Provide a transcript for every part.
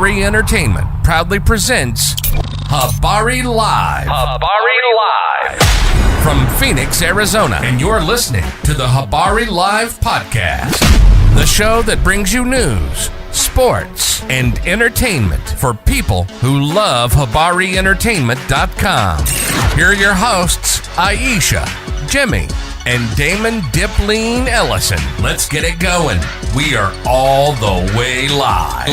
Habari Entertainment proudly presents Habari Live. Habari Live. From Phoenix, Arizona. And you're listening to the Habari Live podcast. The show that brings you news, sports, and entertainment for people who love HabariEntertainment.com. Here are your hosts, Iesha, Jimmy, and Damon Dipleen Ellison. Let's get it going. We are all the way live.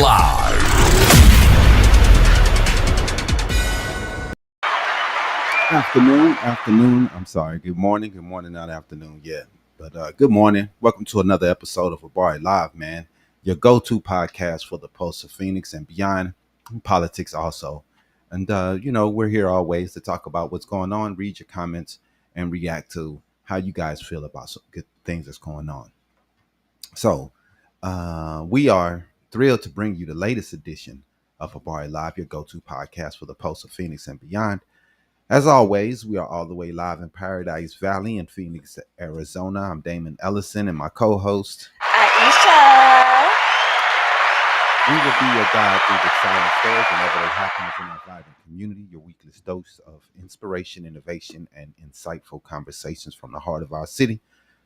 Afternoon. I'm sorry. Good morning, not afternoon yet. But good morning. Welcome to another episode of Habari Live, man. Your go-to podcast for the pulse of Phoenix and beyond, and politics also. And, we're here always to talk about what's going on, read your comments, and react to how you guys feel about some good things that's going on. So we are thrilled to bring you the latest edition of Habari Live, your go-to podcast for the pulse of Phoenix and beyond. As always, we are all the way live in Paradise Valley in Phoenix, Arizona. I'm Damon Ellison and my co-host, Iesha. We will be your guide through the silent stories whenever they happen in our vibrant community, your weekly dose of inspiration, innovation, and insightful conversations from the heart of our city.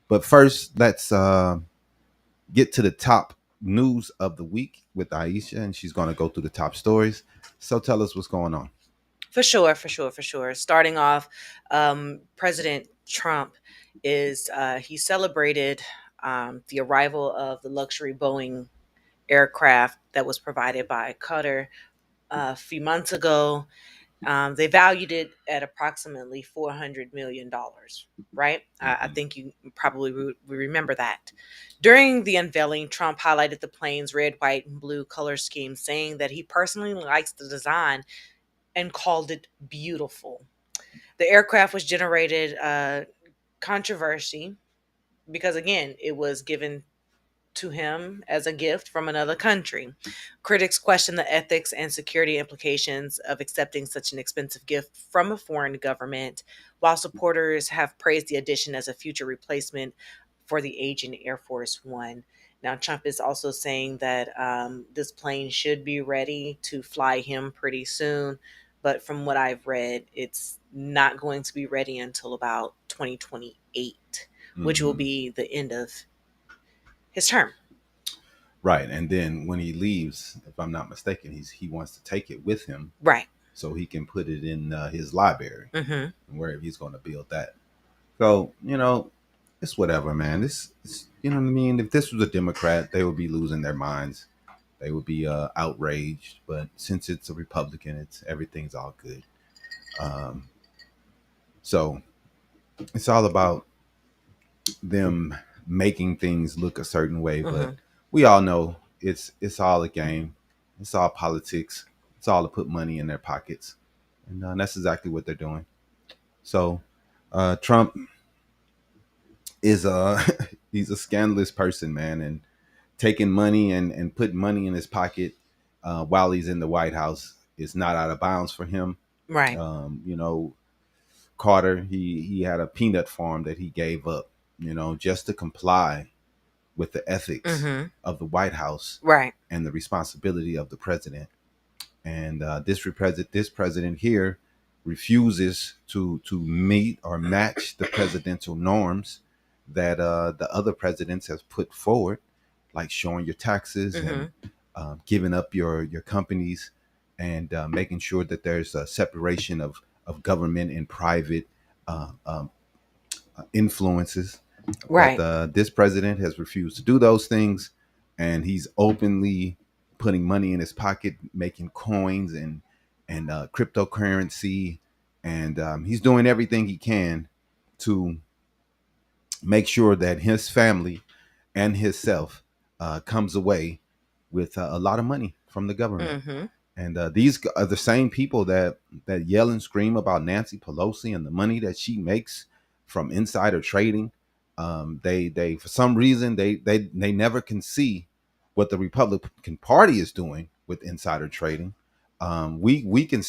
But first, let's get to the top news of the week with Iesha, and she's going to go through the top stories. So tell us what's going on. For sure. Starting off, President Trump he celebrated the arrival of the luxury Boeing aircraft that was provided by Qatar a few months ago. They valued it at approximately $400 million, right? I think you probably remember that. During the unveiling, Trump highlighted the plane's red, white, and blue color scheme, saying that he personally likes the design and called it beautiful. The aircraft was generated controversy because, again, it was given to him as a gift from another country. Critics question the ethics and security implications of accepting such an expensive gift from a foreign government, while supporters have praised the addition as a future replacement for the aging Air Force One. Now, Trump is also saying that this plane should be ready to fly him pretty soon, but from what I've read, it's not going to be ready until about 2028, which will be the end of his term. Right. And then when he leaves, if I'm not mistaken, he wants to take it with him. Right. So he can put it in his library, wherever he's going to build that. So, it's whatever, man. It's you know what I mean? If this was a Democrat, they would be losing their minds. They would be outraged. But since it's a Republican, everything's all good. So it's all about them making things look a certain way, but we all know it's all a game. It's all politics. It's all to put money in their pockets, and that's exactly what they're doing. So Trump is he's a scandalous person, man, and taking money and putting money in his pocket while he's in the White House is not out of bounds for him. Right. Carter, he had a peanut farm that he gave up, just to comply with the ethics of the White House, right, and the responsibility of the president. And this president here refuses to meet or match the presidential norms that the other presidents have put forward, like showing your taxes and giving up your companies and making sure that there's a separation of government and private influences. Right. But this president has refused to do those things, and he's openly putting money in his pocket, making coins and cryptocurrency, and he's doing everything he can to make sure that his family and himself comes away with a lot of money from the government. And these are the same people that yell and scream about Nancy Pelosi and the money that she makes from insider trading. They for some reason they never can see what the Republican Party is doing with insider trading. We can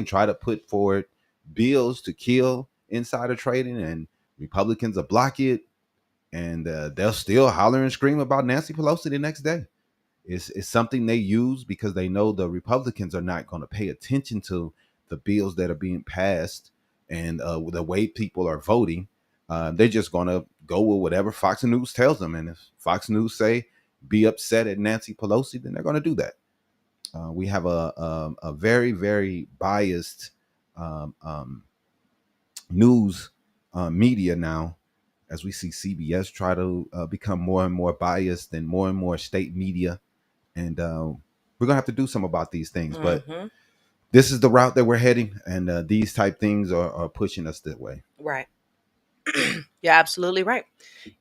try to put forward bills to kill insider trading, and Republicans will block it, and they'll still holler and scream about Nancy Pelosi the next day. It's something they use because they know the Republicans are not going to pay attention to the bills that are being passed and the way people are voting. They're just going to go with whatever Fox News tells them. And if Fox News say be upset at Nancy Pelosi, then they're going to do that. We have a very, very biased news media now, as we see CBS try to become more and more biased and more state media. And we're gonna have to do something about these things. But this is the route that we're heading, and these type things are pushing us that way. Right. You're absolutely right.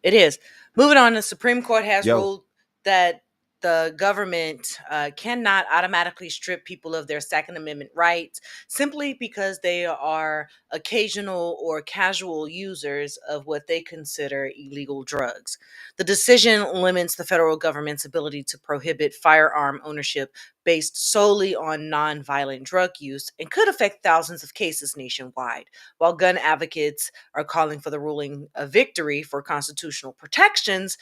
It is. Moving on, the Supreme Court has ruled that the government cannot automatically strip people of their Second Amendment rights simply because they are occasional or casual users of what they consider illegal drugs. The decision limits the federal government's ability to prohibit firearm ownership based solely on nonviolent drug use and could affect thousands of cases nationwide. While gun advocates are calling for the ruling a victory for constitutional protections,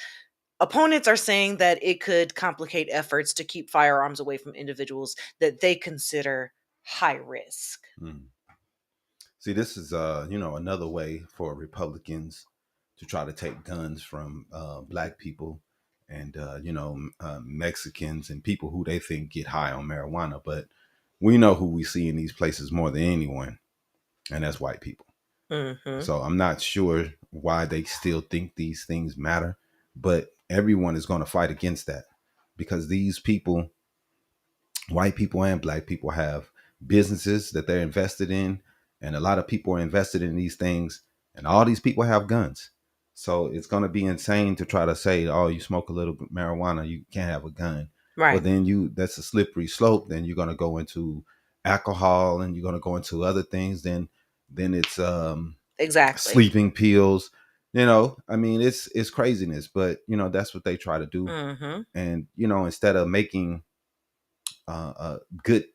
opponents are saying that it could complicate efforts to keep firearms away from individuals that they consider high risk. See, this is another way for Republicans to try to take guns from black people and Mexicans and people who they think get high on marijuana. But we know who we see in these places more than anyone, and that's white people. So I'm not sure why they still think these things matter, but everyone is going to fight against that because these people, white people and black people, have businesses that they're invested in, and a lot of people are invested in these things, and all these people have guns. So it's going to be insane to try to say, oh, you smoke a little marijuana, you can't have a gun. Right. Well, then that's a slippery slope. Then you're going to go into alcohol and you're going to go into other things. Then it's exactly sleeping pills. I mean, it's craziness, but that's what they try to do. And instead of making good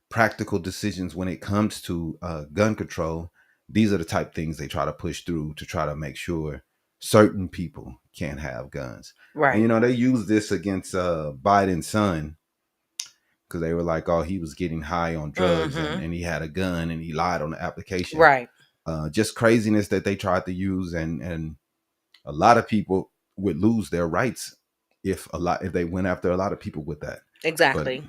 practical decisions when it comes to gun control, these are the type of things they try to push through to try to make sure certain people can't have guns. Right. And they use this against Biden's son because they were like, oh, he was getting high on drugs and he had a gun and he lied on the application. Right. Just craziness that they tried to use, and a lot of people would lose their rights if they went after a lot of people with that. Exactly.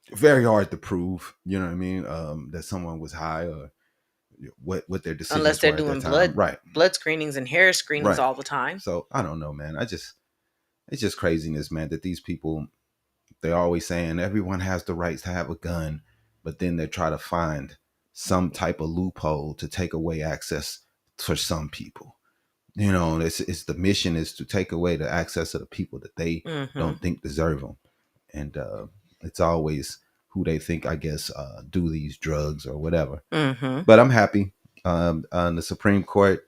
But very hard to prove, you know what I mean, that someone was high or what their decisions unless they're were doing at that time. blood screenings and hair screenings all the time. So I don't know, man. It's just craziness, man, that these people, they're always saying everyone has the rights to have a gun, but then they try to find some type of loophole to take away access for some people. It's the mission is to take away the access of the people that they don't think deserve them. And it's always who they think, I guess, do these drugs or whatever. But I'm happy. On the Supreme Court,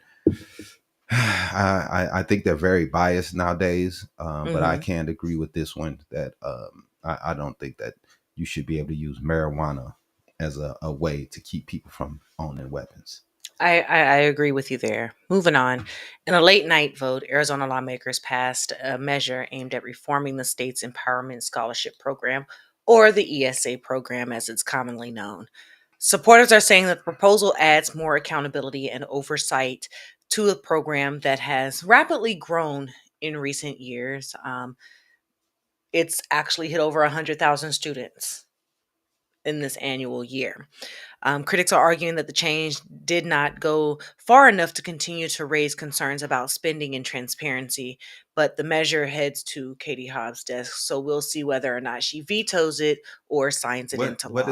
I think they're very biased nowadays. But I can't agree with this one that I don't think that you should be able to use marijuana as a way to keep people from owning weapons. I agree with you there. Moving on. In a late night vote, Arizona lawmakers passed a measure aimed at reforming the state's Empowerment Scholarship Program, or the ESA program as it's commonly known. Supporters are saying that the proposal adds more accountability and oversight to a program that has rapidly grown in recent years. It's actually hit over 100,000 students in this annual year. Critics are arguing that the change did not go far enough to continue to raise concerns about spending and transparency, but the measure heads to Katie Hobbs' desk, so we'll see whether or not she vetoes it or signs it into law.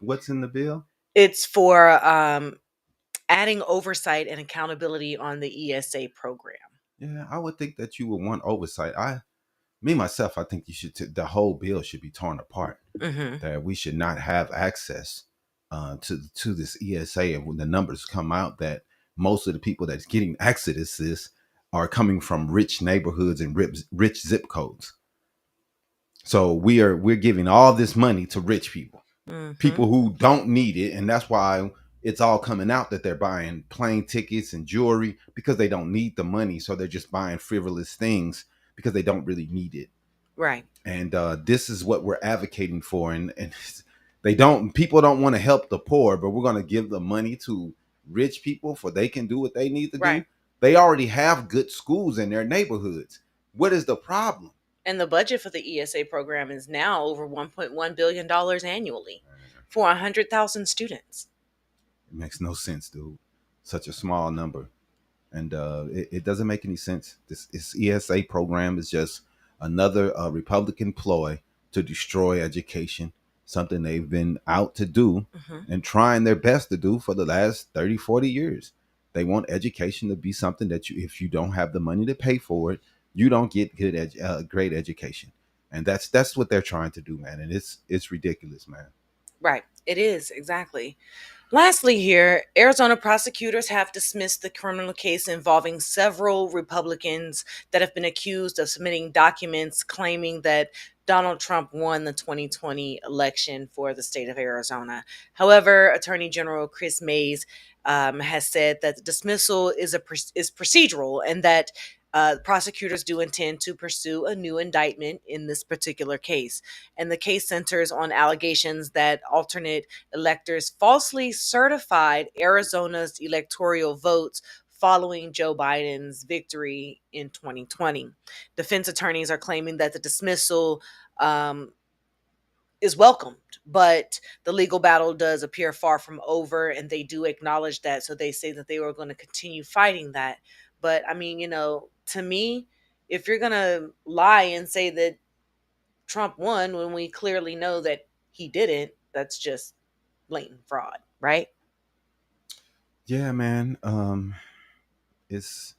What's in the bill? It's for adding oversight and accountability on the ESA program. Yeah, I would think that you would want oversight. Myself, I think the whole bill should be torn apart. That we should not have access to this ESA, and when the numbers come out that most of the people that's getting access to this are coming from rich neighborhoods and rich zip codes. So we're giving all this money to rich people, people who don't need it, and that's why it's all coming out that they're buying plane tickets and jewelry because they don't need the money, so they're just buying frivolous things because they don't really need it. Right. And this is what we're advocating for. And people don't want to help the poor, but we're going to give the money to rich people for they can do what they need to Right. do. They already have good schools in their neighborhoods. What is the problem? And the budget for the ESA program is now over $1.1 billion annually for 100,000 students. It makes no sense, dude. Such a small number. And it doesn't make any sense. This ESA program is just another Republican ploy to destroy education, something they've been out to do and trying their best to do for the last 30, 40 years. They want education to be something that if you don't have the money to pay for it, you don't get great education. And that's what they're trying to do, man. And it's ridiculous, man. Right. It is, exactly. Lastly, here, Arizona prosecutors have dismissed the criminal case involving several Republicans that have been accused of submitting documents claiming that Donald Trump won the 2020 election for the state of Arizona. However, Attorney General Chris Mays has said that the dismissal is procedural and that prosecutors do intend to pursue a new indictment in this particular case. And the case centers on allegations that alternate electors falsely certified Arizona's electoral votes following Joe Biden's victory in 2020. Defense attorneys are claiming that the dismissal is welcomed, but the legal battle does appear far from over, and they do acknowledge that. So they say that they were going to continue fighting that. But I mean, to me, if you're going to lie and say that Trump won when we clearly know that he didn't, that's just blatant fraud, right? Yeah, man. It's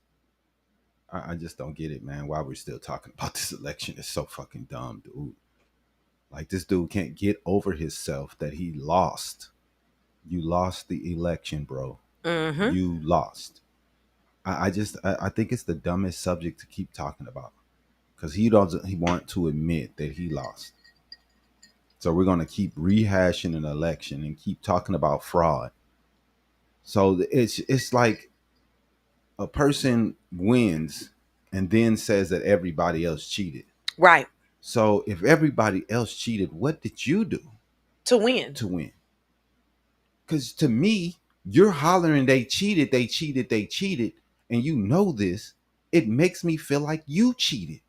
I just don't get it, man. Why we're still talking about this election is so fucking dumb, dude. Like, this dude can't get over himself that he lost. You lost the election, bro. Mm-hmm. You lost. I think it's the dumbest subject to keep talking about because he want to admit that he lost. So we're gonna keep rehashing an election and keep talking about fraud. So it's like a person wins and then says that everybody else cheated. Right. So if everybody else cheated, what did you do To win. to win? Because to me, you're hollering they cheated, they cheated, they cheated, and you know this. It makes me feel like you cheated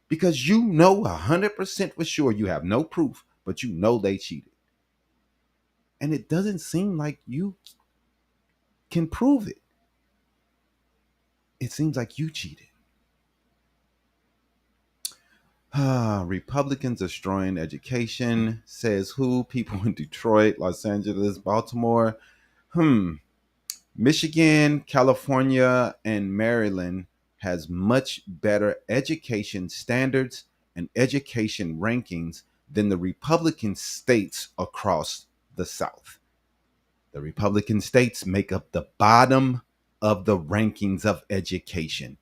because you know 100% for sure you have no proof, but you know they cheated, and it doesn't seem like you can prove it. It seems like you cheated. Republicans destroying education, says who? People in Detroit, Los Angeles, Baltimore. Michigan, California, and Maryland has much better education standards and education rankings than the Republican states across the South. The Republican states make up the bottom of the rankings of education.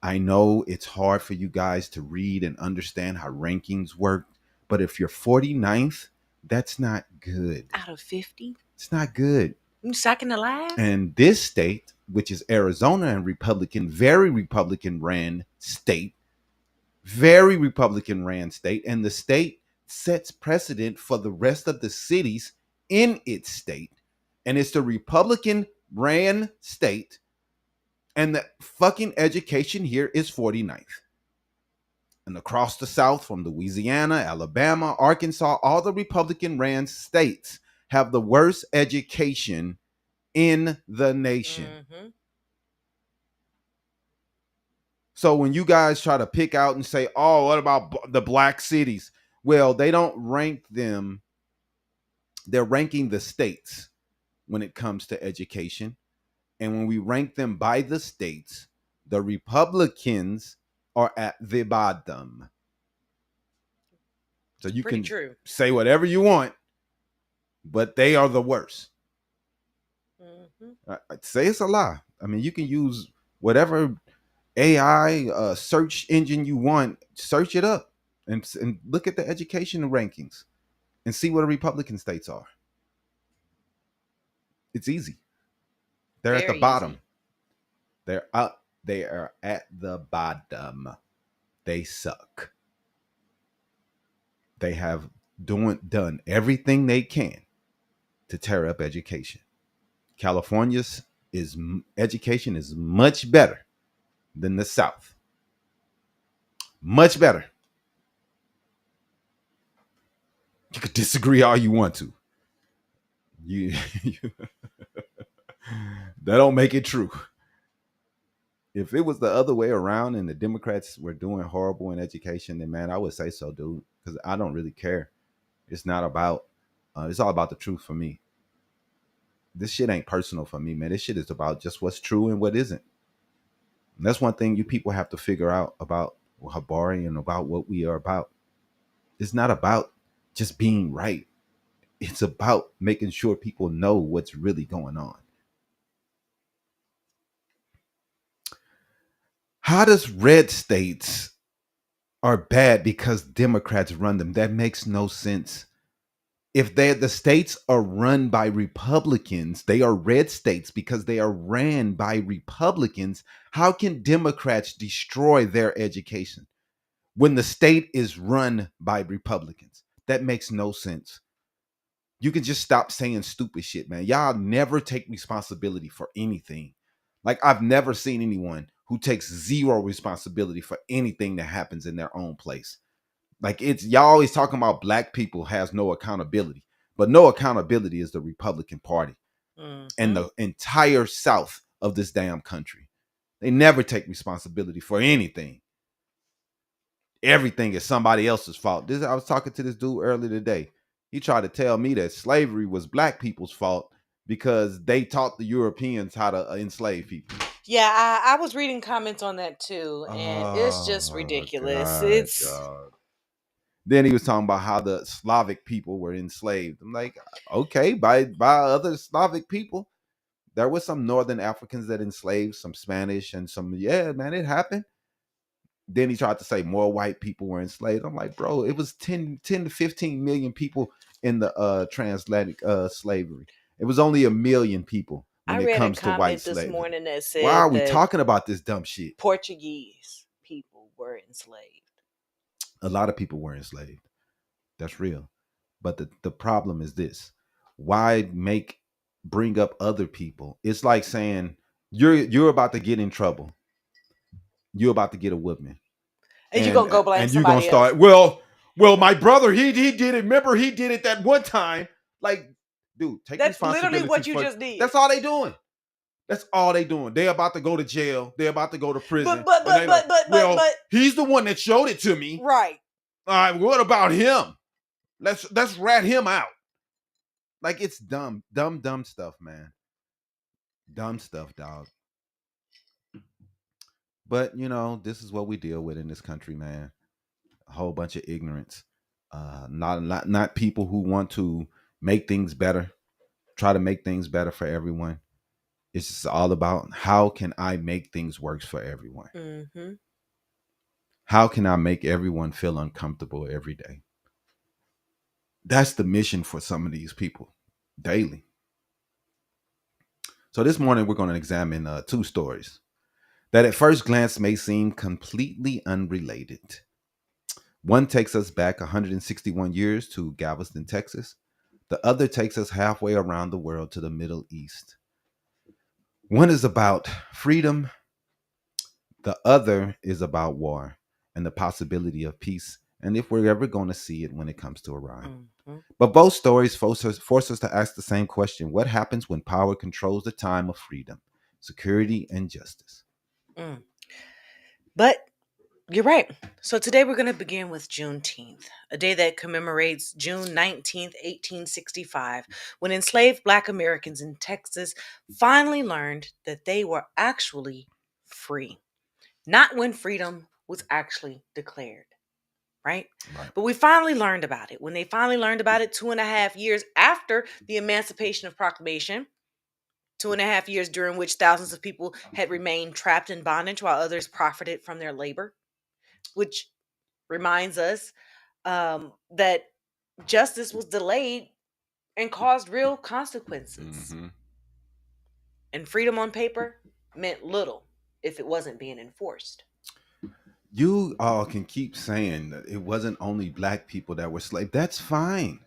I know it's hard for you guys to read and understand how rankings work, but if you're 49th, that's not good. Out of 50? It's not good. You second to last? And this state, which is Arizona and Republican, very Republican ran state, and the state sets precedent for the rest of the cities in its state. And it's the Republican ran state, and the fucking education here is 49th. And across the South, from Louisiana, Alabama, Arkansas, all the Republican ran states have the worst education in the nation. Mm-hmm. So when you guys try to pick out and say, oh, what about the black cities? Well, they don't rank them. They're ranking the states when it comes to education. And when we rank them by the states, the Republicans are at the bottom. So you can say whatever you want, but they are the worst. I'd say it's a lie. I mean, you can use whatever AI search engine you want, search it up and look at the education rankings and see what the Republican states are. It's easy. They're at the bottom. They are at the bottom. they suck. They have done everything they can to tear up education. California's education is much better than the South. Much better. You could disagree all you want to. You, that don't make it true. If it was the other way around and the Democrats were doing horrible in education, then man, I would say so, dude. Because I don't really care. It's not about. It's all about the truth for me. This shit ain't personal for me, man. This shit is about just what's true and what isn't. And that's one thing you people have to figure out about Habari and about what we are about. It's not about just being right. It's about making sure people know what's really going on. How does red states are bad because Democrats run them? That makes no sense. If the states are run by Republicans, they are red states because they are ran by Republicans. How can Democrats destroy their education when the state is run by Republicans? That makes no sense. You can just stop saying stupid shit, man. Y'all never take responsibility for anything. Like, I've never seen anyone who takes zero responsibility for anything that happens in their own place. Like, it's y'all always talking about black people has no accountability, but no accountability is the Republican Party and the entire South of this damn country. They never take responsibility for anything. Everything is somebody else's fault. I was talking to this dude earlier today. He tried to tell me that slavery was black people's fault because they taught the Europeans how to enslave people. Yeah, I was reading comments on that too, and it's just ridiculous. God. Then he was talking about how the Slavic people were enslaved. I'm like, okay, by other Slavic people. There were some Northern Africans that enslaved, some Spanish and some, yeah, man, it happened. Then he tried to say more white people were enslaved. I'm like, bro, it was 10 to 15 million people in the transatlantic slavery. It was only 1 million people when it comes to white slavery. This morning that said, why are we talking about this dumb shit? Portuguese people were enslaved. A lot of people were enslaved. That's real. But the problem is this. Why bring up other people? It's like saying you're about to get in trouble. You're about to get a whooping. And you're going to go blame somebody else. And you're going to start, well, my brother, he did it. Remember, he did it that one time. Like, dude, take responsibility. That's literally what you just did. That's all they doing. That's all they doing. They're about to go to jail. They're about to go to prison. But he's the one that showed it to me. Right. All right, what about him? Let's rat him out. Like, it's dumb stuff, man. Dumb stuff, dog. But, this is what we deal with in this country, man. A whole bunch of ignorance. Not people who want to make things better, try to make things better for everyone. It's just all about how can I make things work for everyone? Mm-hmm. How can I make everyone feel uncomfortable every day? That's the mission for some of these people daily. So this morning, we're going to examine 2 stories that at first glance may seem completely unrelated. One takes us back 161 years to Galveston, Texas. The other takes us halfway around the world to the Middle East. One is about freedom. The other is about war and the possibility of peace, and if we're ever going to see it when it comes to Iran. Mm-hmm. But both stories force us to ask the same question. What happens when power controls the time of freedom, security, and justice? But you're right. So today we're going to begin with Juneteenth, a day that commemorates June 19th, 1865, when enslaved Black Americans in Texas finally learned that they were actually free. Not when freedom was actually declared, right? But we finally learned about it. When they finally learned about it 2.5 years after the Emancipation Proclamation, 2.5 years during which thousands of people had remained trapped in bondage while others profited from their labor. Which reminds us that justice was delayed and caused real consequences. Mm-hmm. And freedom on paper meant little if it wasn't being enforced. You all can keep saying that it wasn't only black people that were slaves. That's fine.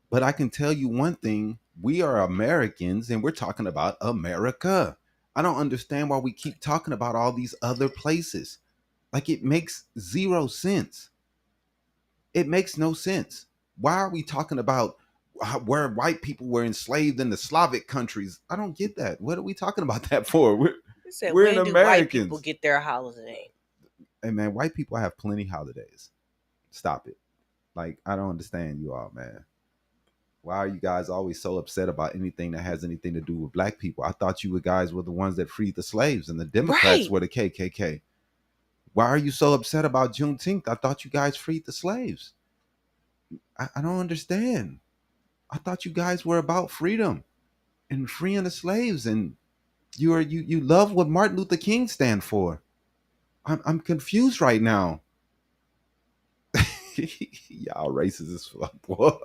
But I can tell you one thing: we are Americans and we're talking about America. I don't understand why we keep talking about all these other places. Like, it makes zero sense. It makes no sense. Why are we talking about where white people were enslaved in the Slavic countries? I don't get that. What are we talking about that for? He said, We're in when do white people Americans. get their holiday? Hey man, white people have plenty holidays. Stop it. Like, I don't understand you all, man. Why are you guys always so upset about anything that has anything to do with black people? I thought you guys were the ones that freed the slaves and the Democrats Right. were the KKK. Why are you so upset about Juneteenth? I thought you guys freed the slaves. I don't understand. I thought you guys were about freedom and freeing the slaves, and you love what Martin Luther King stand for. I'm confused right now. Y'all racist as fuck, boy.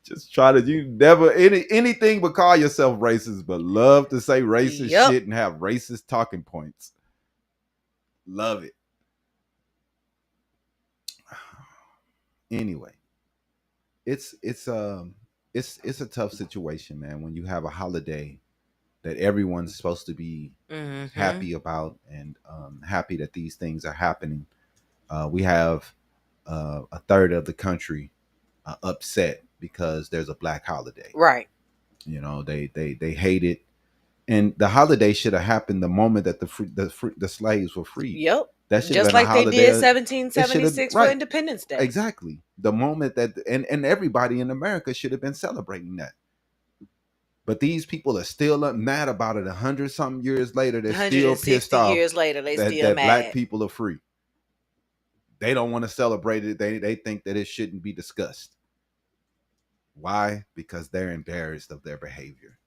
Just try to, you never anything but call yourself racist, but love to say racist Yep. shit and have racist talking points. Love it. Anyway, it's a tough situation, man, when you have a holiday that everyone's supposed to be happy about and happy that these things are happening. We have a third of the country upset because there's a black holiday. Right. You know, they hate it, and the holiday should have happened the moment that the slaves were freed. Yep. That should have Just been a like they holiday. did It should have 1776 for right. Independence Day. Exactly. The moment that and everybody in America should have been celebrating that. But these people are still mad about it 100-something years later. They're still 160 pissed off years later, they that, still that mad. black people are free. They don't want to celebrate it. They think that it shouldn't be discussed. Why? Because they're embarrassed of their behavior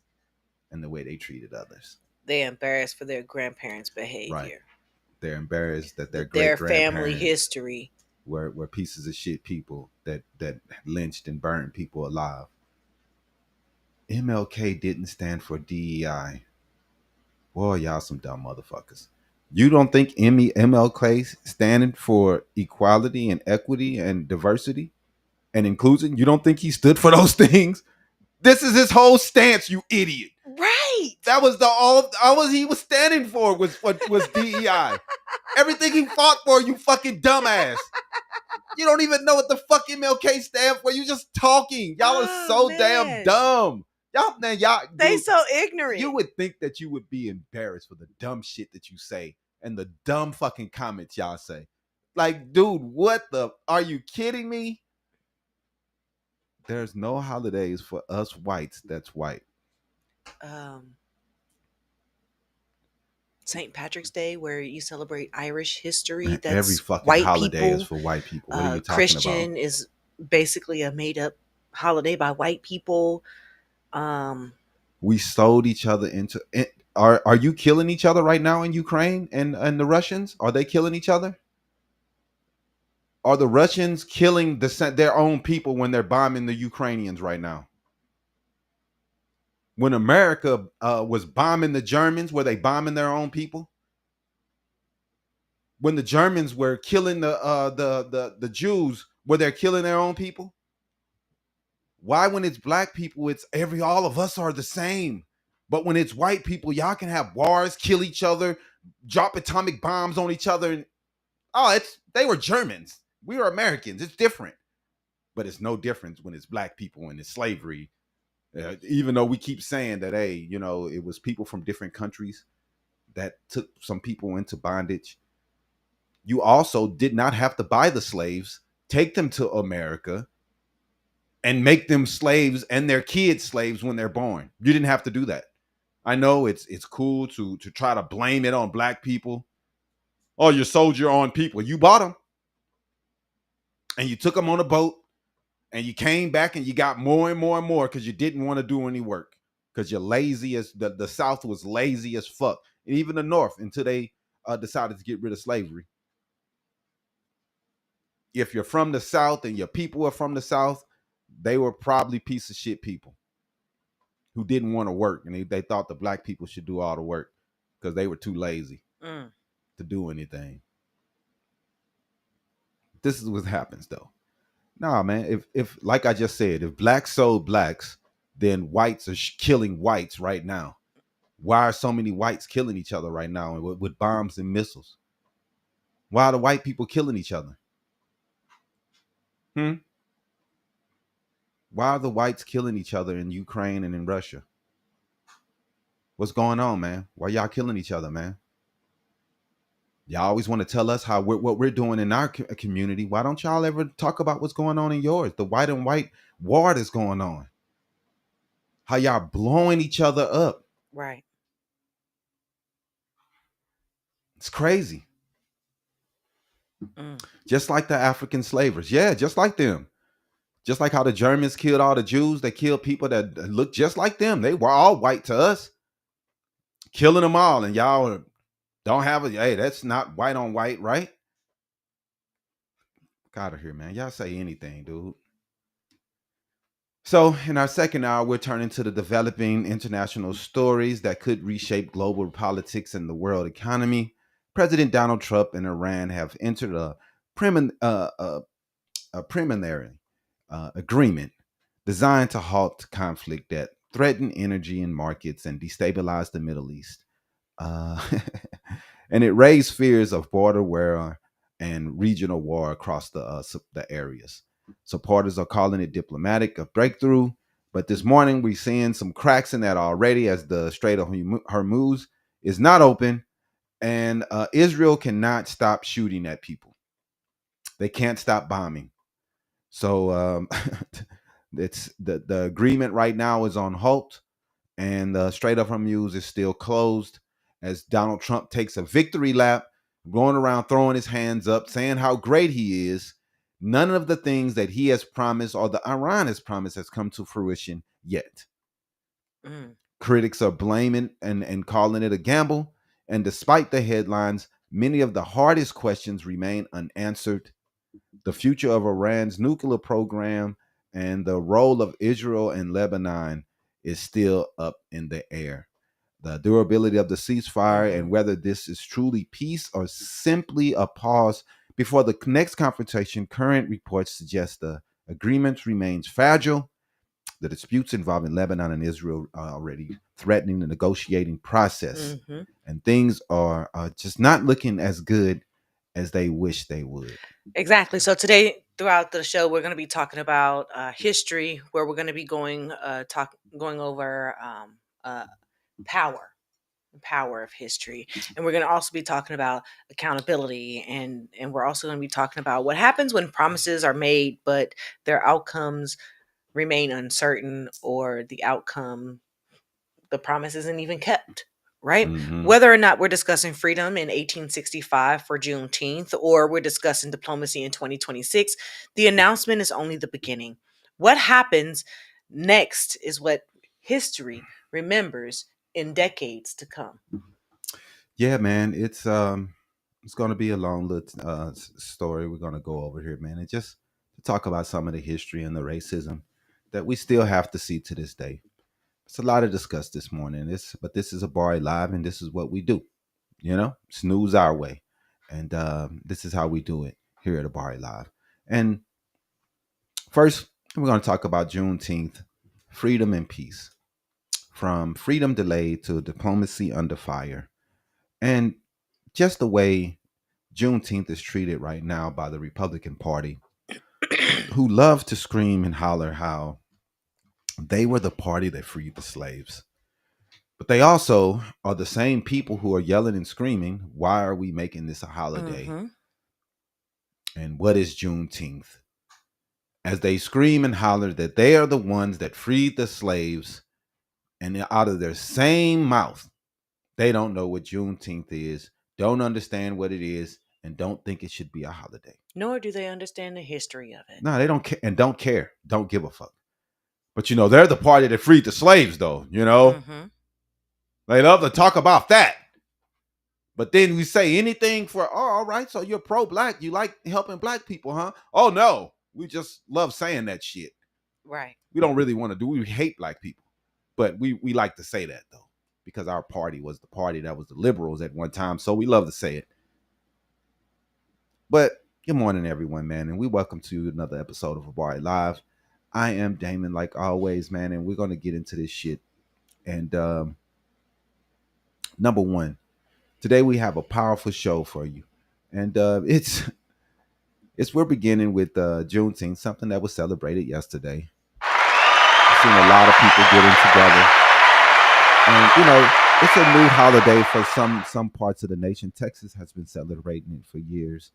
and the way they treated others. They're embarrassed for their grandparents' behavior. Right. They're embarrassed that their their great family grandparents history were pieces of shit people that lynched and burned people alive. MLK didn't stand for DEI. Boy, y'all some dumb motherfuckers. You don't think MLK standing for equality and equity and diversity and inclusion? You don't think he stood for those things? This is his whole stance, you idiot. Right. That was he was standing for was DEI. Everything he fought for, you fucking dumbass. You don't even know what the fuck MLK stand for. You just talking. Y'all are so damn dumb. Y'all, they dude, so ignorant. You would think that you would be embarrassed for the dumb shit that you say and the dumb fucking comments y'all say. Like, dude, what the? Are you kidding me? There's no holidays for us whites that's white. St. Patrick's Day, where you celebrate Irish history. Man, that's every fucking white holiday people. is for white people. What are you talking Christian about? is basically a made up holiday by white people. We sold each other into. Are you killing each other right now in Ukraine and the Russians? Are they killing each other? Are the Russians killing their own people when they're bombing the Ukrainians right now? When America was bombing the Germans, were they bombing their own people? When the Germans were killing the Jews, were they killing their own people? Why, when it's black people, it's all of us are the same. But when it's white people, y'all can have wars, kill each other, drop atomic bombs on each other. And, they were Germans. We were Americans. It's different. But it's no difference when it's black people and it's slavery. Even though we keep saying that, hey, it was people from different countries that took some people into bondage. You also did not have to buy the slaves, take them to America, and make them slaves and their kids slaves when they're born. You didn't have to do that. I know it's cool to try to blame it on black people. Oh, you sold your own people. You bought them. And you took them on a boat. And you came back and you got more and more and more because you didn't want to do any work. Because you're lazy as the South was lazy as fuck. And even the North until they decided to get rid of slavery. If you're from the South and your people are from the South, they were probably piece of shit people who didn't want to work. And they thought the black people should do all the work because they were too lazy to do anything. This is what happens though. Nah, man. If like I just said, if blacks sold blacks, then whites are killing whites right now. Why are so many whites killing each other right now with bombs and missiles? Why are the white people killing each other? Hmm? Why are the whites killing each other in Ukraine and in Russia? What's going on, man? Why y'all killing each other, man? Y'all always want to tell us how what we're doing in our community. Why don't y'all ever talk about what's going on in yours? The white and white war that's going on. How y'all blowing each other up. Right. It's crazy. Mm. Just like the African slavers. Yeah, just like them. Just like how the Germans killed all the Jews, they killed people that looked just like them. They were all white to us, killing them all. And y'all don't have a, hey, that's not white on white, right? Out of here, man. Y'all say anything, dude. So, in our second hour, we're turning to the developing international stories that could reshape global politics and the world economy. President Donald Trump and Iran have entered a preliminary agreement designed to halt conflict that threaten energy and markets and destabilize the Middle East. Uh, and it raised fears of border war and regional war across the areas. Supporters are calling it diplomatic, a breakthrough. But this morning, we're seeing some cracks in that already as the Strait of Hormuz is not open, and Israel cannot stop shooting at people. They can't stop bombing. So it's the agreement right now is on halt, and the Strait of Hormuz is still closed as Donald Trump takes a victory lap, going around throwing his hands up, saying how great he is. None of the things that he has promised or the Iran has promised has come to fruition yet. Mm. Critics are blaming and calling it a gamble. And despite the headlines, many of the hardest questions remain unanswered. The future of Iran's nuclear program and the role of Israel and Lebanon is still up in the air. The durability of the ceasefire and Mm-hmm. whether this is truly peace or simply a pause before the next confrontation, current reports suggest the agreement remains fragile. The disputes involving Lebanon and Israel are already threatening the negotiating process, Mm-hmm. and things are just not looking as good as they wish they would. Exactly. So today, throughout the show, we're going to be talking about history, where we're going to be going over power, the power of history, and we're going to also be talking about accountability, and we're also going to be talking about what happens when promises are made, but their outcomes remain uncertain, or the promise isn't even kept, right? Mm-hmm. Whether or not we're discussing freedom in 1865 for Juneteenth, or we're discussing diplomacy in 2026, the announcement is only the beginning. What happens next is what history remembers in decades to come. Yeah, man, it's going to be a long little story we're going to go over here, man, and just to talk about some of the history and the racism that we still have to see to this day. It's a lot to discuss this morning. But this is a bar live, and this is what we do. You know, snooze our way, and this is how we do it here at a bar live. And first, we're going to talk about Juneteenth, freedom and peace, from freedom delayed to diplomacy under fire, and just the way Juneteenth is treated right now by the Republican Party, who love to scream and holler how they were the party that freed the slaves. But they also are the same people who are yelling and screaming, why are we making this a holiday? Mm-hmm. And what is Juneteenth? As they scream and holler that they are the ones that freed the slaves, and out of their same mouth, they don't know what Juneteenth is, don't understand what it is, and don't think it should be a holiday. Nor do they understand the history of it. No, they don't care and don't care. Don't give a fuck. But they're the party that freed the slaves, though. Mm-hmm. They love to talk about that. But then we say anything for, oh, all right, so you're pro-black. You like helping black people, huh? Oh, no. We just love saying that shit. Right. We don't really want to do. We hate black people. But we like to say that, though, because our party was the party that was the liberals at one time. So we love to say it. But Good morning, everyone, man, and we welcome to another episode of Habari Live. I am Damon, like always, man, and we're gonna get into this shit. And number one, today we have a powerful show for you, and it's we're beginning with Juneteenth, something that was celebrated yesterday. I've seen a lot of people getting together, and it's a new holiday for some parts of the nation. Texas has been celebrating it for years,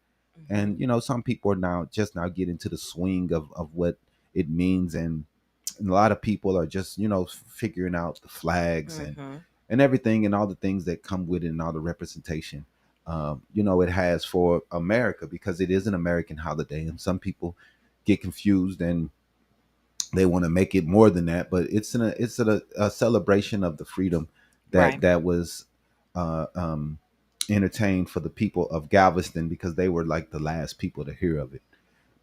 Hmm. and some people are now getting to the swing of what it means, and a lot of people are just figuring out the flags Hmm. and everything and all the things that come with it and all the representation it has for America, because it is an American holiday, and some people get confused and they want to make it more than that, but it's a celebration of the freedom Right. that was uh, um, entertained for the people of Galveston, because they were like the last people to hear of it.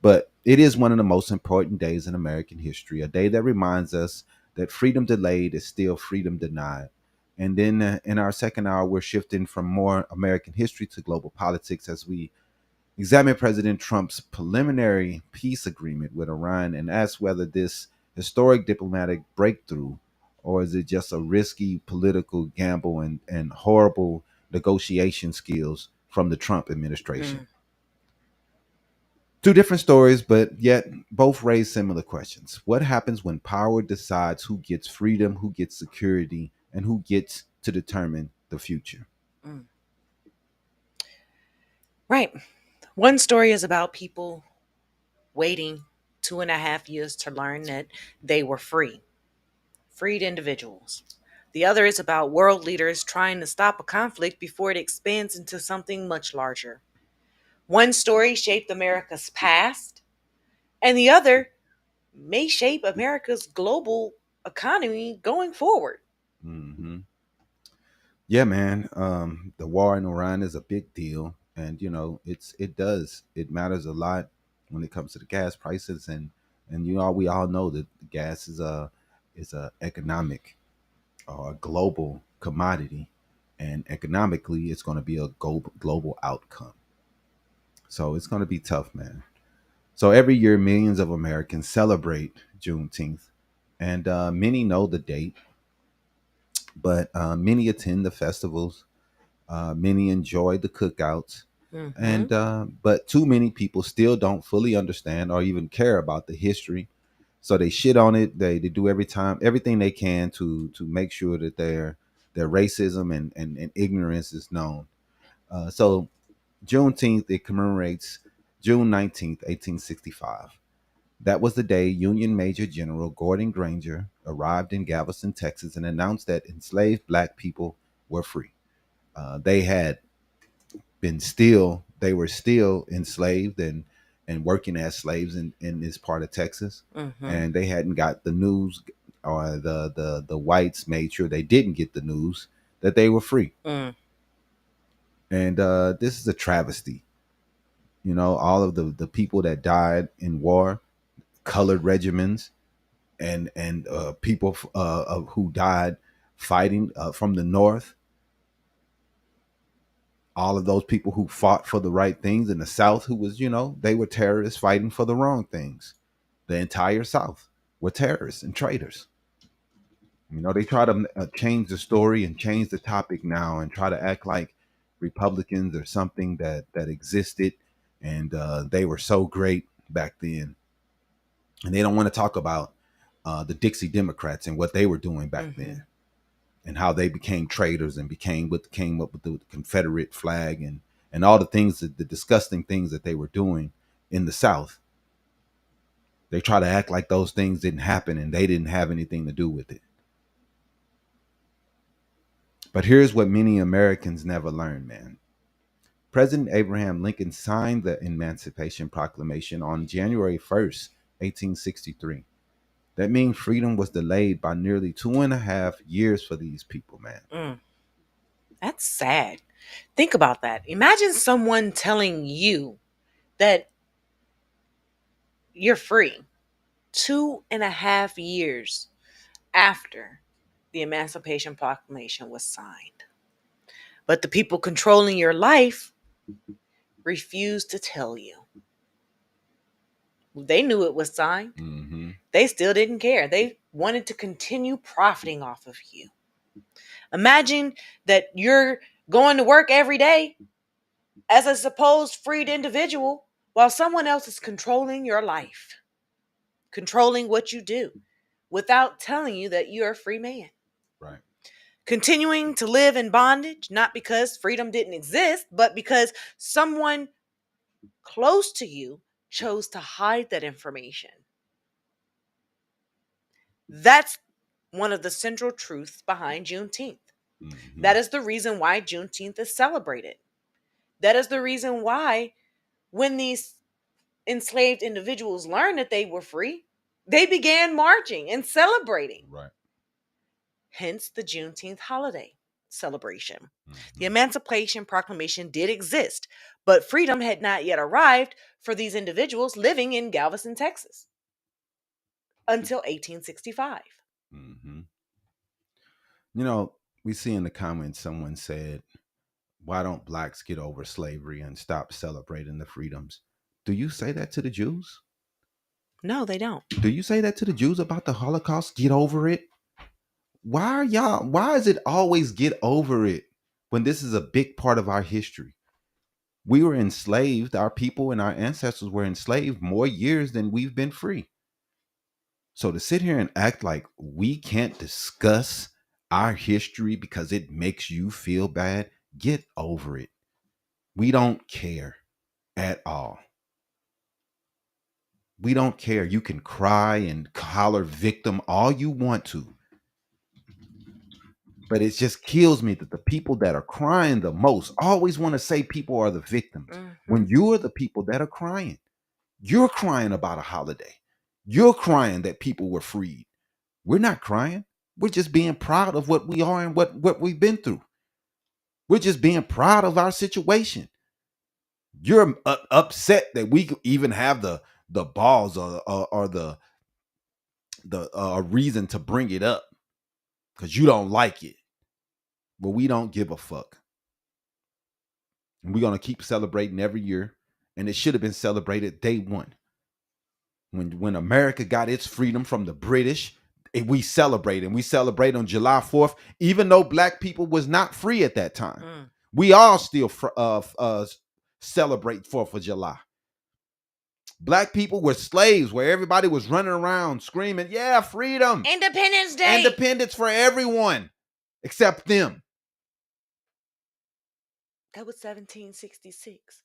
But it is one of the most important days in American history, a day that reminds us that freedom delayed is still freedom denied. And then in our second hour, we're shifting from more American history to global politics as we examine President Trump's preliminary peace agreement with Iran and ask whether this historic diplomatic breakthrough, or is it just a risky political gamble and horrible negotiation skills from the Trump administration. Mm. Two different stories, but yet both raise similar questions. What happens when power decides who gets freedom, who gets security, and who gets to determine the future? Mm. Right. One story is about people waiting 2.5 years to learn that they were free, freed individuals. The other is about world leaders trying to stop a conflict before it expands into something much larger. One story shaped America's past, and the other may shape America's global economy going forward. Hmm. Yeah, man. The war in Iran is a big deal, and it matters a lot when it comes to the gas prices, and we all know that gas is a economic or a global commodity, and economically, it's going to be a global outcome. So it's going to be tough, man. So every year, millions of Americans celebrate Juneteenth, and many know the date, but many attend the festivals. Many enjoy the cookouts, Hmm. and but too many people still don't fully understand or even care about the history. So they shit on it. They do everything they can to make sure that their racism and ignorance is known. So Juneteenth, it commemorates June 19th, 1865. That was the day Union Major General Gordon Granger arrived in Galveston, Texas, and announced that enslaved black people were free. They had they were still enslaved and working as slaves in this part of Texas, Hmm. and they hadn't got the news, or the whites made sure they didn't get the news that they were free. Mm. And this is a travesty. All of the people that died in war, colored regiments, and people who died fighting from the north, all of those people who fought for the right things in the South, who was, they were terrorists fighting for the wrong things. The entire South were terrorists and traitors. They try to change the story and change the topic now and try to act like Republicans are something that existed, and they were so great back then. And they don't want to talk about the Dixie Democrats and what they were doing back Hmm. then, and how they became traitors and became what came up with the Confederate flag and all the things the disgusting things that they were doing in the South. They try to act like those things didn't happen and they didn't have anything to do with it. But here's what many Americans never learned, man. President Abraham Lincoln signed the Emancipation Proclamation on January 1st, 1863. That means freedom was delayed by nearly 2.5 years for these people, man. Mm. That's sad. Think about that. Imagine someone telling you that you're free 2.5 years after the Emancipation Proclamation was signed. But the people controlling your life refuse to tell you. They knew it was signed. Mm-hmm. They still didn't care. They wanted to continue profiting off of you. Imagine that you're going to work every day as a supposed freed individual while someone else is controlling your life, controlling what you do without telling you that you're a free man. Right. Continuing to live in bondage, not because freedom didn't exist, but because someone close to you chose to hide that information. That's one of the central truths behind Juneteenth. Mm-hmm. That is the reason why Juneteenth is celebrated. That is the reason why when these enslaved individuals learned that they were free, they began marching and celebrating. Right. Hence the Juneteenth holiday celebration. Mm-hmm. The Emancipation Proclamation did exist, but freedom had not yet arrived for these individuals living in Galveston, Texas until 1865. Mm-hmm. You know, we see in the comments someone said, why don't blacks get over slavery and stop celebrating the freedoms? Do you say that to the Jews? No, they don't. Do you say that to the Jews about the Holocaust? Get over it. Why is it always get over it when this is a big part of our history? We were enslaved, our people and our ancestors were enslaved more years than we've been free. So to sit here and act like we can't discuss our history because it makes you feel bad, get over it. We don't care at all. We don't care. You can cry and holler victim all you want to. But it just kills me that the people that are crying the most always want to say people are the victims when you are the people that are crying. You're crying about a holiday. You're crying that people were freed. We're not crying. We're just being proud of what we are and what we've been through. We're just being proud of our situation. You're upset that we even have the balls or the reason to bring it up because you don't like it. But we don't give a fuck. And we're going to keep celebrating every year. And it should have been celebrated day one. When America got its freedom from the British, we celebrate. And we celebrate on July 4th, even though black people was not free at that time. We all still celebrate 4th of July. Black people were slaves where everybody was running around screaming, yeah, freedom. Independence Day. Independence for everyone except them. That was 1766.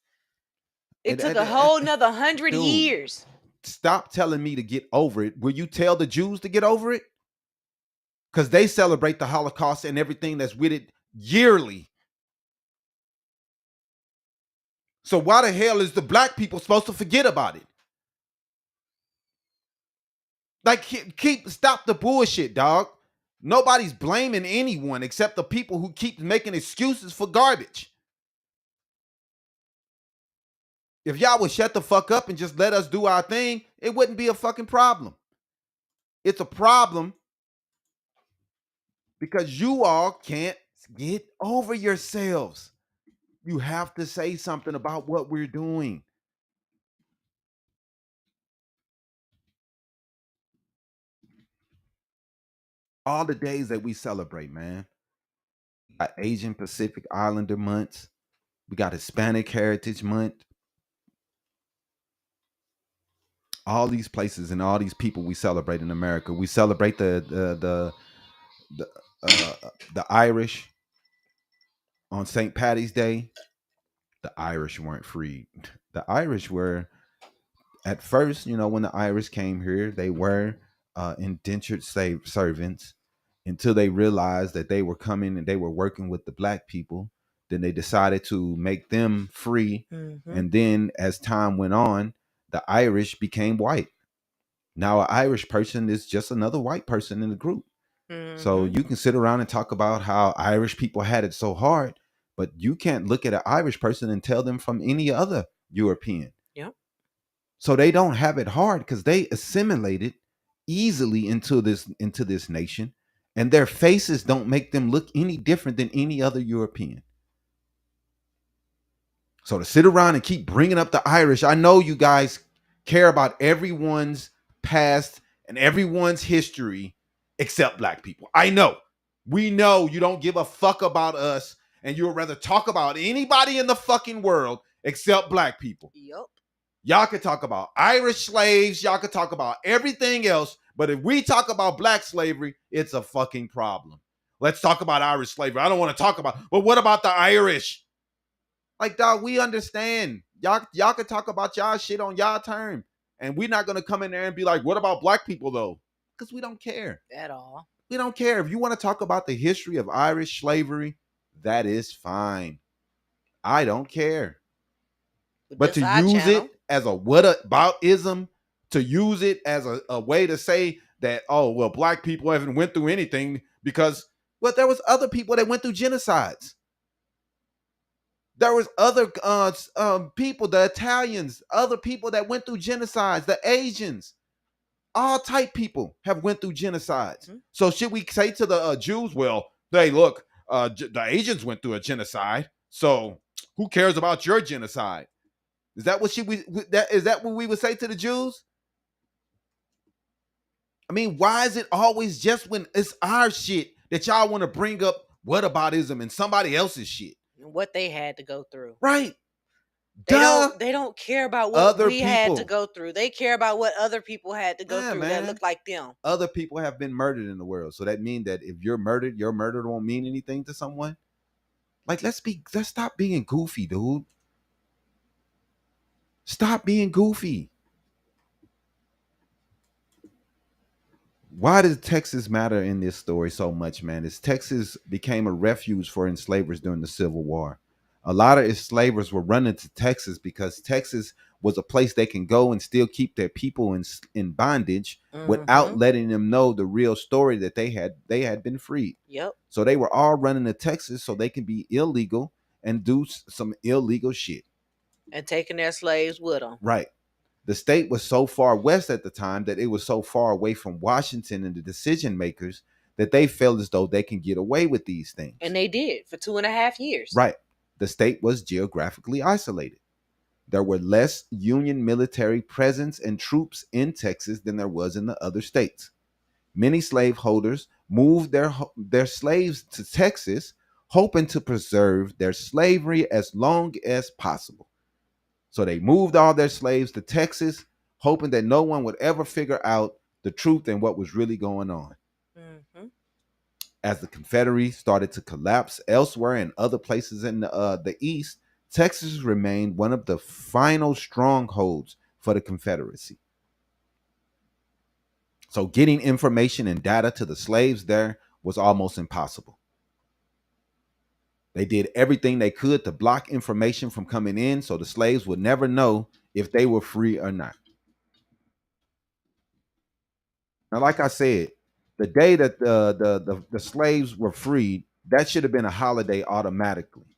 It took a whole nother 100 years. Stop telling me to get over it. Will you tell the Jews to get over it? Because they celebrate the Holocaust and everything that's with it yearly. So why the hell is the black people supposed to forget about it? Like, stop the bullshit, dog. Nobody's blaming anyone except the people who keep making excuses for garbage. If y'all would shut the fuck up and just let us do our thing, it wouldn't be a fucking problem. It's a problem because you all can't get over yourselves. You have to say something about what we're doing. All the days that we celebrate, man. We got Asian Pacific Islander months. We got Hispanic Heritage Month. All these places and all these people we celebrate in America. We celebrate the Irish on St. Patty's Day. The Irish weren't freed. The Irish were, at first, when the Irish came here, they were indentured servants until they realized that they were coming and they were working with the black people. Then they decided to make them free. And then as time went on, the Irish became white. Now an Irish person is just another white person in the group. So you can sit around and talk about how Irish people had it so hard, but you can't look at an Irish person and tell them from any other European. Yep. So they don't have it hard because they assimilated easily into this nation, and their faces don't make them look any different than any other European. So to sit around and keep bringing up the Irish, I know you guys care about everyone's past and everyone's history except black people. I know. We know you don't give a fuck about us and you'd rather talk about anybody in the fucking world except black people. Yup. Y'all could talk about Irish slaves, y'all could talk about everything else, but if we talk about black slavery, it's a fucking problem. Let's talk about Irish slavery. I don't want to talk about, but what about the Irish? Like, dog, we understand. Y'all can talk about y'all shit on y'all term. And we're not gonna come in there and be like, what about black people though? Because we don't care. At all. We don't care. If you want to talk about the history of Irish slavery, that is fine. I don't care. But to use it as a whataboutism, to use it as a way to say that, oh, well, black people haven't went through anything because, well, there was other people that went through genocides. There was other people, the Italians, other people that went through genocides, the Asians, all type people have went through genocides. Mm-hmm. So should we say to the Jews, well, hey, look, the Asians went through a genocide, so who cares about your genocide? Is that what is that what we would say to the Jews? I mean, why is it always just when it's our shit that y'all want to bring up whataboutism and somebody else's shit? What they had to go through. Right. They don't care about what other we had to go through. They care about what other people had to go through that look like them. Other people have been murdered in the world. So that means that if you're murdered, your murder won't mean anything to someone. Like, let's stop being goofy, dude. Stop being goofy. Why does Texas matter in this story so much, man? Is Texas became a refuge for enslavers during the Civil War. A lot of enslavers were running to Texas because Texas was a place they can go and still keep their people in bondage without letting them know the real story that they had been freed. Yep. So they were all running to Texas so they can be illegal and do some illegal shit. And taking their slaves with them. Right. The state was so far west at the time that it was so far away from Washington and the decision makers that they felt as though they can get away with these things. And they did for 2.5 years. Right. The state was geographically isolated. There were less Union military presence and troops in Texas than there was in the other states. Many slaveholders moved their slaves to Texas, hoping to preserve their slavery as long as possible. So they moved all their slaves to Texas, hoping that no one would ever figure out the truth and what was really going on. Mm-hmm. As the Confederacy started to collapse elsewhere and other places in the East, Texas remained one of the final strongholds for the Confederacy. So getting information and data to the slaves there was almost impossible. They did everything they could to block information from coming in so the slaves would never know if they were free or not. Now, like I said, the day that the slaves were freed, that should have been a holiday automatically.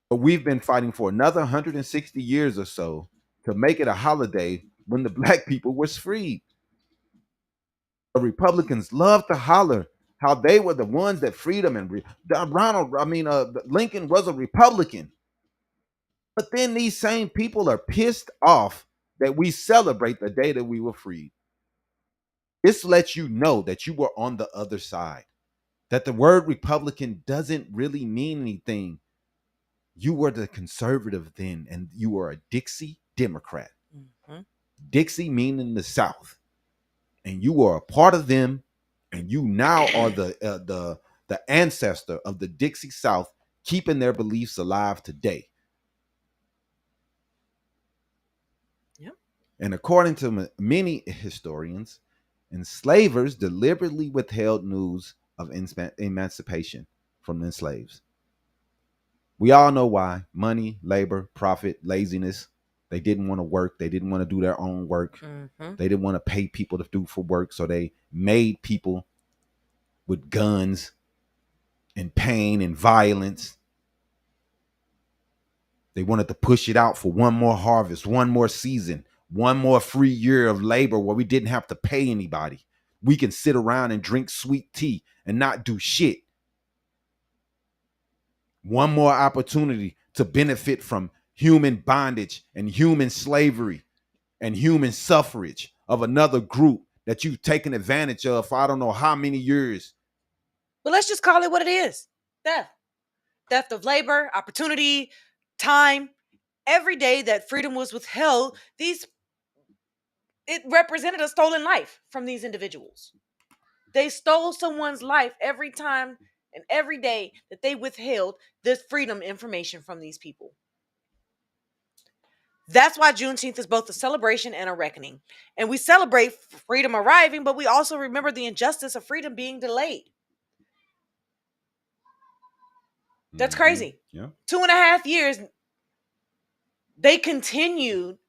But we've been fighting for another 160 years or so to make it a holiday when the black people were freed. The Republicans love to holler how they were the ones that freed them, and Lincoln was a Republican. But then these same people are pissed off that we celebrate the day that we were freed. This lets you know that you were on the other side, that the word Republican doesn't really mean anything. You were the conservative then, and you were a Dixie Democrat. Mm-hmm. Dixie meaning the South, and you were a part of them, and you now are the ancestor of the Dixie South, keeping their beliefs alive today. Yep. And according to many historians, enslavers deliberately withheld news of emancipation from the enslaved. We all know why. Money, labor, profit, laziness. They didn't want to work. They didn't want to do their own work. Mm-hmm. They didn't want to pay people to do for work. So they made people with guns and pain and violence. They wanted to push it out for one more harvest, one more season, one more free year of labor where we didn't have to pay anybody. We can sit around and drink sweet tea and not do shit. One more opportunity to benefit from human bondage and human slavery. and human suffrage of another group that you've taken advantage of for I don't know how many years. But let's just call it what it is. Theft. Theft of labor, opportunity, time. Every day that freedom was withheld, it represented a stolen life from these individuals. They stole someone's life every time and every day that they withheld this freedom information from these people. That's why Juneteenth is both a celebration and a reckoning. And we celebrate freedom arriving, but we also remember the injustice of freedom being delayed. That's crazy. Yeah. 2.5 years, they continued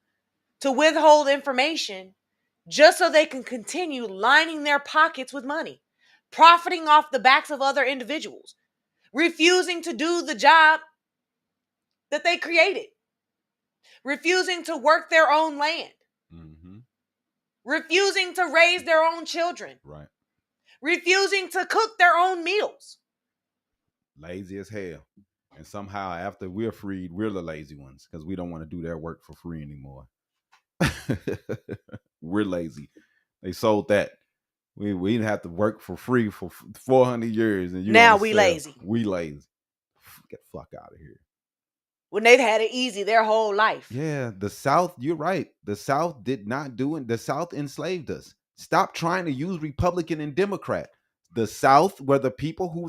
to withhold information just so they can continue lining their pockets with money, profiting off the backs of other individuals, refusing to do the job that they created, refusing to work their own land, refusing to raise their own children, Right. refusing to cook their own meals. Lazy as hell. And somehow after we're freed, we're the lazy ones because we don't want to do their work for free anymore. We're lazy. They sold that. We didn't have to work for free for 400 years. And now we lazy. We lazy. Get the fuck out of here. When they've had it easy their whole life. Yeah, the South, you're right. The South did not do it. The South enslaved us. Stop trying to use Republican and Democrat. The South were the people who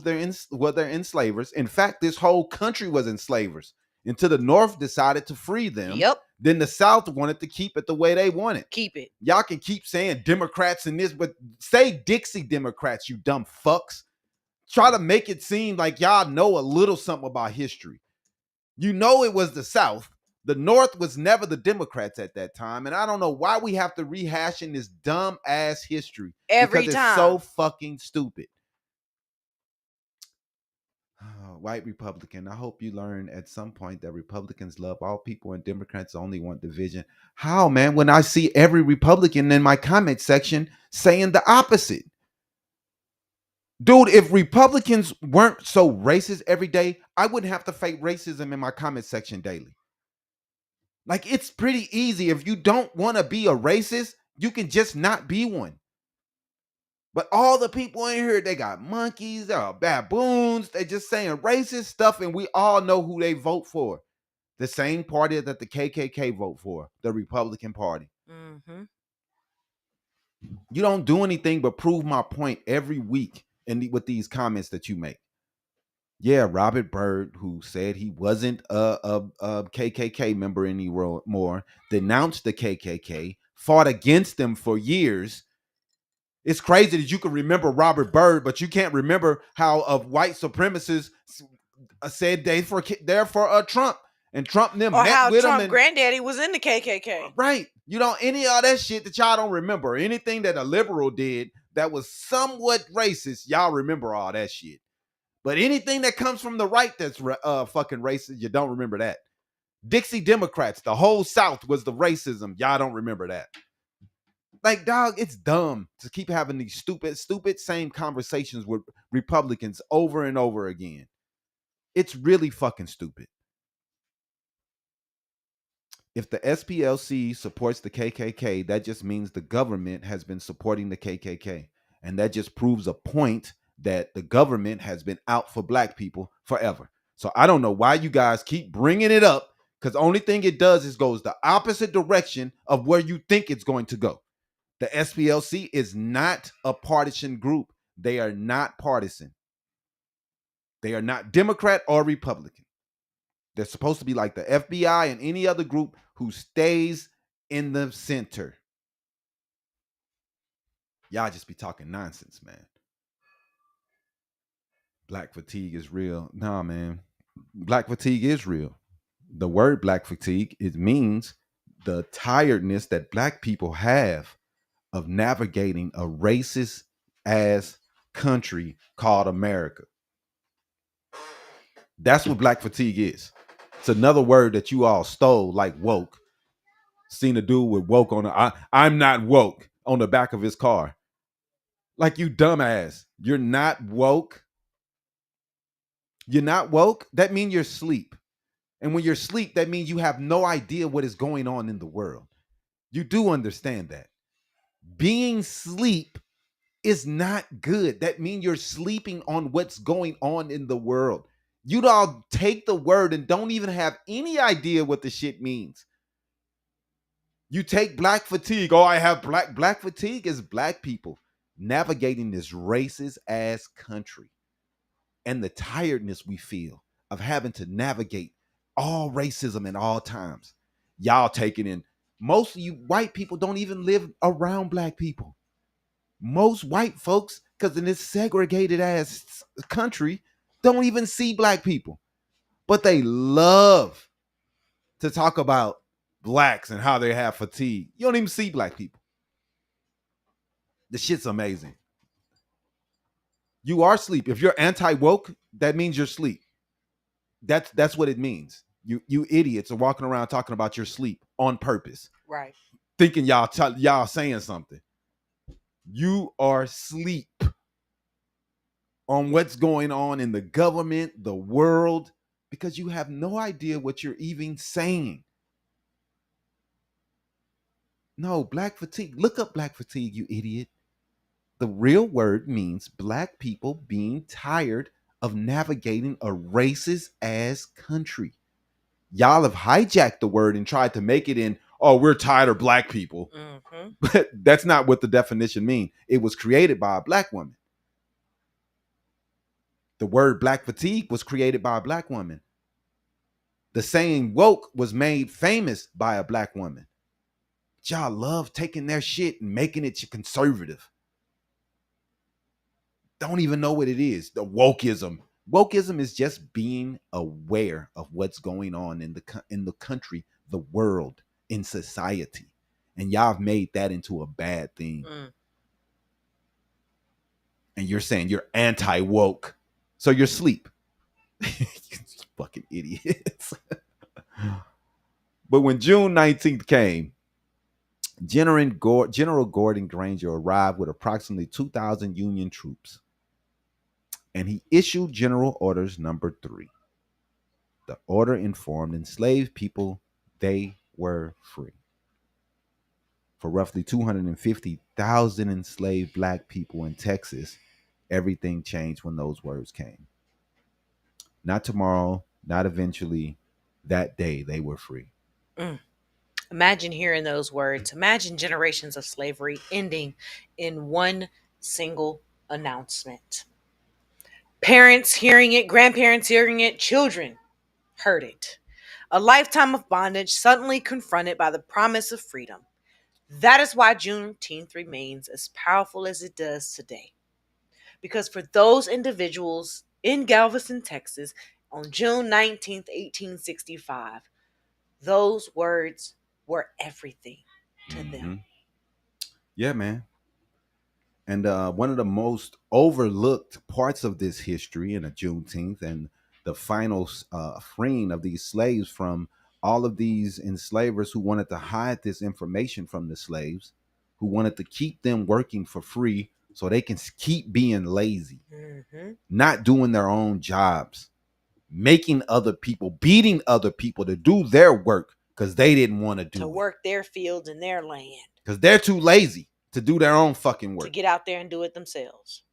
were their enslavers. In fact, this whole country was enslavers until the North decided to free them. Yep. Then the South wanted to keep it the way they wanted. Keep it. Y'all can keep saying Democrats and this, but say Dixie Democrats, you dumb fucks. Try to make it seem like y'all know a little something about history. You know it was the South. The North was never the Democrats at that time. And I don't know why we have to rehash in this dumb ass history. Every because time. It's so fucking stupid. White Republican. I hope you learn at some point that Republicans love all people and Democrats only want division. How, man? When I see every Republican in my comment section saying the opposite. Dude, if Republicans weren't so racist every day, I wouldn't have to fight racism in my comment section daily. Like, it's pretty easy. If you don't want to be a racist, you can just not be one. But all the people in here, they got monkeys, they're baboons, they just saying racist stuff, and we all know who they vote for. The same party that the KKK vote for, the Republican Party. Mm-hmm. You don't do anything but prove my point every week with these comments that you make. Yeah, Robert Byrd, who said he wasn't a KKK member anymore, denounced the KKK, fought against them for years. It's crazy that you can remember Robert Byrd, but you can't remember how white supremacists said they're for Trump, and Trump and them or met how with Trump him. granddaddy was in the KKK. Right. You know, any of that shit that y'all don't remember, anything that a liberal did that was somewhat racist, y'all remember all that shit. But anything that comes from the right that's fucking racist, you don't remember that. Dixie Democrats, the whole South was the racism. Y'all don't remember that. Like, dog, it's dumb to keep having these stupid same conversations with Republicans over and over again. It's really fucking stupid. If the SPLC supports the KKK, that just means the government has been supporting the KKK. And that just proves a point that the government has been out for black people forever. So I don't know why you guys keep bringing it up, because the only thing it does is goes the opposite direction of where you think it's going to go. The SPLC is not a partisan group. They are not partisan. They are not Democrat or Republican. They're supposed to be like the FBI and any other group who stays in the center. Y'all just be talking nonsense, man. Black fatigue is real. Nah, man. Black fatigue is real. The word black fatigue, it means the tiredness that black people have of navigating a racist ass country called America. That's what black fatigue is. It's another word that you all stole, like woke. Seen a dude with woke on I'm not woke on the back of his car. Like, you dumbass. You're not woke. You're not woke. That means you're asleep. And when you're asleep, that means you have no idea what is going on in the world. You do understand that. Being sleep is not good. That means you're sleeping on what's going on in the world. You all take the word and don't even have any idea what the shit means. You take black fatigue. Oh, I have black fatigue is black people navigating this racist ass country and the tiredness we feel of having to navigate all racism at all times. Y'all taking in most of you white people don't even live around black people. Most white folks, because in this segregated ass country, don't even see black people. But they love to talk about blacks and how they have fatigue. You don't even see black people. The shit's amazing. You are asleep. If you're anti-woke, that means you're asleep. That's what it means. You idiots are walking around talking about your sleep on purpose. Right. Thinking y'all saying something. You are asleep on what's going on in the government, the world, because you have no idea what you're even saying. No, black fatigue. Look up black fatigue, you idiot. The real word means black people being tired of navigating a racist ass country. Y'all have hijacked the word and tried to make it in, oh, we're tired of black people. Mm-hmm. But that's not what the definition means. It was created by a black woman. The word black fatigue was created by a black woman. The saying woke was made famous by a black woman. But y'all love taking their shit and making it conservative. Don't even know what it is. The wokeism. Wokeism is just being aware of what's going on in the country, the world, in society. And y'all have made that into a bad thing. And you're saying you're anti-woke. So you're asleep. Fucking idiots. But when June 19th came, General Gordon Granger arrived with approximately 2,000 Union troops. And he issued General Orders Number 3. The order informed enslaved people they were free. For roughly 250,000 enslaved black people in Texas, everything changed when those words came. Not tomorrow, not eventually. That day they were free. Imagine hearing those words. Imagine generations of slavery ending in one single announcement. Parents hearing it, grandparents hearing it, children heard it. A lifetime of bondage suddenly confronted by the promise of freedom. That is why Juneteenth remains as powerful as it does today. Because for those individuals in Galveston, Texas, on June 19th, 1865, those words were everything to them. Yeah, man. And one of the most overlooked parts of this history in a Juneteenth and the final freeing of these slaves from all of these enslavers who wanted to hide this information from the slaves, who wanted to keep them working for free so they can keep being lazy, not doing their own jobs, making other people, beating other people to do their work because they didn't want to do to work their fields and their land. Because they're too lazy to do their own fucking work. To get out there and do it themselves.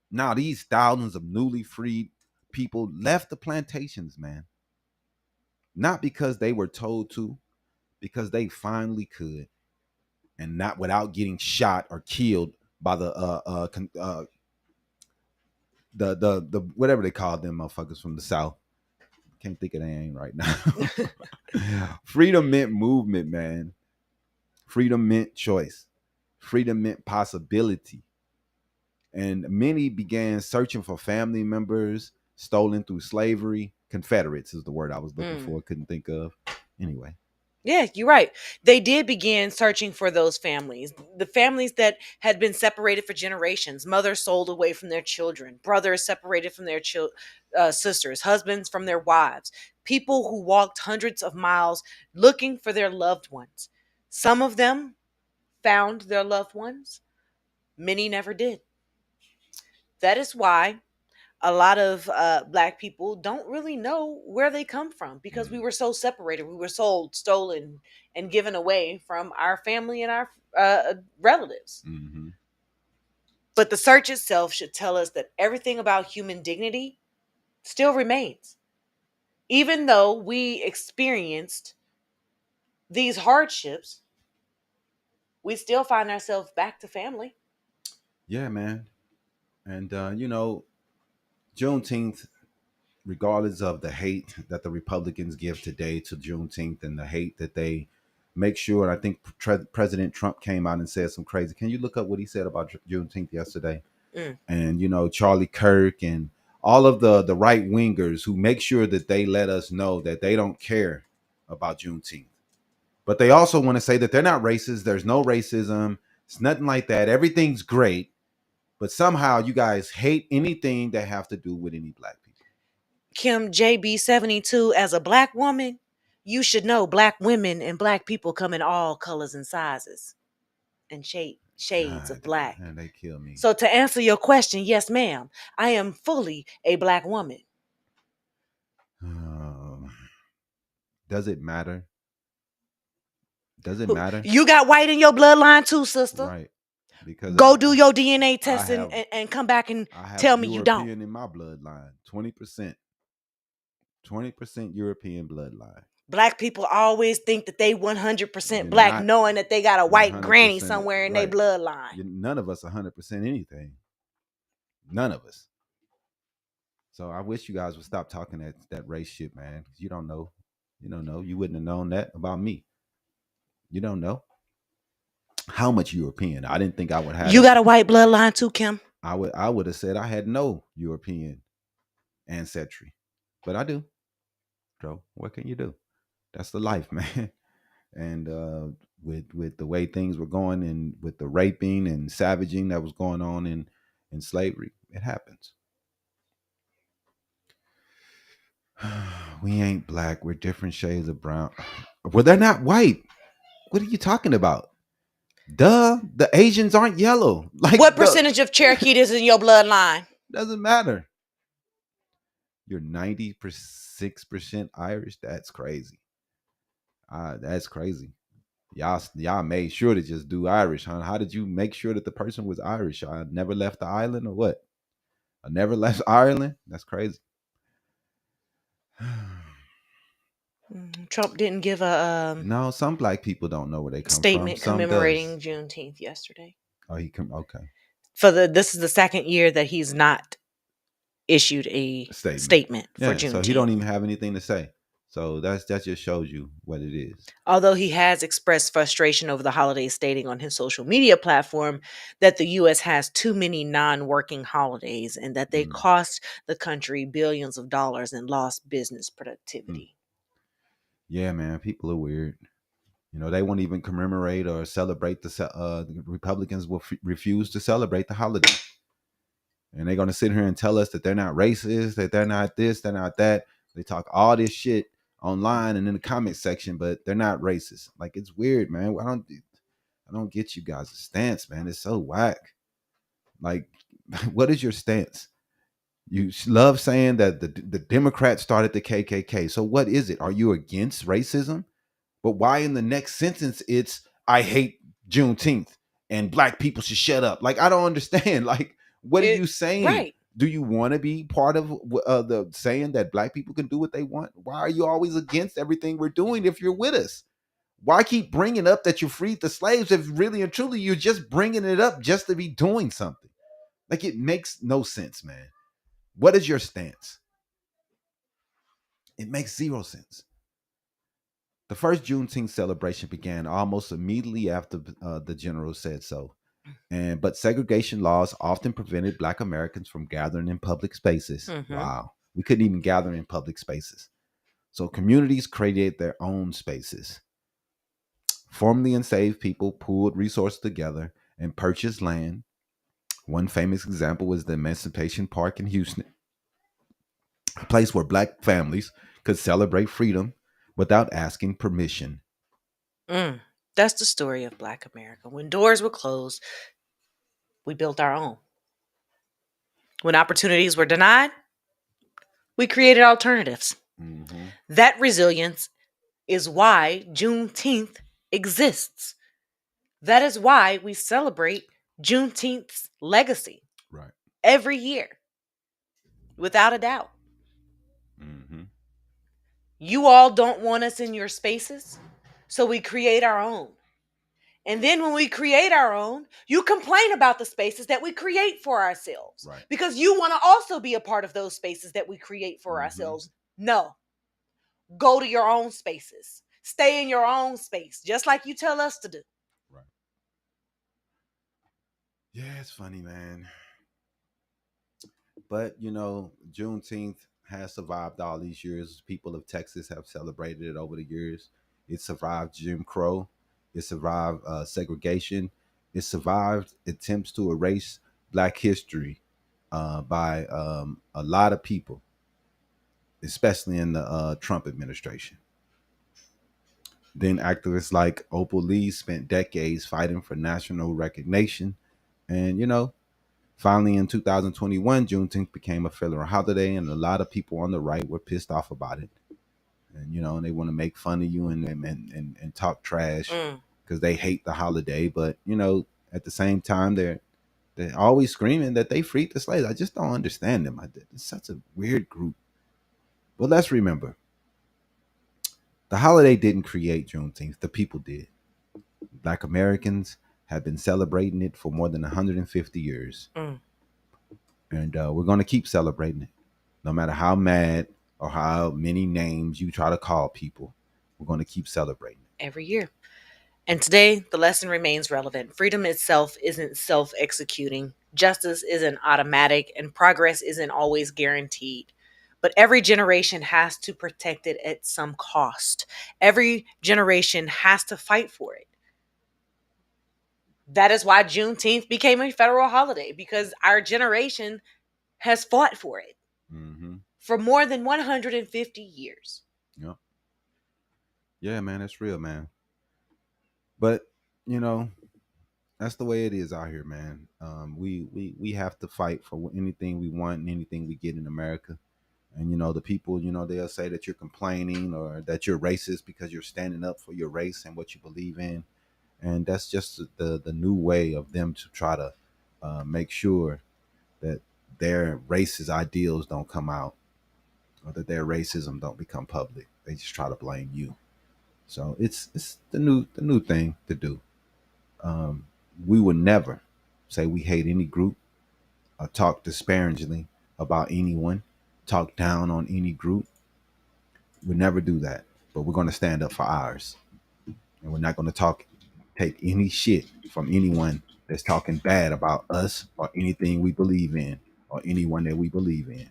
Now these thousands of newly freed people left the plantations, man. Not because they were told to, because they finally could. And not without getting shot or killed by the whatever they call them motherfuckers from the South. Can't think of their name right now. Freedom meant movement, man. Freedom meant choice. Freedom meant possibility. And many began searching for family members stolen through slavery. Confederates is the word I was looking for. Couldn't think of. Anyway. Yeah, you're right. They did begin searching for those families. The families that had been separated for generations. Mothers sold away from their children. Brothers separated from their sisters. Husbands from their wives. People who walked hundreds of miles looking for their loved ones. Some of them found their loved ones. Many never did. That is why a lot of Black people don't really know where they come from because we were so separated. We were sold, stolen, and given away from our family and our relatives. Mm-hmm. But the search itself should tell us that everything about human dignity still remains. Even though we experienced these hardships, we still find ourselves back to family. Yeah, man. And Juneteenth, regardless of the hate that the Republicans give today to Juneteenth and the hate that they make sure, and I think President Trump came out and said some crazy. Can you look up what he said about Juneteenth yesterday? Mm. And Charlie Kirk and all of the right wingers who make sure that they let us know that they don't care about Juneteenth. But they also want to say that they're not racist. There's no racism. It's nothing like that. Everything's great. But somehow you guys hate anything that have to do with any Black people. Kim JB72, as a Black woman, you should know Black women and Black people come in all colors and sizes and shades of God, Black. man, they kill me. So to answer your question, yes, ma'am, I am fully a Black woman. Does it matter? Does it matter? You got white in your bloodline too, sister. Right. Because go do your DNA test have, and come back and I tell me European you don't. In my bloodline, 20%. 20% European bloodline. Black people always think that they 100% Black, knowing that they got a white granny somewhere in their bloodline. None of us 100% anything. None of us. So I wish you guys would stop talking that race shit, man. Because you don't know. You don't know. You wouldn't have known that about me. You don't know how much European. I didn't think I would have. You got a white bloodline too, Kim? I would have said I had no European ancestry, but I do. Bro, what can you do? That's the life, man. And with the way things were going, and with the raping and savaging that was going on in slavery, it happens. We ain't Black. We're different shades of brown. Well, they're not white. What are you talking about? Duh, the Asians aren't yellow. Like, what percentage of Cherokee is in your bloodline? Doesn't matter. You're 96% Irish. That's crazy. That's crazy. Y'all made sure to just do Irish, huh? How did you make sure that the person was Irish? I never left the island, or what? I never left Ireland? That's crazy. Trump didn't give a no. Some Black people don't know where they come statement from. commemorating Juneteenth yesterday. Oh, okay. This is the second year that he's not issued a statement for Juneteenth. So he don't even have anything to say. So that just shows you what it is. Although he has expressed frustration over the holiday, stating on his social media platform that the U.S. has too many non-working holidays and that they cost the country billions of dollars in lost business productivity. Yeah, man, people are weird. They won't even commemorate or celebrate the Republicans will refuse to celebrate the holiday. And they're going to sit here and tell us that they're not racist, that they're not this, they're not that. They talk all this shit online and in the comment section, but they're not racist. Like, it's weird, man. I don't get you guys' stance, man. It's so whack. Like, what is your stance? You love saying that the Democrats started the KKK. So what is it? Are you against racism? But why in the next sentence it's I hate Juneteenth and Black people should shut up? Like, I don't understand. Like, what are you saying? Right. Do you want to be part of the saying that Black people can do what they want? Why are you always against everything we're doing if you're with us? Why keep bringing up that you freed the slaves if really and truly you're just bringing it up just to be doing something? Like, it makes no sense, man. What is your stance? It makes zero sense. The first Juneteenth celebration began almost immediately after the general said so. But segregation laws often prevented Black Americans from gathering in public spaces. Mm-hmm. Wow. We couldn't even gather in public spaces. So communities created their own spaces. Formerly enslaved people pooled resources together and purchased land. One famous example was the Emancipation Park in Houston, a place where Black families could celebrate freedom without asking permission. That's the story of Black America. When doors were closed, we built our own. When opportunities were denied, we created alternatives. Mm-hmm. That resilience is why Juneteenth exists. That is why we celebrate Juneteenth's legacy Right. every year, without a doubt. Mm-hmm. You all don't want us in your spaces, so we create our own. And then when we create our own, you complain about the spaces that we create for ourselves Right. because you want to also be a part of those spaces that we create for ourselves. No, go to your own spaces. Stay in your own space, just like you tell us to do. Right. Yeah, it's funny, man. But Juneteenth has survived all these years. People of Texas have celebrated it over the years. It survived Jim Crow. It survived segregation. It survived attempts to erase Black history by a lot of people, especially in the Trump administration. Then activists like Opal Lee spent decades fighting for national recognition. And, finally in 2021, Juneteenth became a federal holiday, and a lot of people on the right were pissed off about it. And, and they want to make fun of you and talk trash because they hate the holiday. But, at the same time, they're always screaming that they freed the slaves. I just don't understand them. It's such a weird group. But let's remember, the holiday didn't create Juneteenth. The people did. Black Americans have been celebrating it for more than 150 years. And we're going to keep celebrating it. No matter how mad or how many names you try to call people, we're going to keep celebrating it. Every year. And today, the lesson remains relevant. Freedom itself isn't self-executing. Justice isn't automatic, and progress isn't always guaranteed. But every generation has to protect it at some cost. Every generation has to fight for it. That is why Juneteenth became a federal holiday, because our generation has fought for it for more than 150 years. Yep. Yeah, man, that's real, man. But, that's the way it is out here, man. We have to fight for anything we want and anything we get in America. And the people, they'll say that you're complaining or that you're racist because you're standing up for your race and what you believe in. And that's just the new way of them to try to make sure that their racist ideals don't come out or that their racism don't become public. They just try to blame you. So it's the new thing to do. We would never say we hate any group or talk disparagingly about anyone, talk down on any group. We'd never do that. But we're going to stand up for ours. And we're not going to take any shit from anyone that's talking bad about us or anything we believe in or anyone that we believe in.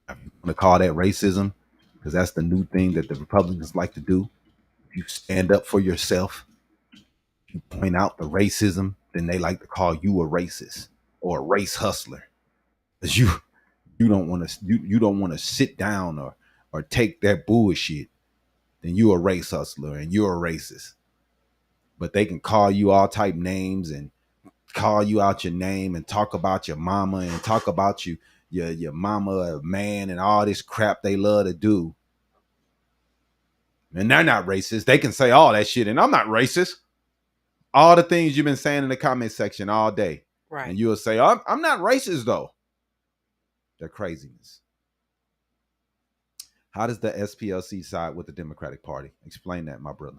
I'm going to call that racism because that's the new thing that the Republicans like to do. If you stand up for yourself, you point out the racism, then they like to call you a racist or a race hustler. Because you don't want to you don't want to sit down or take that bullshit, then you're a race hustler and you're a racist. But they can call you all type names and call you out your name and talk about your mama and talk about your mama a man and all this crap they love to do. And they're not racist. They can say all that shit and I'm not racist. All the things you've been saying in the comment section all day. Right. And you'll say, I'm not racist though. They're craziness. How does the SPLC side with the Democratic Party? Explain that, my brother.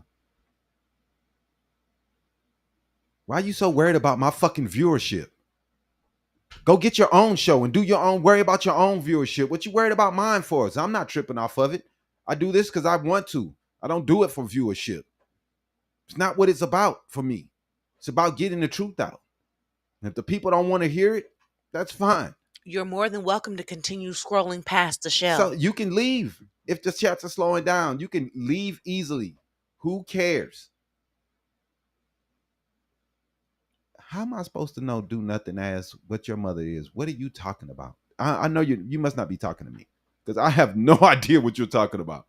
Why are you so worried about my fucking viewership? Go get your own show and do your own, worry about your own viewership. What you worried about mine for? I'm not tripping off of it. I do this because I want to. I don't do it for viewership. It's not what it's about for me. It's about getting the truth out. And if the people don't want to hear it, that's fine. You're more than welcome to continue scrolling past the shell. So you can leave. If the chats are slowing down, you can leave easily. Who cares? How am I supposed to know? Do nothing. Ask what your mother is. What are you talking about? I know you must not be talking to me because I have no idea what you're talking about.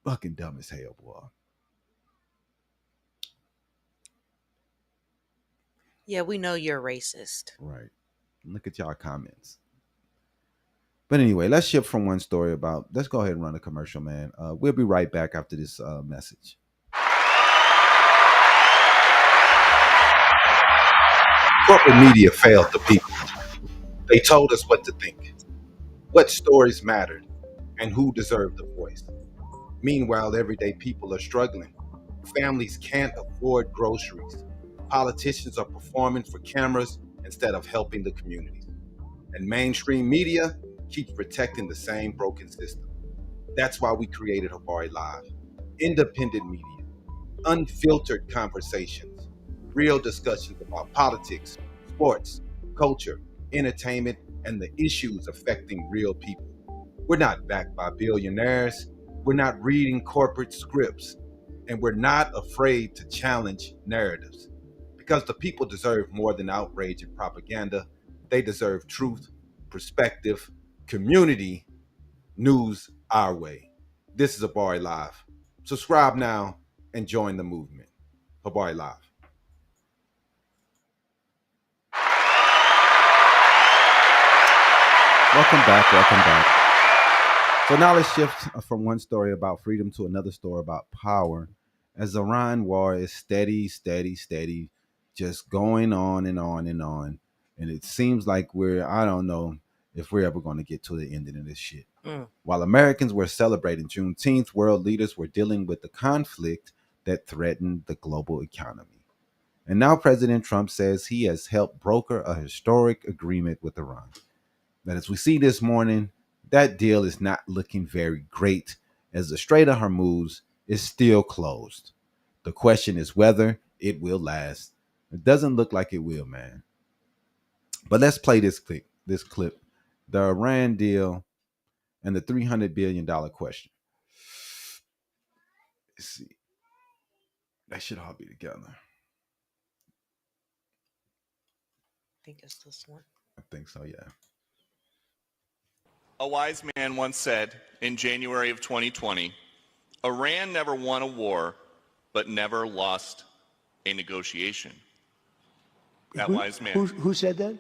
Fucking dumb as hell, boy. Yeah, we know you're racist. Right. Look at y'all comments. But anyway, let's shift from one story about. Let's go ahead and run a commercial, man. We'll be right back after this message. Corporate media failed the people. They told us what to think, what stories mattered, and who deserved a voice. Meanwhile, everyday people are struggling. Families can't afford groceries. Politicians are performing for cameras instead of helping the communities. And mainstream media keeps protecting the same broken system. That's why we created Habari Live. Independent media, unfiltered conversations, real discussions about politics, sports, culture, entertainment, and the issues affecting real people. We're not backed by billionaires. We're not reading corporate scripts. And we're not afraid to challenge narratives. Because the people deserve more than outrage and propaganda. They deserve truth, perspective, community, news our way. This is Habari Live. Subscribe now and join the movement. Habari Live. Welcome back. Welcome back. So now let's shift from one story about freedom to another story about power. As the Iran war is steady, just going on and on and on. And it seems like I don't know if we're ever going to get to the ending of this shit. While Americans were celebrating Juneteenth, world leaders were dealing with the conflict that threatened the global economy. And now President Trump says he has helped broker a historic agreement with Iran. But as we see this morning, that deal is not looking very great as the Strait of Hormuz is still closed. The question is whether it will last. It doesn't look like it will, man. But let's play this clip. The Iran deal and the $300 billion question. Let's see. They should all be together. I think it's this one. I think so, yeah. A wise man once said in January of 2020, Iran never won a war, but never lost a negotiation. That wise man. Who said that?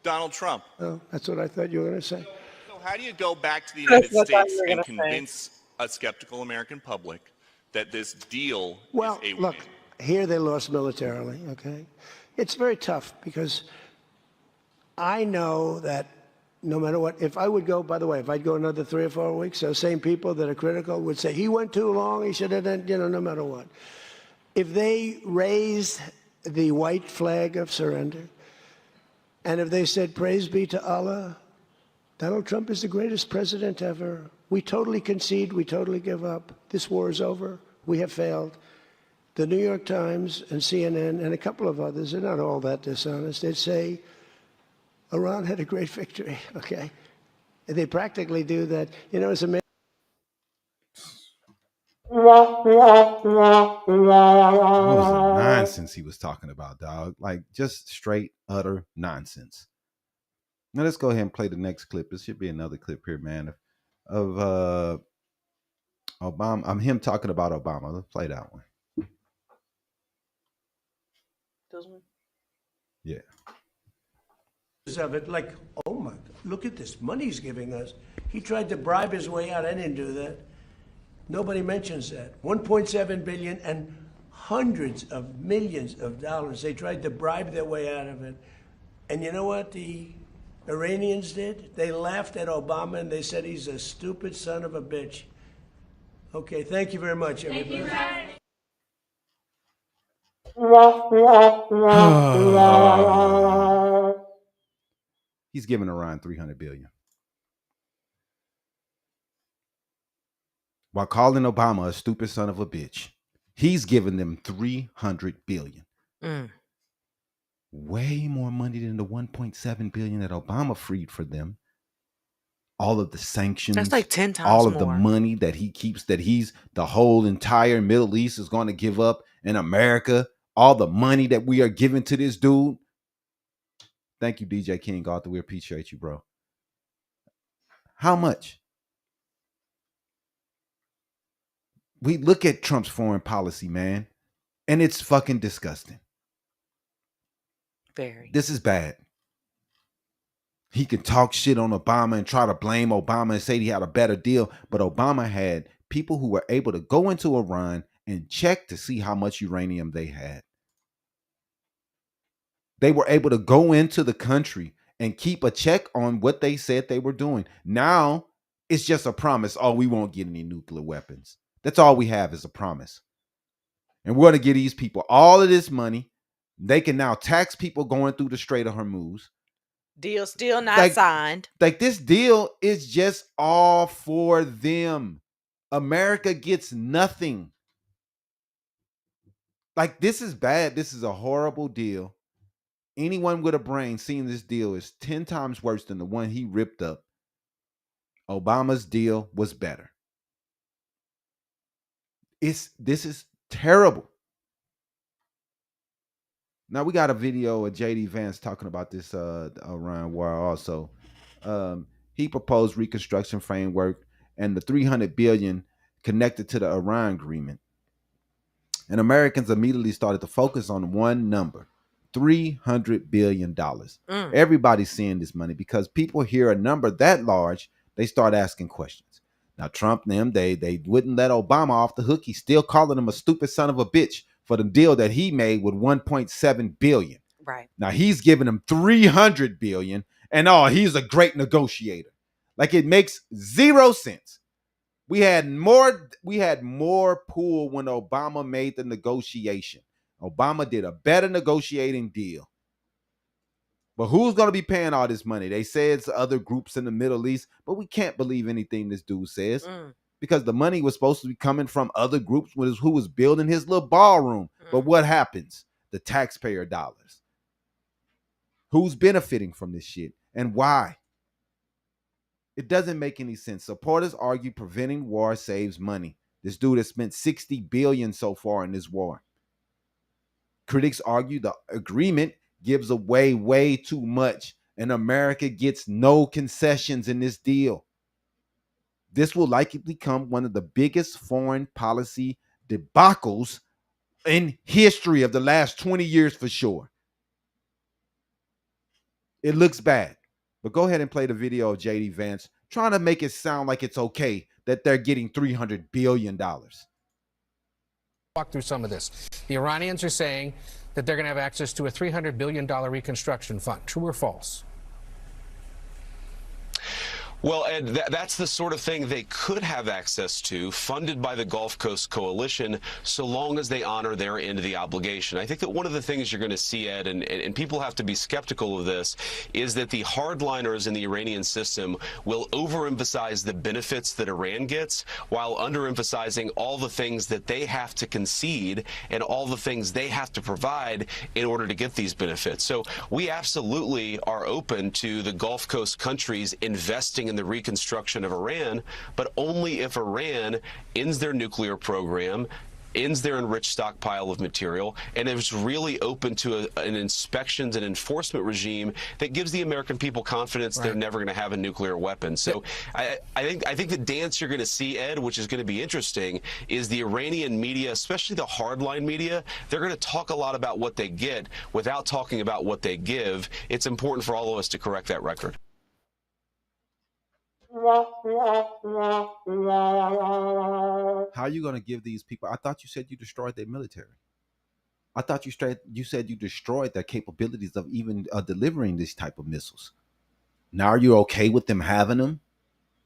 Donald Trump. Oh, that's what I thought you were going to say. So how do you go back to the United That's what I thought States you were and gonna say. convince a skeptical American public that this deal Well, is a look, win? here they lost militarily, okay? It's very tough because I know that no matter what, if I would go, by the way, if I'd go another 3 or 4 weeks, those same people that are critical would say, he went too long, he should have done, no matter what. If they raised the white flag of surrender, and if they said, praise be to Allah, Donald Trump is the greatest president ever. We totally concede, we totally give up. This war is over, we have failed. The New York Times and CNN and a couple of others, they're not all that dishonest, they'd say, Iran had a great victory, okay? And they practically do that. As a man. What was the nonsense he was talking about, dog? Like, just straight, utter nonsense. Now, let's go ahead and play the next clip. This should be another clip here, man, of Obama. I'm him talking about Obama. Let's play that one. This one? Yeah. Of it, like, oh my, look at this money he's giving us. He tried to bribe his way out. I didn't do that. Nobody mentions that. 1.7 billion and hundreds of millions of dollars. They tried to bribe their way out of it. And you know what the Iranians did? They laughed at Obama and they said he's a stupid son of a bitch. Okay, thank you very much, everybody. He's giving Iran $300 billion. While calling Obama a stupid son of a bitch, he's giving them $300 billion. Way more money than the $1.7 billion that Obama freed for them. All of the sanctions. That's like 10 times all of more. the money that he keeps, that the whole entire Middle East is going to give up in America. All the money that we are giving to this dude. Thank you, DJ King Arthur. We appreciate you, bro. How much? We look at Trump's foreign policy, man, and it's fucking disgusting. Very. This is bad. He can talk shit on Obama and try to blame Obama and say he had a better deal, but Obama had people who were able to go into Iran and check to see how much uranium they had. They were able to go into the country and keep a check on what they said they were doing. Now it's just a promise. Oh, we won't get any nuclear weapons. That's all we have is a promise. And we're going to give these people all of this money. They can now tax people going through the Strait of Hormuz. Deal still not signed. Like this deal is just all for them. America gets nothing. Like this is bad. This is a horrible deal. Anyone with a brain seeing this deal is 10 times worse than the one he ripped up. Obama's deal was better. This is terrible. Now we got a video of JD Vance talking about this Iran war also. He proposed reconstruction framework and the 300 billion connected to the Iran agreement. And Americans immediately started to focus on one number, $300 billion. Everybody's seeing this money because people hear a number that large, they start asking questions. Now, Trump and them, they wouldn't let Obama off the hook. He's still calling him a stupid son of a bitch for the deal that he made with 1.7 billion. Right. Now, he's giving him 300 billion, and he's a great negotiator. Like, it makes zero sense. We had more pull when Obama made the negotiation. Obama did a better negotiating deal. But who's going to be paying all this money? They say it's other groups in the Middle East, but we can't believe anything this dude says because the money was supposed to be coming from other groups who was building his little ballroom. But what happens? The taxpayer dollars. Who's benefiting from this shit and why? It doesn't make any sense. Supporters argue preventing war saves money. This dude has spent $60 billion so far in this war. Critics argue the agreement gives away way too much, and America gets no concessions in this deal. This will likely become one of the biggest foreign policy debacles in history of the last 20 years for sure. It looks bad. But go ahead and play the video of JD Vance trying to make it sound like it's okay that they're getting $300 billion. Walk through some of this. The Iranians are saying that they're going to have access to a $300 billion reconstruction fund. True or false? Well, Ed, that's the sort of thing they could have access to, funded by the Gulf Coast Coalition, so long as they honor their end of the obligation. I think that one of the things you're going to see, Ed, and people have to be skeptical of this, is that the hardliners in the Iranian system will overemphasize the benefits that Iran gets while underemphasizing all the things that they have to concede and all the things they have to provide in order to get these benefits. So we absolutely are open to the Gulf Coast countries investing in the reconstruction of Iran, but only if Iran ends their nuclear program, ends their enriched stockpile of material, and is really open to an inspections and enforcement regime that gives the American people confidence they're never going to have a nuclear weapon. So I think the dance you're going to see, Ed, which is going to be interesting, is the Iranian media, especially the hardline media, they're going to talk a lot about what they get without talking about what they give. It's important for all of us to correct that record. How are you going to give these people? I thought you said you destroyed their military. I thought you said you destroyed their capabilities of even delivering this type of missiles. Now are you okay with them having them?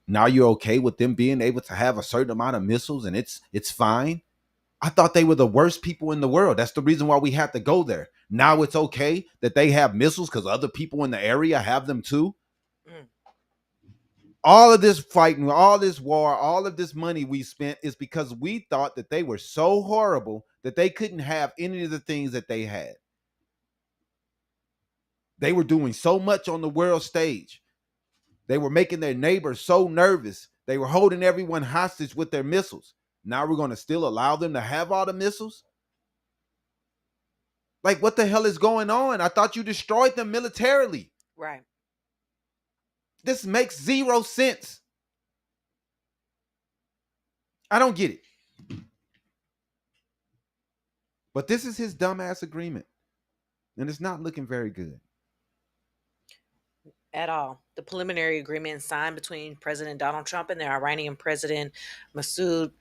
Now you're okay with them being able to have a certain amount of missiles and it's fine? I thought they were the worst people in the world. That's the reason why we had to go there. Now it's okay that they have missiles because other people in the area have them too. All of this fighting, all this war, all of this money we spent is because we thought that they were so horrible that they couldn't have any of the things that they had. They were doing so much on the world stage. They were making their neighbors so nervous. They were holding everyone hostage with their missiles. Now we're going to still allow them to have all the missiles? Like, what the hell is going on? I thought you destroyed them militarily. Right. This makes zero sense. I don't get it. But this is his dumbass agreement. And it's not looking very good. At all. The preliminary agreement signed between President Donald Trump and the Iranian President Masoud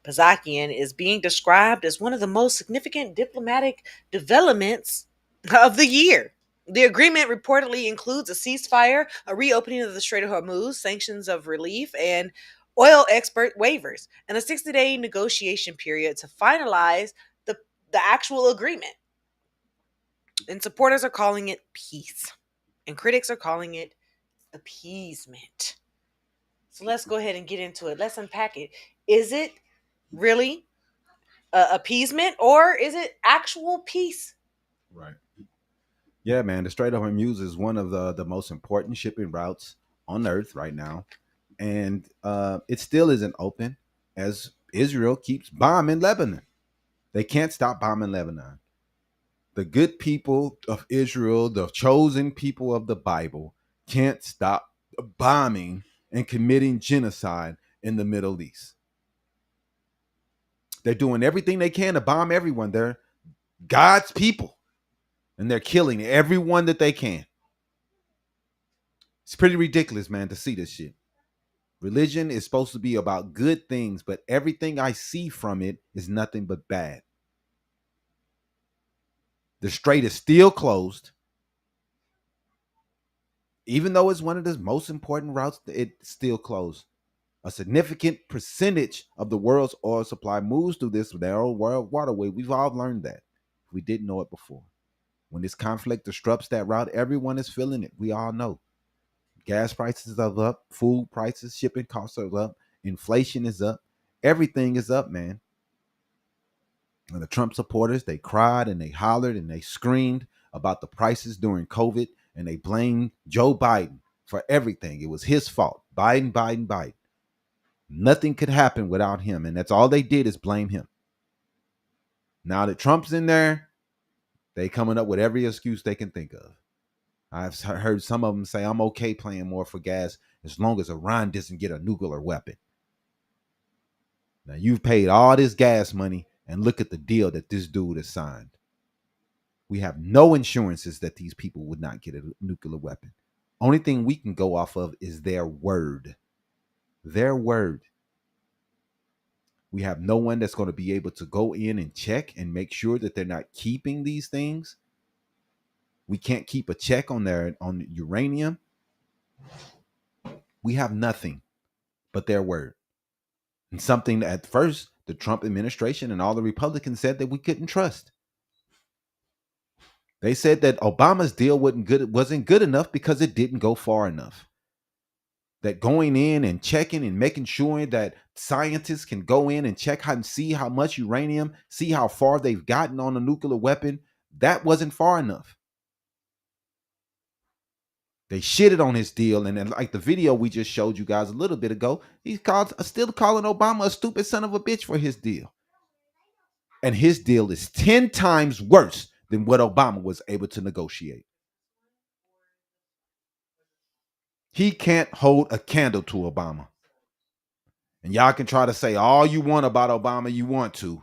Pezeshkian is being described as one of the most significant diplomatic developments of the year. The agreement reportedly includes a ceasefire, a reopening of the Strait of Hormuz, sanctions of relief, and oil export waivers, and a 60-day negotiation period to finalize the, the actual agreement. And supporters are calling it peace, and critics are calling it appeasement. So let's go ahead and get into it. Let's unpack it. Is it really appeasement, or is it actual peace? Right. Yeah, man. The Strait of Hormuz is one of the most important shipping routes on Earth right now, and it still isn't open as Israel keeps bombing Lebanon. They can't stop bombing Lebanon. The good people of Israel, the chosen people of the Bible, can't stop bombing and committing genocide in the Middle East. They're doing everything they can to bomb everyone. They're God's people, and they're killing everyone that they can. It's pretty ridiculous, man, to see this shit. Religion is supposed to be about good things, but everything I see from it is nothing but bad. The strait is still closed. Even though it's one of the most important routes, it's still closed. A significant percentage of the world's oil supply moves through this narrow world waterway. We've all learned that. We didn't know it before. When this conflict disrupts that route, everyone is feeling it. We all know. Gas prices are up, food prices, shipping costs are up, inflation is up, everything is up, man. And the Trump supporters, they cried and they hollered and they screamed about the prices during COVID, and they blamed Joe Biden for everything. It was his fault. Biden. Nothing could happen without him, and that's all they did is blame him. Now that Trump's in there, they coming up with every excuse they can think of. I've heard some of them say, I'm okay paying more for gas as long as Iran doesn't get a nuclear weapon. Now, you've paid all this gas money, and look at the deal that this dude has signed. We have no insurances that these people would not get a nuclear weapon. Only thing we can go off of is their word. Their word. We have no one that's going to be able to go in and check and make sure that they're not keeping these things. We can't keep a check on uranium. We have nothing but their word. And something that at first the Trump administration and all the Republicans said that we couldn't trust. They said that Obama's deal wasn't good enough because it didn't go far enough. That going in and checking and making sure that scientists can go in and check and see how much uranium, see how far they've gotten on a nuclear weapon, that wasn't far enough. They shitted on his deal, and then, like the video we just showed you guys a little bit ago, he's still calling Obama a stupid son of a bitch for his deal. And his deal is 10 times worse than what Obama was able to negotiate. He can't hold a candle to Obama. And y'all can try to say all you want about Obama, you want to,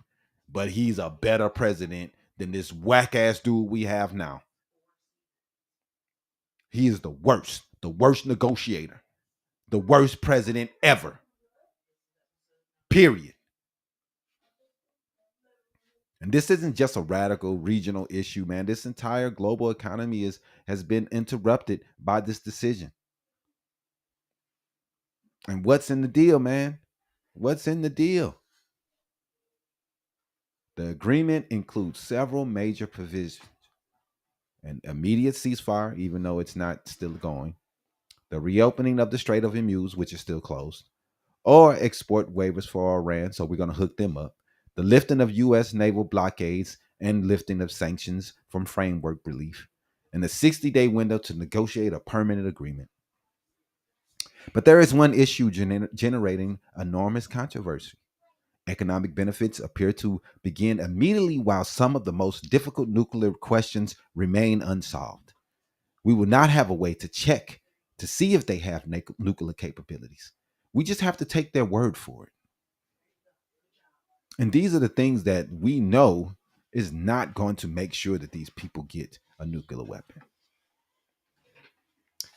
but he's a better president than this whack-ass dude we have now. He is the worst negotiator, the worst president ever. Period. And this isn't just a radical regional issue, man. This entire global economy has been interrupted by this decision. And what's in the deal, man? What's in the deal? The agreement includes several major provisions: an immediate ceasefire, even though it's not still going, the reopening of the Strait of Hormuz, which is still closed, or export waivers for Iran, so we're going to hook them up, the lifting of U.S. naval blockades and lifting of sanctions from framework relief, and a 60-day window to negotiate a permanent agreement. But there is one issue generating enormous controversy. Economic benefits appear to begin immediately, while some of the most difficult nuclear questions remain unsolved. We will not have a way to check to see if they have nuclear capabilities. We just have to take their word for it. And these are the things that we know is not going to make sure that these people get a nuclear weapon.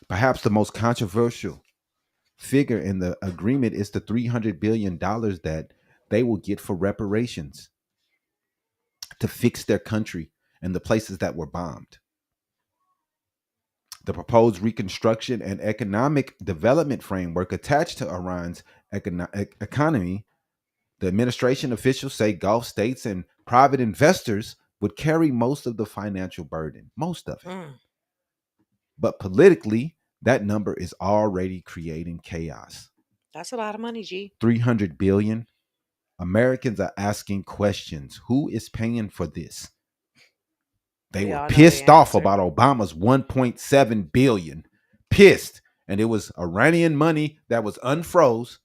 Perhaps the most controversial figure in the agreement is the $300 billion that they will get for reparations to fix their country and the places that were bombed. The proposed reconstruction and economic development framework attached to Iran's economy, the administration officials say Gulf states and private investors would carry most of the financial burden, most of it. But politically, that number is already creating chaos. That's a lot of money, G. 300 billion. Americans are asking questions. Who is paying for this? They were pissed off about Obama's 1.7 billion. Pissed. And it was Iranian money that was unfroze.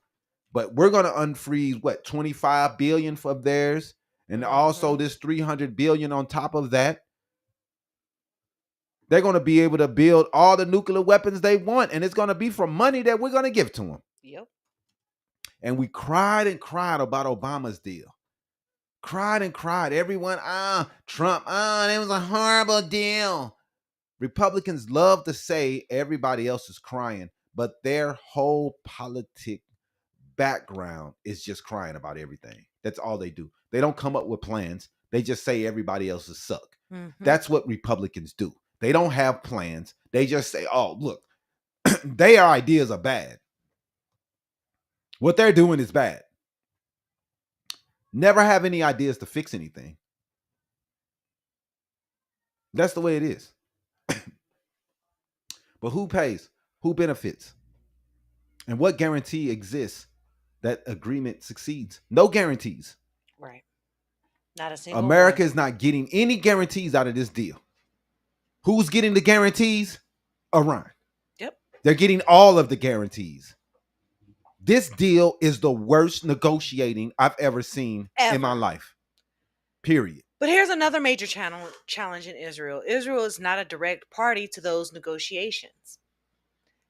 But we're going to unfreeze, what, 25 billion of theirs? And also this 300 billion on top of that. They're going to be able to build all the nuclear weapons they want. And it's going to be from money that we're going to give to them. Yep. And we cried and cried about Obama's deal. Cried and cried. Everyone, Trump, it was a horrible deal. Republicans love to say everybody else is crying, but their whole politic background is just crying about everything. That's all they do. They don't come up with plans. They just say everybody else is suck. That's what Republicans do. They don't have plans. They just say, oh, look, their ideas are bad. What they're doing is bad. Never have any ideas to fix anything. That's the way it is. But who pays? Who benefits? And what guarantee exists that agreement succeeds? No guarantees. Right. Not a single America one. is not getting any guarantees out of this deal. Who's getting the guarantees? Iran. Yep. They're getting all of the guarantees. This deal is the worst negotiating I've ever seen in my life. Period. But here's another major challenge in Israel. Israel is not a direct party to those negotiations.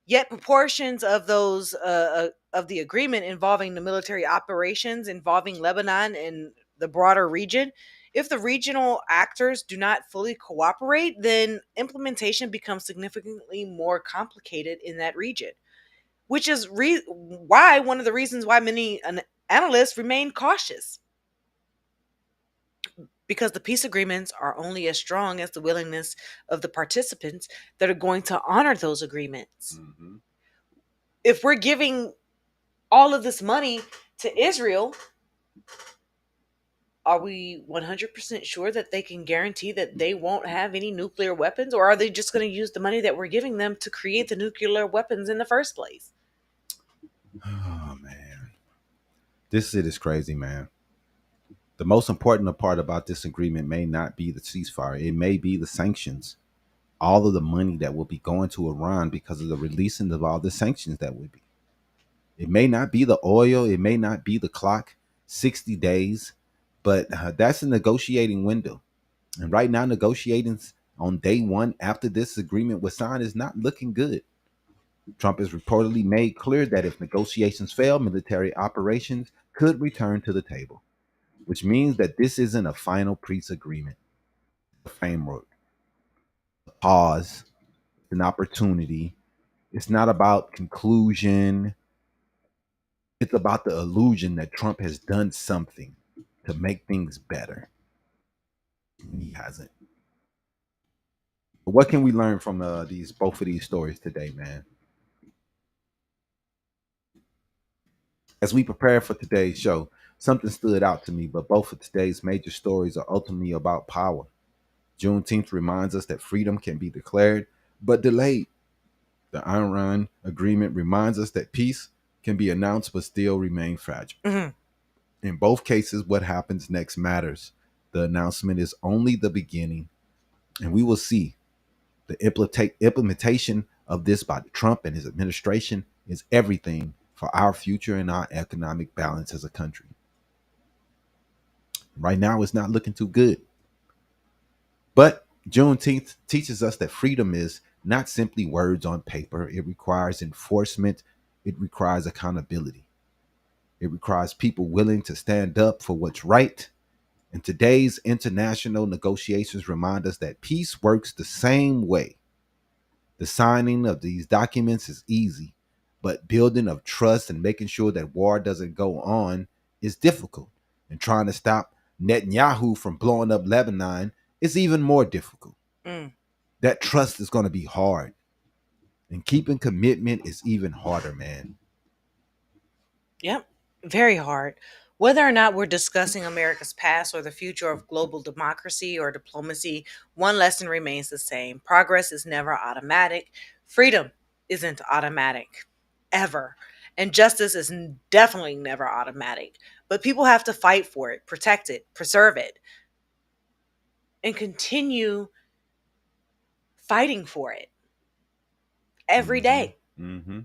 Yet proportions of those of the agreement involving the military operations involving Lebanon and the broader region, if the regional actors do not fully cooperate, then implementation becomes significantly more complicated in that region, which is why one of the reasons why many analysts remain cautious. Because the peace agreements are only as strong as the willingness of the participants that are going to honor those agreements. If we're giving all of this money to Israel, are we 100% sure that they can guarantee that they won't have any nuclear weapons? Or are they just going to use the money that we're giving them to create the nuclear weapons in the first place? Oh, man. This shit is crazy, man. The most important part about this agreement may not be the ceasefire. It may be the sanctions. All of the money that will be going to Iran because of the releasing of all the sanctions that will be. It may not be the oil. It may not be the clock, 60 days. But that's a negotiating window. And right now, negotiating on day one after this agreement was signed is not looking good. Trump has reportedly made clear that if negotiations fail, military operations could return to the table, which means that this isn't a final peace agreement. A framework, a pause, an opportunity. It's not about conclusion. It's about the illusion that Trump has done something to make things better. He hasn't. But what can we learn from both of these stories today, man? As we prepare for today's show, something stood out to me, but both of today's major stories are ultimately about power. Juneteenth reminds us that freedom can be declared, but delayed. The Iran agreement reminds us that peace can be announced, but still remain fragile. In both cases, what happens next matters. The announcement is only the beginning, and we will see the implementation of this by Trump and his administration is everything for our future and our economic balance as a country. Right now, it's not looking too good. But Juneteenth teaches us that freedom is not simply words on paper. It requires enforcement. It requires accountability. It requires people willing to stand up for what's right And today's international negotiations remind us that peace works the same way. The signing of these documents is easy, but building of trust and making sure that war doesn't go on is difficult. And trying to stop Netanyahu from blowing up Lebanon is even more difficult. Mm. That trust is going to be hard. And keeping commitment is even harder, man. Yep, very hard. Whether or not we're discussing America's past or the future of global democracy or diplomacy, one lesson remains the same. Progress is never automatic. Freedom isn't automatic, ever. And justice is definitely never automatic. But people have to fight for it, protect it, preserve it, and continue fighting for it every day. Mm-hmm.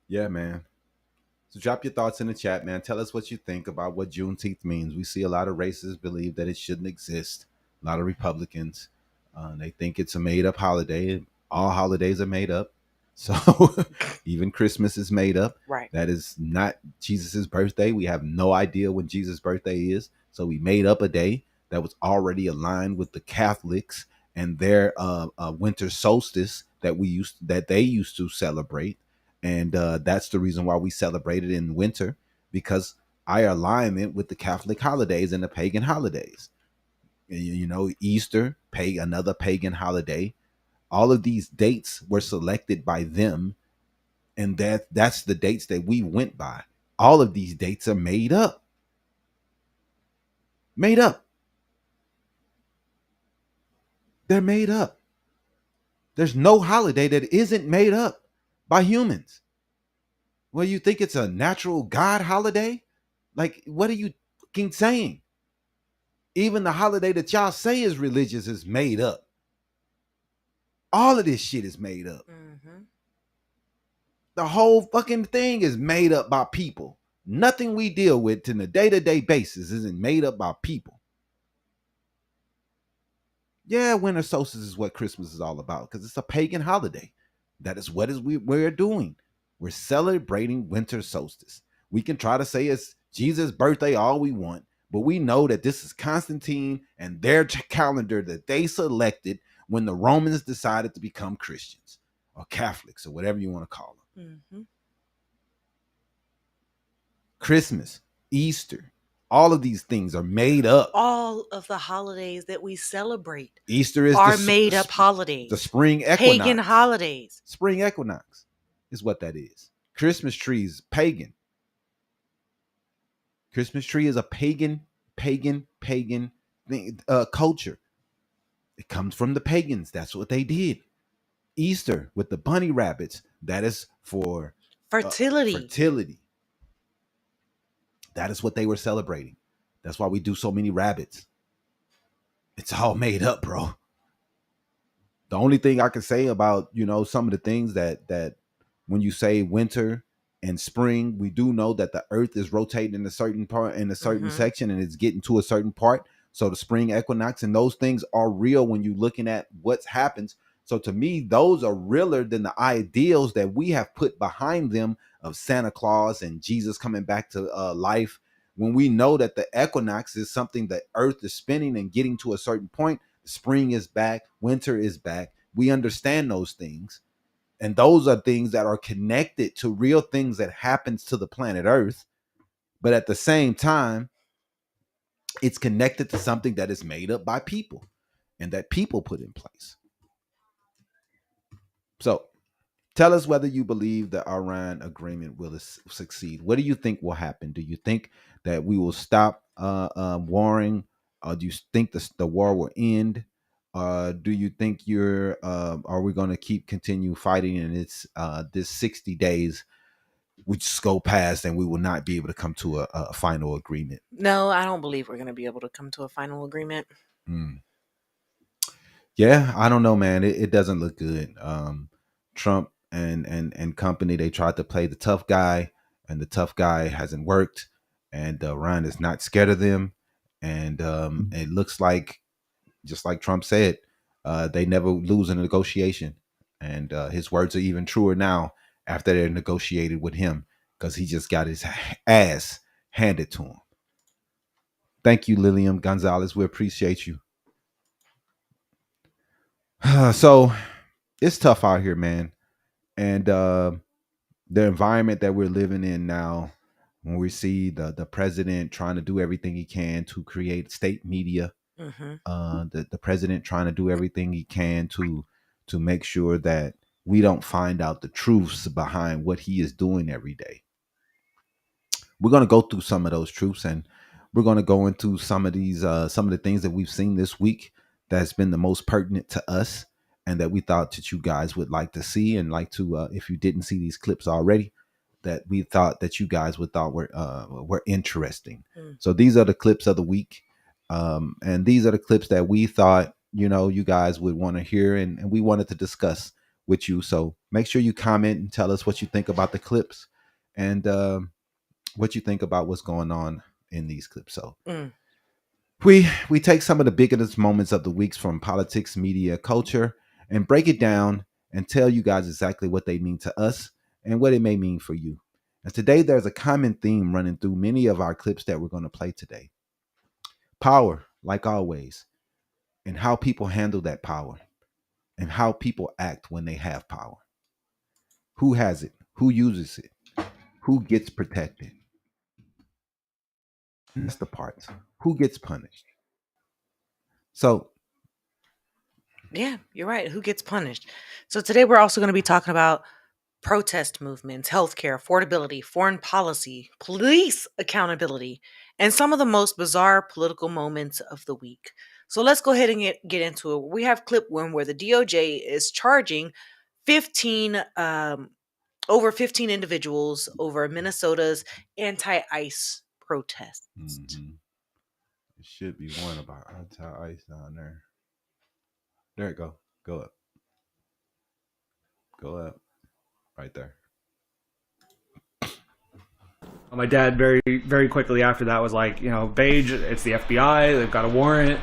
Yeah, man. So drop your thoughts in the chat, man. Tell us what you think about what Juneteenth means. We see a lot of racists believe that it shouldn't exist. A lot of Republicans, they think it's a made-up holiday. All holidays are made up. So even Christmas is made up. Right. That is not Jesus's birthday. We have no idea when Jesus' birthday is. So we made up a day that was already aligned with the Catholics and their winter solstice that they used to celebrate. And that's the reason why we celebrate it in winter, because our alignment with the Catholic holidays and the pagan holidays. You know, Easter, another pagan holiday. All of these dates were selected by them, and that's the dates that we went by. All of these dates are made up. Made up. They're made up. There's no holiday that isn't made up by humans. Well, you think it's a natural God holiday? Like, what are you fucking saying? Even the holiday that y'all say is religious is made up. All of this shit is made up. Mm-hmm. The whole fucking thing is made up by people. Nothing we deal with on a day-to-day basis isn't made up by people. Yeah, winter solstice is what Christmas is all about, because it's a pagan holiday. That is what we're doing. We're celebrating winter solstice. We can try to say it's Jesus' birthday all we want, but we know that this is Constantine and their calendar that they selected when the Romans decided to become Christians or Catholics or whatever you want to call them. Mm-hmm. Christmas, Easter, all of these things are made up. All of the holidays that we celebrate Easter is are made up holidays. The spring equinox. Pagan holidays. Spring equinox is what that is. Christmas tree is pagan. Christmas tree is a pagan thing, culture. It comes from the pagans. That's what they did. Easter with the bunny rabbits, that is for fertility. Fertility. That is what they were celebrating. That's why we do so many rabbits. It's all made up, bro. The only thing I can say about, some of the things that when you say winter and spring, we do know that the earth is rotating in a certain part, in a certain section, and it's getting to a certain part. So the spring equinox and those things are real when you're looking at what happens. So to me, those are realer than the ideals that we have put behind them of Santa Claus and Jesus coming back to life. When we know that the equinox is something that earth is spinning and getting to a certain point, spring is back, winter is back. We understand those things. And those are things that are connected to real things that happens to the planet Earth. But at the same time, it's connected to something that is made up by people and that people put in place. So tell us whether you believe the Iran agreement will succeed. What do you think will happen? Do you think that we will stop warring? Or do you think the war will end? Do you think are we going to continue fighting and it's this 60 days we just go past and we will not be able to come to a final agreement? No, I don't believe we're going to be able to come to a final agreement. Yeah, I don't know, man. It doesn't look good. Trump and company, they tried to play the tough guy, and the tough guy hasn't worked, and Iran is not scared of them. And it looks like, just like Trump said, they never lose in a negotiation. And his words are even truer now after they negotiated with him, because he just got his ass handed to him. Thank you, Lilium Gonzalez. We appreciate you. So it's tough out here, man. And the environment that we're living in now, when we see the president trying to do everything he can to create state media, the president trying to do everything he can to make sure that we don't find out the truths behind what he is doing every day. We're going to go through some of those truths, and we're going to go into some of the things that we've seen this week that's been the most pertinent to us, and that we thought that you guys would like to see, and like to, if you didn't see these clips already, that we thought that you guys would thought were interesting. So these are the clips of the week, and these are the clips that we thought you guys would want to hear, and we wanted to discuss with you. So make sure you comment and tell us what you think about the clips, and what you think about what's going on in these clips. So we take some of the biggest moments of the weeks from politics, media, culture, and break it down and tell you guys exactly what they mean to us and what it may mean for you. And today there's a common theme running through many of our clips that we're going to play today. Power, like always, and how people handle that power, and how people act when they have power. Who has it? Who uses it? Who gets protected? That's the part. Who gets punished? So, yeah, you're right. Who gets punished? So today we're also going to be talking about protest movements, healthcare, affordability, foreign policy, police accountability, and some of the most bizarre political moments of the week. So let's go ahead and get into it. We have clip one where the DOJ is charging over 15 individuals over Minnesota's anti-ICE protests. It should be one about anti-ICE down there. There it go. Go up. Go up. Right there. My dad very, very quickly after that was like, Page, it's the FBI. They've got a warrant.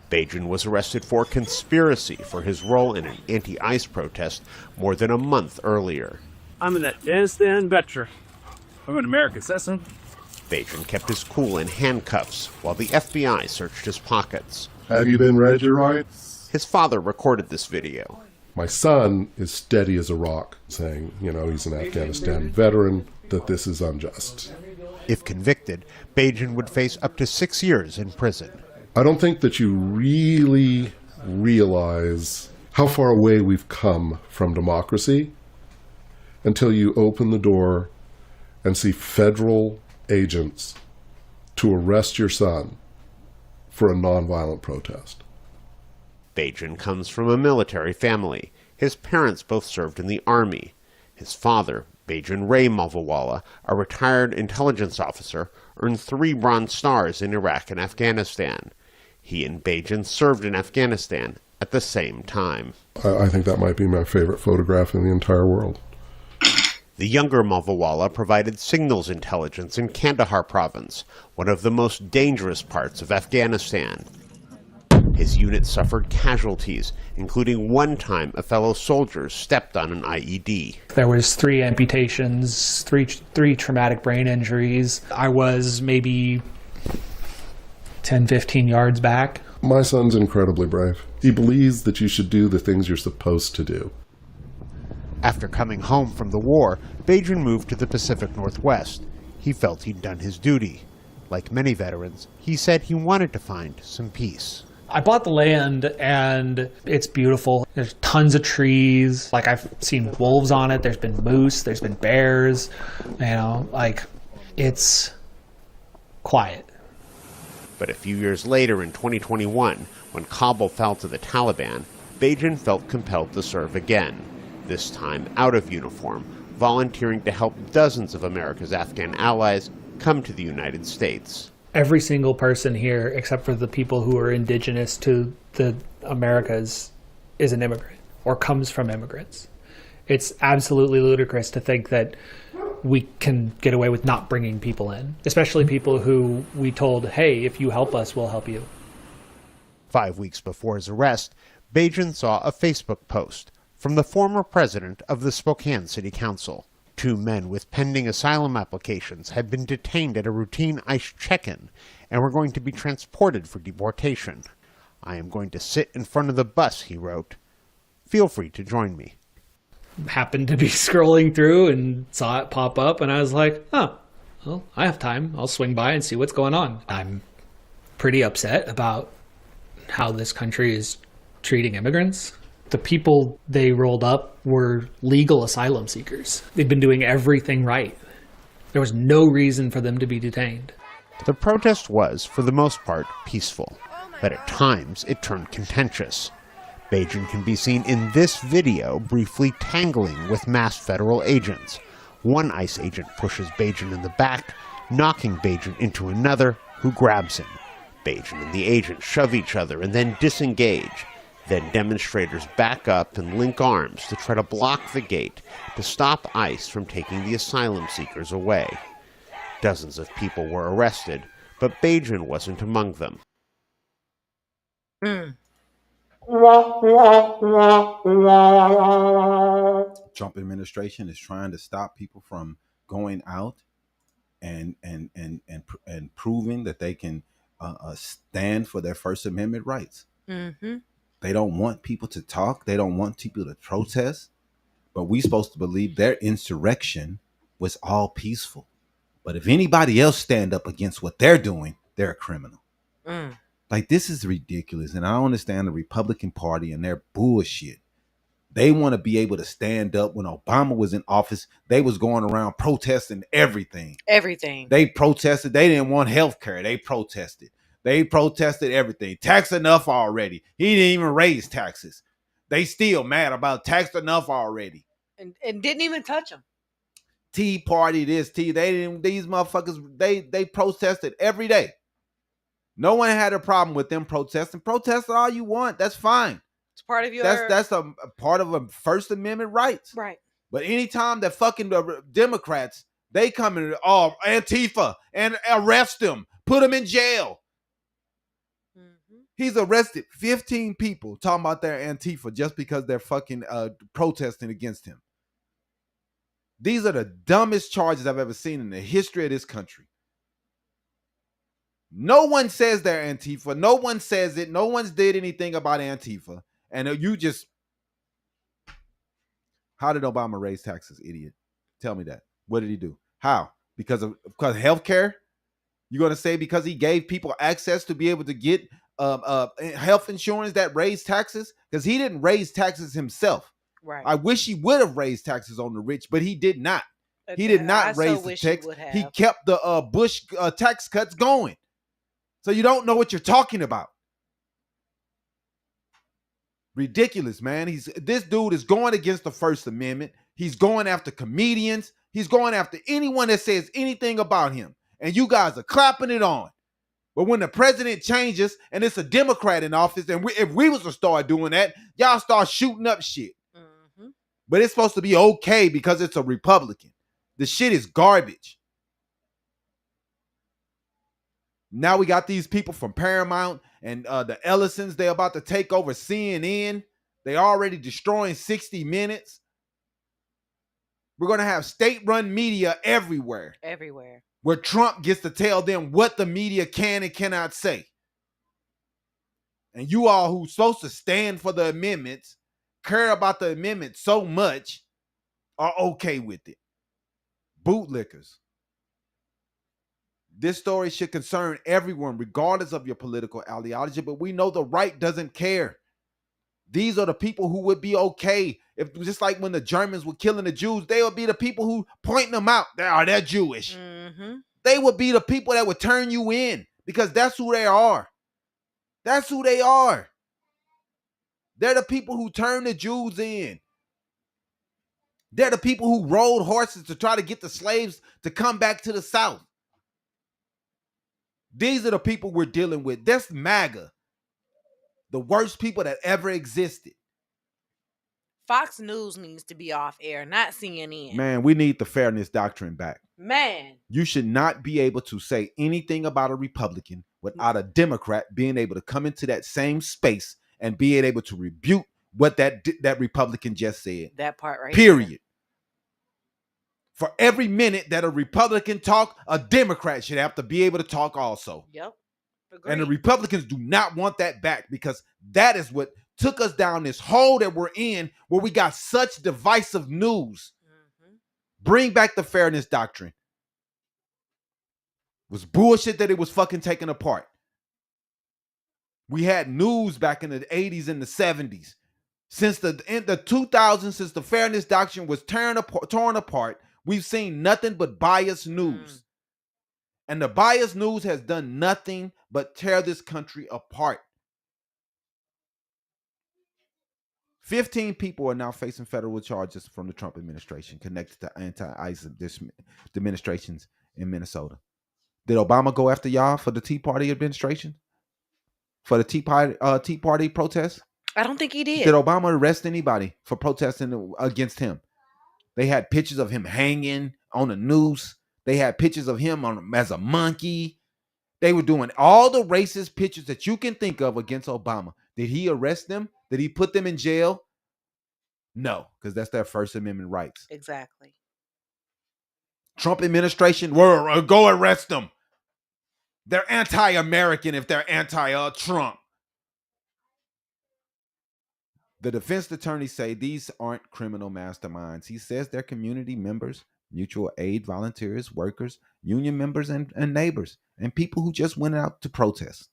Bajan was arrested for conspiracy for his role in an anti-ICE protest more than a month earlier. I'm an Afghanistan veteran. I'm an American citizen. Bajan kept his cool in handcuffs while the FBI searched his pockets. Have you been read your rights? His father recorded this video. My son is steady as a rock, saying, he's an Afghanistan veteran, that this is unjust. If convicted, Bajan would face up to 6 years in prison. I don't think that you really realize how far away we've come from democracy until you open the door and see federal agents to arrest your son for a nonviolent protest. Bajan comes from a military family. His parents both served in the Army. His father, Bajan Ray Malvawala, a retired intelligence officer, earned 3 Bronze Stars in Iraq and Afghanistan. He and Bajan served in Afghanistan at the same time. I think that might be my favorite photograph in the entire world. The younger Malvawala provided signals intelligence in Kandahar province, one of the most dangerous parts of Afghanistan. His unit suffered casualties, including one time a fellow soldier stepped on an IED. There was 3 amputations, three traumatic brain injuries. I was maybe 10, 15 yards back. My son's incredibly brave. He believes that you should do the things you're supposed to do. After coming home from the war, Bajan moved to the Pacific Northwest. He felt he'd done his duty. Like many veterans, he said he wanted to find some peace. I bought the land and it's beautiful. There's tons of trees. I've seen wolves on it. There's been moose. There's been bears. It's quiet. But a few years later in 2021, when Kabul fell to the Taliban, Bajan felt compelled to serve again, this time out of uniform, volunteering to help dozens of America's Afghan allies come to the United States. Every single person here, except for the people who are indigenous to the Americas, is an immigrant or comes from immigrants. It's absolutely ludicrous to think that we can get away with not bringing people in, especially people who we told, hey, if you help us, we'll help you. 5 weeks before his arrest, Bajan saw a Facebook post from the former president of the Spokane City Council. 2 men with pending asylum applications had been detained at a routine ICE check-in and were going to be transported for deportation. I am going to sit in front of the bus, he wrote. Feel free to join me. Happened to be scrolling through and saw it pop up, and I was like, oh, well, I have time. I'll swing by and see what's going on. I'm pretty upset about how this country is treating immigrants. The people they rolled up were legal asylum seekers. They've been doing everything right. There was no reason for them to be detained. The protest was, for the most part, peaceful, but at times it turned contentious. Bajan can be seen in this video briefly tangling with masked federal agents. One ICE agent pushes Bajan in the back, knocking Bajan into another, who grabs him. Bajan and the agent shove each other and then disengage. Then demonstrators back up and link arms to try to block the gate to stop ICE from taking the asylum seekers away. Dozens of people were arrested, but Bajan wasn't among them. Trump administration is trying to stop people from going out and proving that they can stand for their First Amendment rights. Mm-hmm. They don't want people to talk. They don't want people to protest. But we're supposed to believe their insurrection was all peaceful. But if anybody else stand up against what they're doing, they're a criminal. Like, this is ridiculous. And I don't understand the Republican Party and their bullshit. They want to be able to stand up. When Obama was in office, they was going around protesting everything. Everything. They protested. They didn't want health care. They protested. They protested everything. Tax enough already. He didn't even raise taxes. They still mad about tax enough already. And didn't even touch them. Tea Party, this, tea. They didn't, these motherfuckers, they protested every day. No one had a problem with them protesting. Protest all you want. That's fine. It's part of your... That's a part of a First Amendment rights. Right. But anytime that fucking Democrats, they come in, Antifa, and arrest them, put them in jail. He's arrested 15 people talking about their Antifa just because they're fucking protesting against him. These are the dumbest charges I've ever seen in the history of this country. No one says they're Antifa. No one says it. No one's did anything about Antifa. And you just... How did Obama raise taxes, idiot? Tell me that. What did he do? How? Because healthcare? You're going to say because he gave people access to be able to get health insurance that raised taxes? Because he didn't raise taxes himself. Right. I wish he would have raised taxes on the rich, but he did not. He did not raise the tax. He kept the Bush tax cuts going. So you don't know what you're talking about. Ridiculous, man. This dude is going against the First Amendment. He's going after comedians. He's going after anyone that says anything about him. And you guys are clapping it on. But when the president changes and it's a Democrat in office, and if we was to start doing that, y'all start shooting up shit. Mm-hmm. But it's supposed to be okay because it's a Republican. The shit is garbage. Now we got these people from Paramount and the Ellisons. They're about to take over CNN. They already destroying 60 Minutes. We're going to have state-run media everywhere. Everywhere. Where Trump gets to tell them what the media can and cannot say. And you all who's supposed to stand for the amendments, care about the amendment so much, are okay with it. Bootlickers. This story should concern everyone, regardless of your political ideology, but we know the right doesn't care. These are the people who would be okay. If just like when the Germans were killing the Jews, they would be the people who pointing them out. They're Jewish. Mm-hmm. They would be the people that would turn you in because that's who they are. That's who they are. They're the people who turn the Jews in. They're the people who rode horses to try to get the slaves to come back to the South. These are the people we're dealing with. That's MAGA. The worst people that ever existed. Fox News needs to be off air, not CNN. Man, we need the fairness doctrine back. Man. You should not be able to say anything about a Republican without a Democrat being able to come into that same space and being able to rebuke what that Republican just said. That part right Period. there. For every minute that a Republican talk, a Democrat should have to be able to talk also. Yep. Agreed. And the Republicans do not want that back, because that is what took us down this hole that we're in, where we got such divisive news. Mm-hmm. Bring back the fairness doctrine. It was bullshit that it was fucking taken apart. We had news back in the 80s and the 70s. Since the 2000s, since the fairness doctrine was torn apart, we've seen nothing but biased news. And the biased news has done nothing but tear this country apart. 15 people are now facing federal charges from the Trump administration connected to anti-ICE demonstrations in Minnesota. Did Obama go after y'all for the Tea Party administration? For the Tea Party protests? I don't think he did. Did Obama arrest anybody for protesting against him? They had pictures of him hanging on a noose. They had pictures of him as a monkey. They were doing all the racist pictures that you can think of against Obama. Did he arrest them? Did he put them in jail? No, because that's their First Amendment rights. Exactly. Trump administration, go arrest them. They're anti-American if they're anti-Trump. The defense attorneys say these aren't criminal masterminds. He says they're community members, mutual aid volunteers, workers, union members, and neighbors, and people who just went out to protest.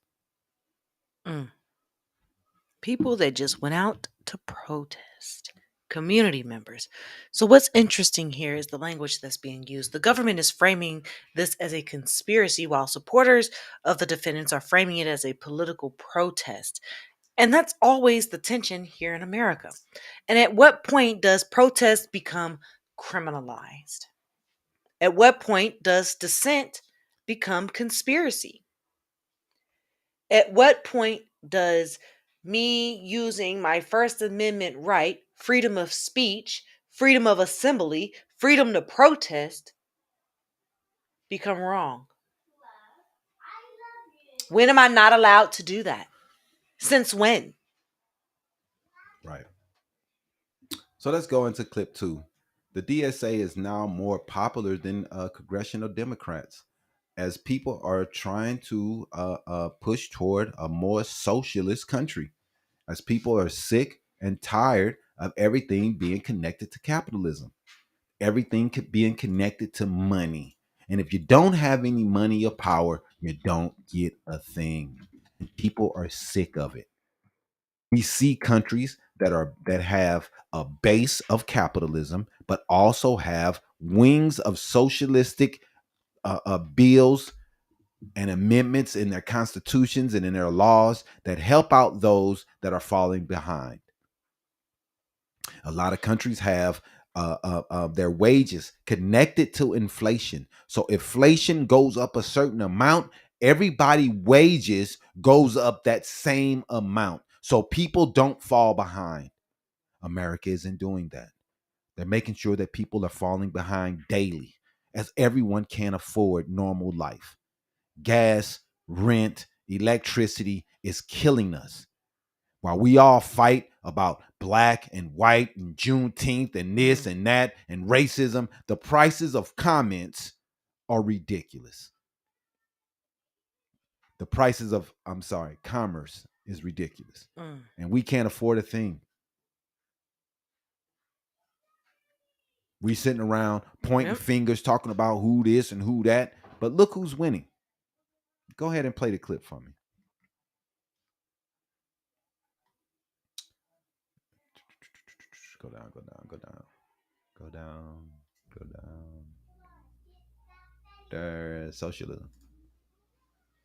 People that just went out to protest. Community members. So what's interesting here is the language that's being used. The government is framing this as a conspiracy, while supporters of the defendants are framing it as a political protest. And that's always the tension here in America. And at what point does protest become criminalized? At what point does dissent become conspiracy? At what point does me using my First Amendment right, freedom of speech, freedom of assembly, freedom to protest, become wrong? When am I not allowed to do that? Since when? Right. So let's go into clip 2. The DSA is now more popular than congressional Democrats, as people are trying to push toward a more socialist country, as people are sick and tired of everything being connected to capitalism, everything being connected to money. And if you don't have any money or power, you don't get a thing. And people are sick of it. We see countries that have a base of capitalism, but also have wings of socialistic bills and amendments in their constitutions and in their laws that help out those that are falling behind. A lot of countries have their wages connected to inflation. So inflation goes up a certain amount, everybody's wages goes up that same amount. So people don't fall behind. America isn't doing that. They're making sure that people are falling behind daily, as everyone can't afford normal life. Gas, rent, electricity is killing us. While we all fight about black and white and Juneteenth and this and that and racism, the prices of comments are ridiculous. The prices of, commerce is ridiculous. And we can't afford a thing. We sitting around pointing fingers, talking about who this and who that. But look who's winning. Go ahead and play the clip for me. Go down, go down, go down. Go down, go down. There's socialism.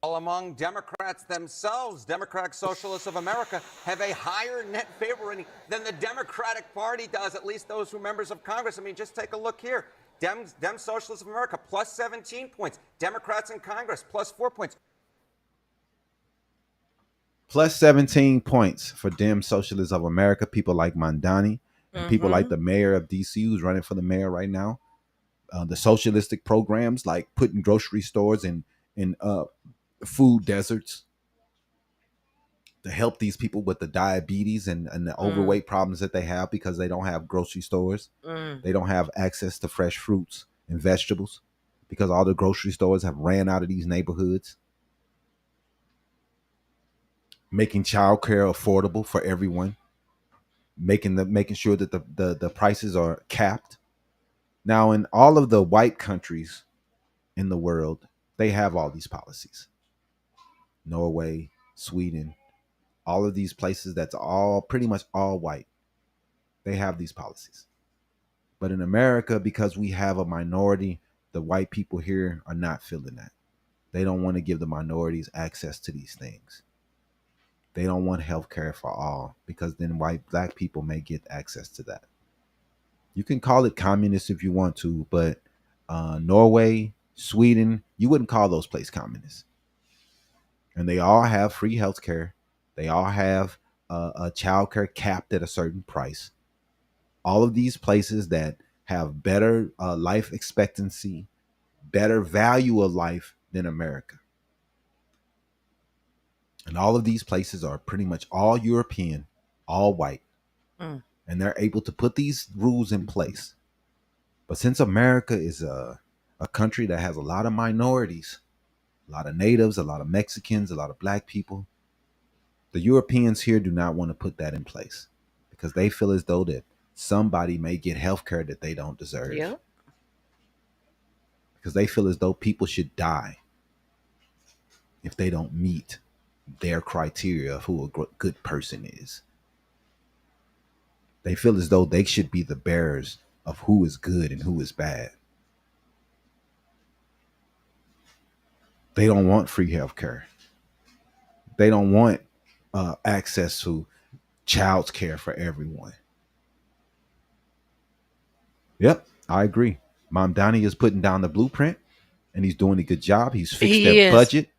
Among Democrats themselves, Democratic Socialists of America have a higher net favor rating than the Democratic Party does, at least those who are members of Congress. I mean, just take a look here. Dem Socialists of America, plus 17 points. Democrats in Congress, plus 4 points. Plus 17 points for Dem Socialists of America, people like Mandani and people like the mayor of D.C. who's running for the mayor right now. The socialistic programs like putting grocery stores in food deserts. to help these people with the diabetes and the overweight problems that they have because they don't have grocery stores. They don't have access to fresh fruits and vegetables because all the grocery stores have ran out of these neighborhoods. Making childcare affordable for everyone. Making sure that the prices are capped. Now, in all of the white countries in the world, they have all these policies. Norway, Sweden, all of these places that's all pretty much all white. They have these policies. But in America, because we have a minority, the white people here are not feeling that. They don't want to give the minorities access to these things. They don't want health care for all because then black people may get access to that. You can call it communist if you want to, but Norway, Sweden, you wouldn't call those places communist. And they all have free health care. They all have a child care capped at a certain price. All of these places that have better life expectancy, better value of life than America. And all of these places are pretty much all European, all white. And they're able to put these rules in place. But since America is a country that has a lot of minorities, a lot of natives, a lot of Mexicans, a lot of black people, the Europeans here do not want to put that in place because they feel as though that somebody may get health care that they don't deserve. Yep. Because they feel as though people should die if they don't meet their criteria of who a good person is. They feel as though they should be the bearers of who is good and who is bad. They don't want free health care. They don't want access to child's care for everyone. Yep, I agree. Mom Donnie is putting down the blueprint and he's doing a good job. He's fixed their budget.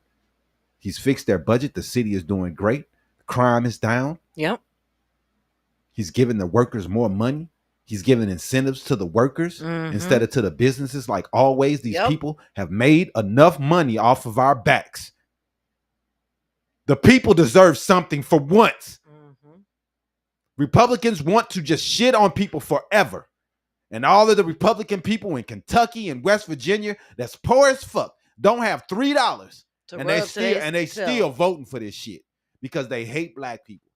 He's fixed their budget. The city is doing great. Crime is down. Yep. He's giving the workers more money. He's giving incentives to the workers instead of to the businesses. Like always, these people have made enough money off of our backs. The people deserve something for once. Republicans want to just shit on people forever. And all of the Republican people in Kentucky and West Virginia that's poor as fuck don't have $3. And they still voting for this shit because they hate black people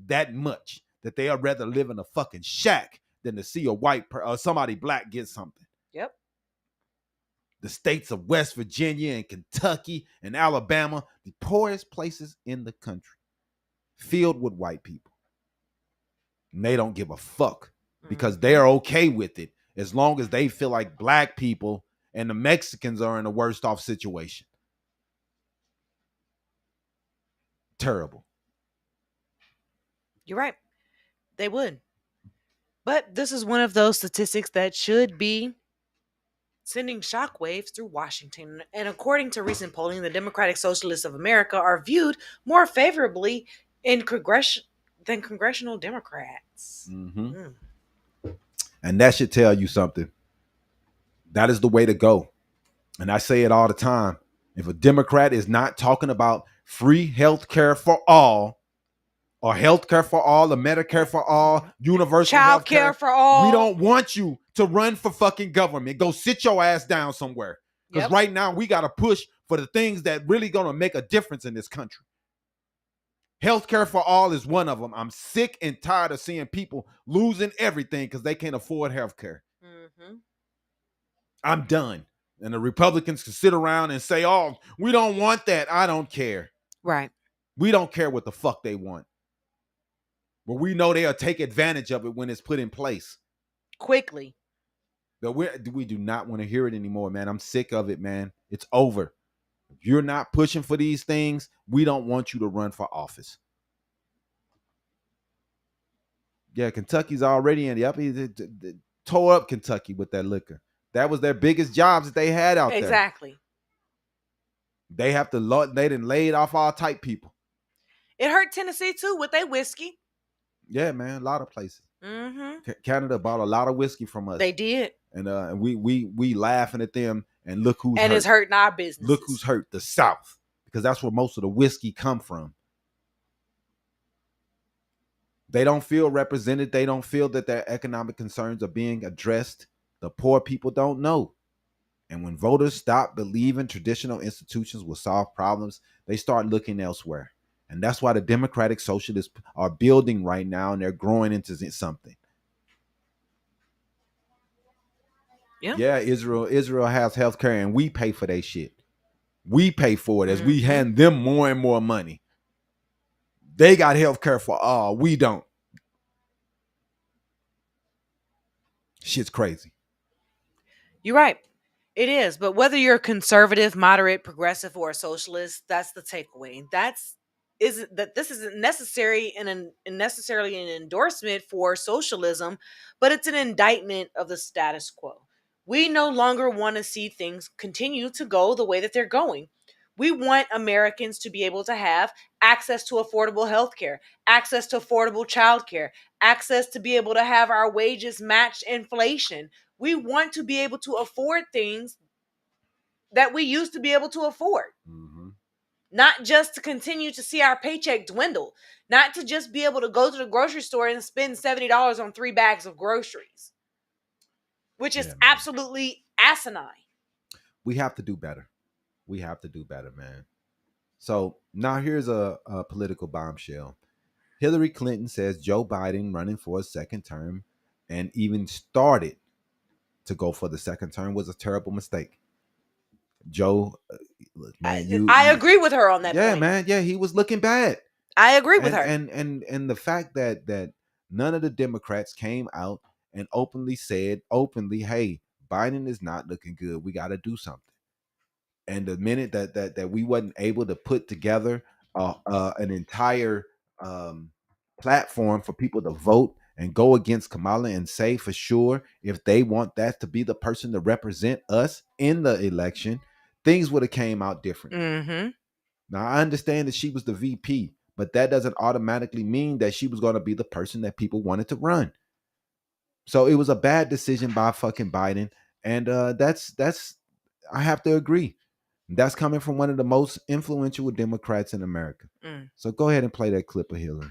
that much that they'll rather live in a fucking shack than to see a white or somebody black get something. Yep. The states of West Virginia and Kentucky and Alabama, the poorest places in the country, filled with white people. And they don't give a fuck because they're okay with it as long as they feel like black people and the Mexicans are in a worst off situation. Terrible. You're right. They would. But this is one of those statistics that should be sending shockwaves through Washington. And according to recent polling, the Democratic Socialists of America are viewed more favorably in than congressional Democrats. And that should tell you something. That is the way to go. And I say it all the time. If a Democrat is not talking about free health care for all, or health care for all, or Medicare for all, universal child care for all, we don't want you to run for fucking government. Go sit your ass down somewhere. Because right now we got to push for the things that really going to make a difference in this country. Healthcare for all is one of them. I'm sick and tired of seeing people losing everything because they can't afford healthcare. I'm done. And the Republicans can sit around and say, oh, we don't want that. I don't care. Right. We don't care what the fuck they want. But we know they'll take advantage of it when it's put in place. Quickly. But we do not want to hear it anymore, man. I'm sick of it, man. It's over. If you're not pushing for these things, we don't want you to run for office. Yeah, Kentucky's already in the tore up Kentucky with that liquor. That was their biggest jobs that they had out there. Exactly. They didn't laid off all type people. It hurt Tennessee too with their whiskey. Yeah, man, a lot of places. Canada bought a lot of whiskey from us. They did. And we laughing at them, and look who's and hurt. It's hurting our business. Look who's hurt, the South, because that's where most of the whiskey come from. They don't feel represented. They don't feel that their economic concerns are being addressed. The poor people don't know. And when voters stop believing traditional institutions will solve problems, they start looking elsewhere. And that's why the democratic socialists are building right now, and they're growing into something. Yeah, Israel has healthcare, and we pay for that shit. We pay for it as we hand them more and more money. They got healthcare for all. We don't. Shit's crazy. You're right. It is. But whether you're conservative, moderate, progressive, or a socialist, that's the takeaway. This isn't necessarily an endorsement for socialism, but it's an indictment of the status quo. We no longer want to see things continue to go the way that they're going. We want Americans to be able to have access to affordable health care, access to affordable childcare, access to be able to have our wages match inflation. We want to be able to afford things that we used to be able to afford. Not just to continue to see our paycheck dwindle, not to just be able to go to the grocery store and spend $70 on 3 bags of groceries, which is absolutely asinine. We have to do better. We have to do better, man. So now here's a political bombshell. Hillary Clinton says Joe Biden running for a second term and even started to go for the second term was a terrible mistake. Joe, man, I agree with her on that yeah, point. man. Yeah, he was looking bad. I agree with her. And the fact that none of the Democrats came out and openly said, hey, Biden is not looking good. We got to do something. And the minute that we wasn't able to put together an entire platform for people to vote and go against Kamala and say for sure if they want that to be the person to represent us in the election, things would have came out different. Now, I understand that she was the VP, but that doesn't automatically mean that she was going to be the person that people wanted to run. So it was a bad decision by fucking Biden. And that's I have to agree. That's coming from one of the most influential Democrats in America. So go ahead and play that clip of Hillary.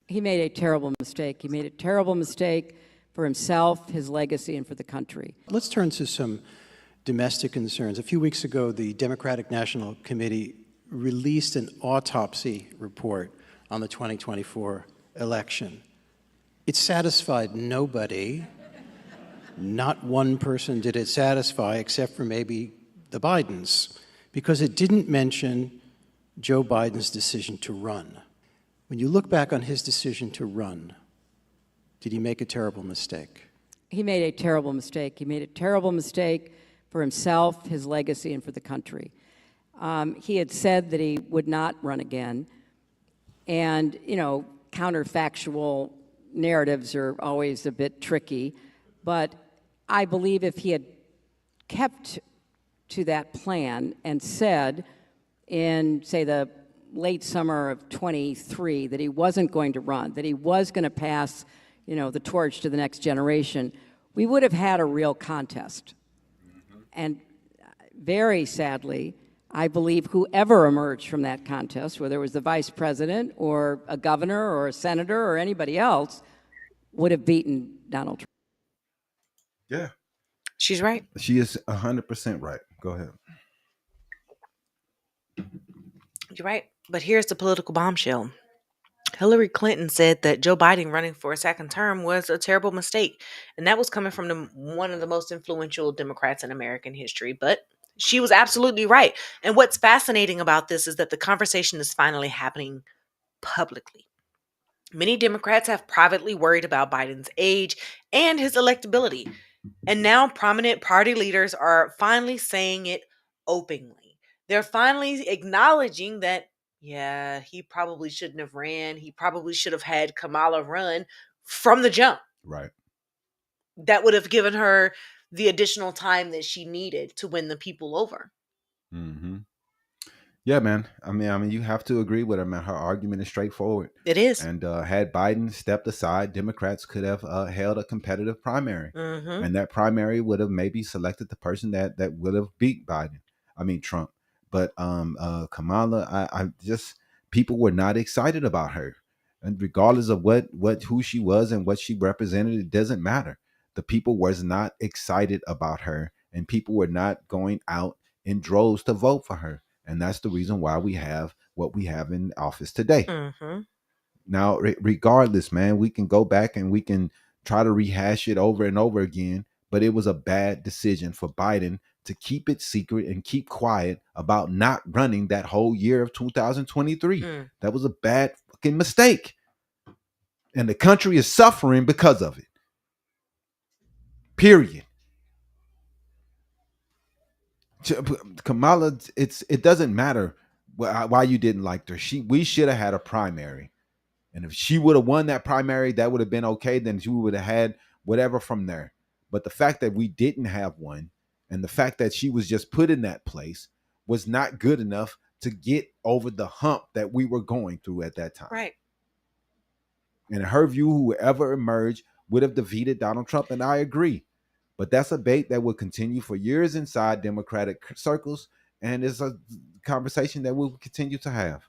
He made a terrible mistake. He made a terrible mistake for himself, his legacy, and for the country. Let's turn to some domestic concerns. A few weeks ago, the Democratic National Committee released an autopsy report on the 2024 election. It satisfied nobody. Not one person did it satisfy, except for maybe the Bidens, because it didn't mention Joe Biden's decision to run. When you look back on his decision to run, did he make a terrible mistake? He made a terrible mistake. He made a terrible mistake for himself, his legacy, and for the country. He had said that he would not run again. And, counterfactual narratives are always a bit tricky. But I believe if he had kept to that plan and said in, say, the late summer of 23 that he wasn't going to run, that he was going to pass, the torch to the next generation, we would have had a real contest. And very sadly, I believe whoever emerged from that contest, whether it was the vice president or a governor or a senator or anybody else, would have beaten Donald Trump. Yeah. She's right. She is 100% right. Go ahead. You're right. But here's the political bombshell. Hillary Clinton said that Joe Biden running for a second term was a terrible mistake. And that was coming from one of the most influential Democrats in American history. But she was absolutely right. And what's fascinating about this is that the conversation is finally happening publicly. Many Democrats have privately worried about Biden's age and his electability. And now prominent party leaders are finally saying it openly. They're finally acknowledging that, yeah, he probably shouldn't have ran. He probably should have had Kamala run from the jump. Right. That would have given her the additional time that she needed to win the people over. Mm-hmm. Yeah, man. I mean, you have to agree with her, man. Her argument is straightforward. It is. And had Biden stepped aside, Democrats could have held a competitive primary. Mm-hmm. And that primary would have maybe selected the person that would have beat Trump. But Kamala, I just, people were not excited about her. And regardless of who she was and what she represented, it doesn't matter. The people was not excited about her, and people were not going out in droves to vote for her. And that's the reason why we have what we have in office today. Mm-hmm. Now, regardless, man, we can go back and we can try to rehash it over and over again, but it was a bad decision for Biden to keep it secret and keep quiet about not running that whole year of 2023. That was a bad fucking mistake. And the country is suffering because of it. Period. Kamala, it doesn't matter why you didn't like her. We should have had a primary. And if she would have won that primary, that would have been okay. Then she would have had whatever from there. But the fact that we didn't have one, and the fact that she was just put in that place, was not good enough to get over the hump that we were going through at that time. Right. And in her view, whoever emerged would have defeated Donald Trump, and I agree. But that's a debate that will continue for years inside Democratic circles, and it's a conversation that we'll continue to have.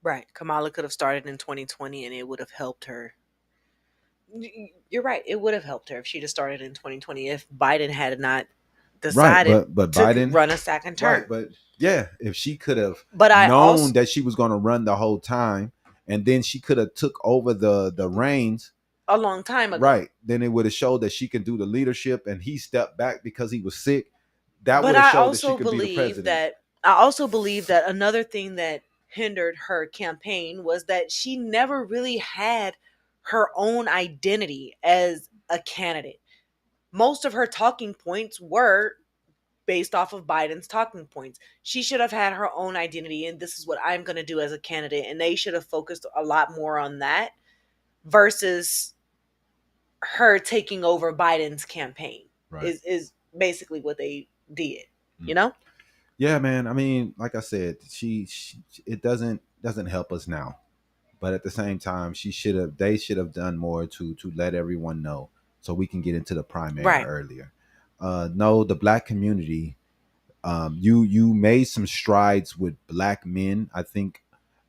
Right. Kamala could have started in 2020 and it would have helped her. You're right. It would have helped her if she'd have started in 2020 if Biden had not decided but to Biden run a second term. Right, but yeah, if she could have known that she was going to run the whole time, and then she could have took over the reins a long time ago. Right. Then it would have showed that she can do the leadership, and he stepped back because he was sick. That would have showed that she could be the president. I also believe that another thing that hindered her campaign was that she never really had her own identity as a candidate. Most of her talking points were based off of Biden's talking points. She should have had her own identity, and this is what I'm going to do as a candidate. And they should have focused a lot more on that versus her taking over Biden's campaign. Right. Is basically what they did, you know? Yeah, man. I mean, like I said, she it doesn't help us now. But at the same time, they should have done more to let everyone know so we can get into the primary earlier. No, the black community, you made some strides with black men. I think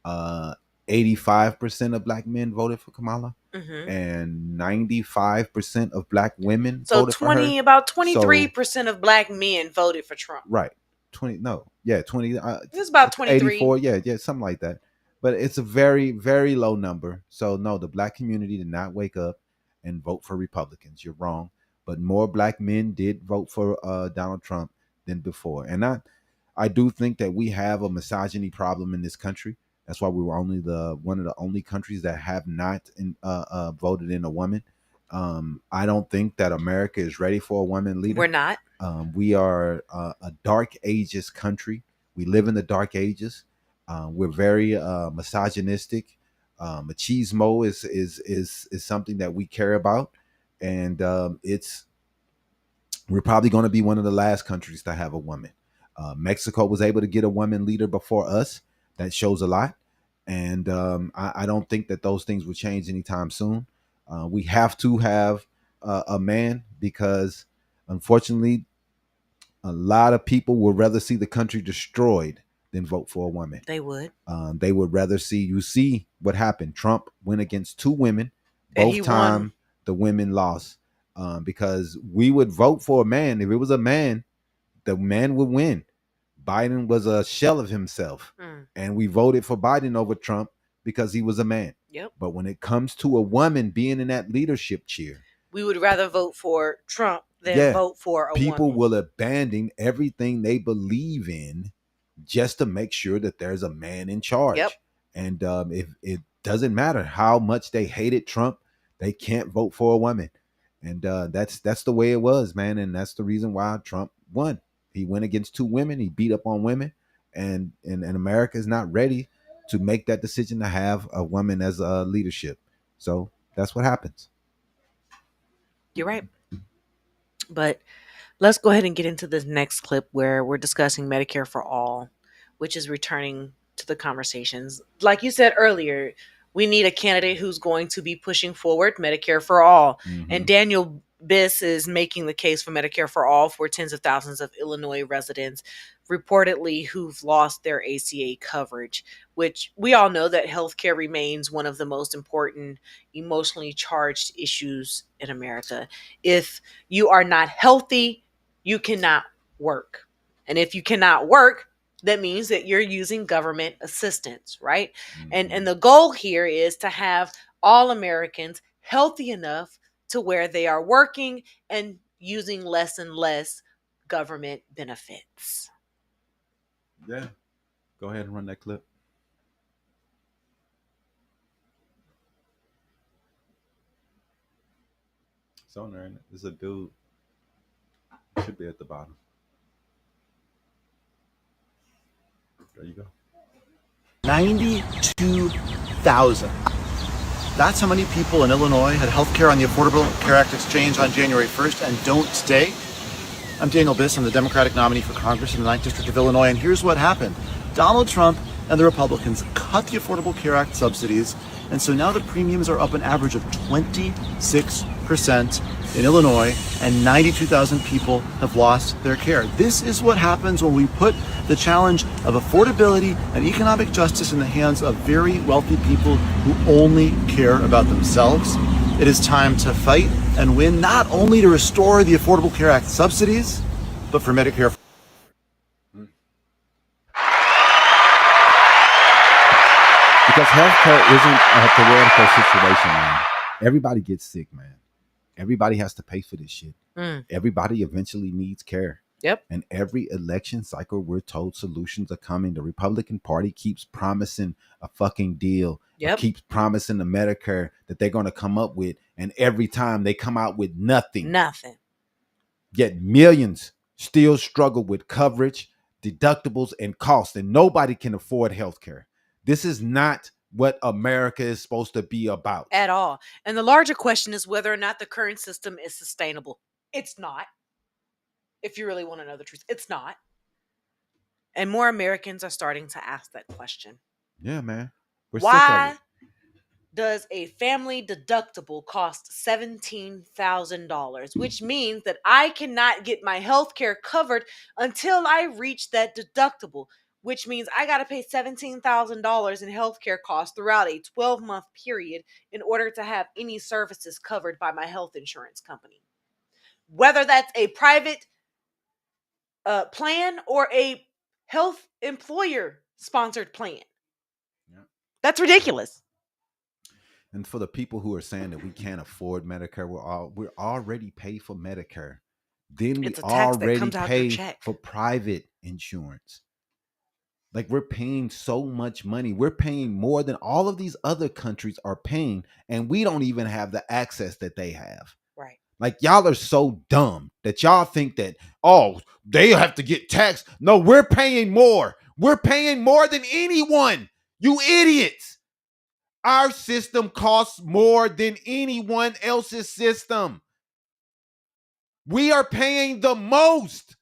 85% of black men voted for Kamala, and 95% of black women voted for her. About 23% of black men voted for Trump. Right. 20. It's about 23. 84. Yeah, something like that. But it's a very, very low number. So no, the black community did not wake up and vote for Republicans. You're wrong. But more black men did vote for Donald Trump than before. And I do think that we have a misogyny problem in this country. That's why we were only one of the only countries that have not voted in a woman. I don't think that America is ready for a woman leader. We're not. We are a dark ages country. We live in the dark ages. We're very misogynistic. Machismo is something that we care about, and we're probably going to be one of the last countries to have a woman. Mexico was able to get a woman leader before us. That shows a lot, and I don't think that those things will change anytime soon. We have to have a man because, unfortunately, a lot of people would rather see the country destroyed than vote for a woman. They would. They would rather see what happened. Trump went against two women. Both times the women lost because we would vote for a man. If it was a man, the man would win. Biden was a shell of himself. And we voted for Biden over Trump because he was a man. Yep. But when it comes to a woman being in that leadership chair, we would rather vote for Trump than vote for a people woman. will abandon everything they believe in just to make sure that there's a man in charge. Yep. And if it doesn't matter how much they hated Trump, they can't vote for a woman. And that's the way it was, man. And that's the reason why Trump won. He went against two women. He beat up on women. And America is not ready to make that decision to have a woman as a leadership. So that's what happens. You're right. But let's go ahead and get into this next clip where we're discussing Medicare for All, which is returning to the conversations. Like you said earlier, we need a candidate who's going to be pushing forward Medicare for All. And Daniel Biss is making the case for Medicare for all for tens of thousands of Illinois residents reportedly who've lost their ACA coverage, which we all know that healthcare remains one of the most important emotionally charged issues in America. If you are not healthy, you cannot work. And if you cannot work, that means that you're using government assistance, right? And the goal here is to have all Americans healthy enough to where they are working and using less and less government benefits. Yeah. Go ahead and run that clip. It's on there, and there's a dude. It should be at the bottom. There you go. 92,000. That's how many people in Illinois had health care on the Affordable Care Act exchange on January 1st and don't today. I'm Daniel Biss. I'm the Democratic nominee for Congress in the 9th District of Illinois, and here's what happened. Donald Trump and the Republicans cut the Affordable Care Act subsidies, and so now the premiums are up an average of 26% in Illinois, and 92,000 people have lost their care. This is what happens when we put the challenge of affordability and economic justice in the hands of very wealthy people who only care about themselves. It is time to fight and win, not only to restore the Affordable Care Act subsidies, but for Medicare. Because healthcare isn't a theoretical situation, man. Everybody gets sick, man. Everybody has to pay for this shit. Everybody eventually needs care. Yep. And every election cycle, we're told solutions are coming. The Republican Party keeps promising a fucking deal. Yep. Keeps promising the Medicare that they're going to come up with. And every time they come out with nothing. Nothing. Yet millions still struggle with coverage, deductibles, and costs. And nobody can afford healthcare. This is not what America is supposed to be about. At all. And the larger question is whether or not the current system is sustainable. It's not. If you really want to know the truth, it's not. And more Americans are starting to ask that question. Yeah, man. We're Why sick of it. does a family deductible cost $17,000, which means that I cannot get my health care covered until I reach that deductible, which means I got to pay $17,000 in health care costs throughout a 12-month period in order to have any services covered by my health insurance company. Whether that's a private plan or a health employer sponsored plan. Yeah. That's ridiculous. And for the people who are saying that we can't afford Medicare, we're already paid for Medicare. Then we already pay for private insurance. Like, we're paying so much money. We're paying more than all of these other countries are paying, and we don't even have the access that they have. Right. Like, y'all are so dumb that y'all think that, oh, they have to get taxed. No, we're paying more. We're paying more than anyone. You idiots. Our system costs more than anyone else's system. We are paying the most.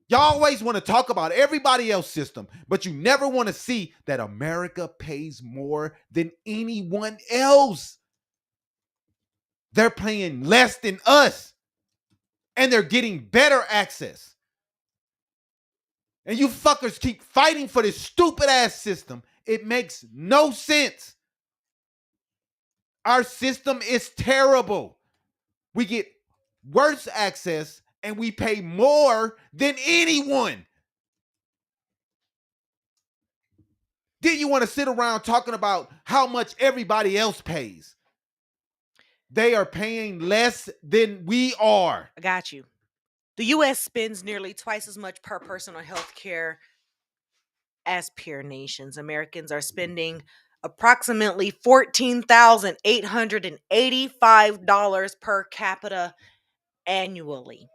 Y'all always want to talk about everybody else's system, but you never want to see that America pays more than anyone else. They're paying less than us, and they're getting better access. And you fuckers keep fighting for this stupid ass system. It makes no sense. Our system is terrible. We get worse access and we pay more than anyone. Then you want to sit around talking about how much everybody else pays. They are paying less than we are. I got you. The U.S. spends nearly twice as much per person on health care as peer nations. Americans are spending approximately $14,885 per capita annually,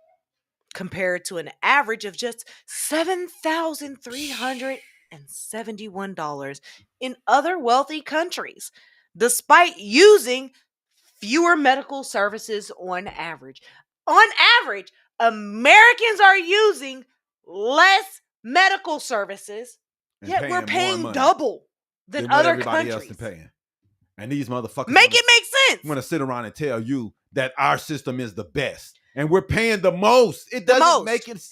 compared to an average of just $7,371 in other wealthy countries, despite using fewer medical services on average. On average, Americans are using less medical services, yet we're paying double than other everybody countries. else is paying. And these motherfuckers Make it make sense. want to sit around and tell you that our system is the best and we're paying the most. It doesn't make it.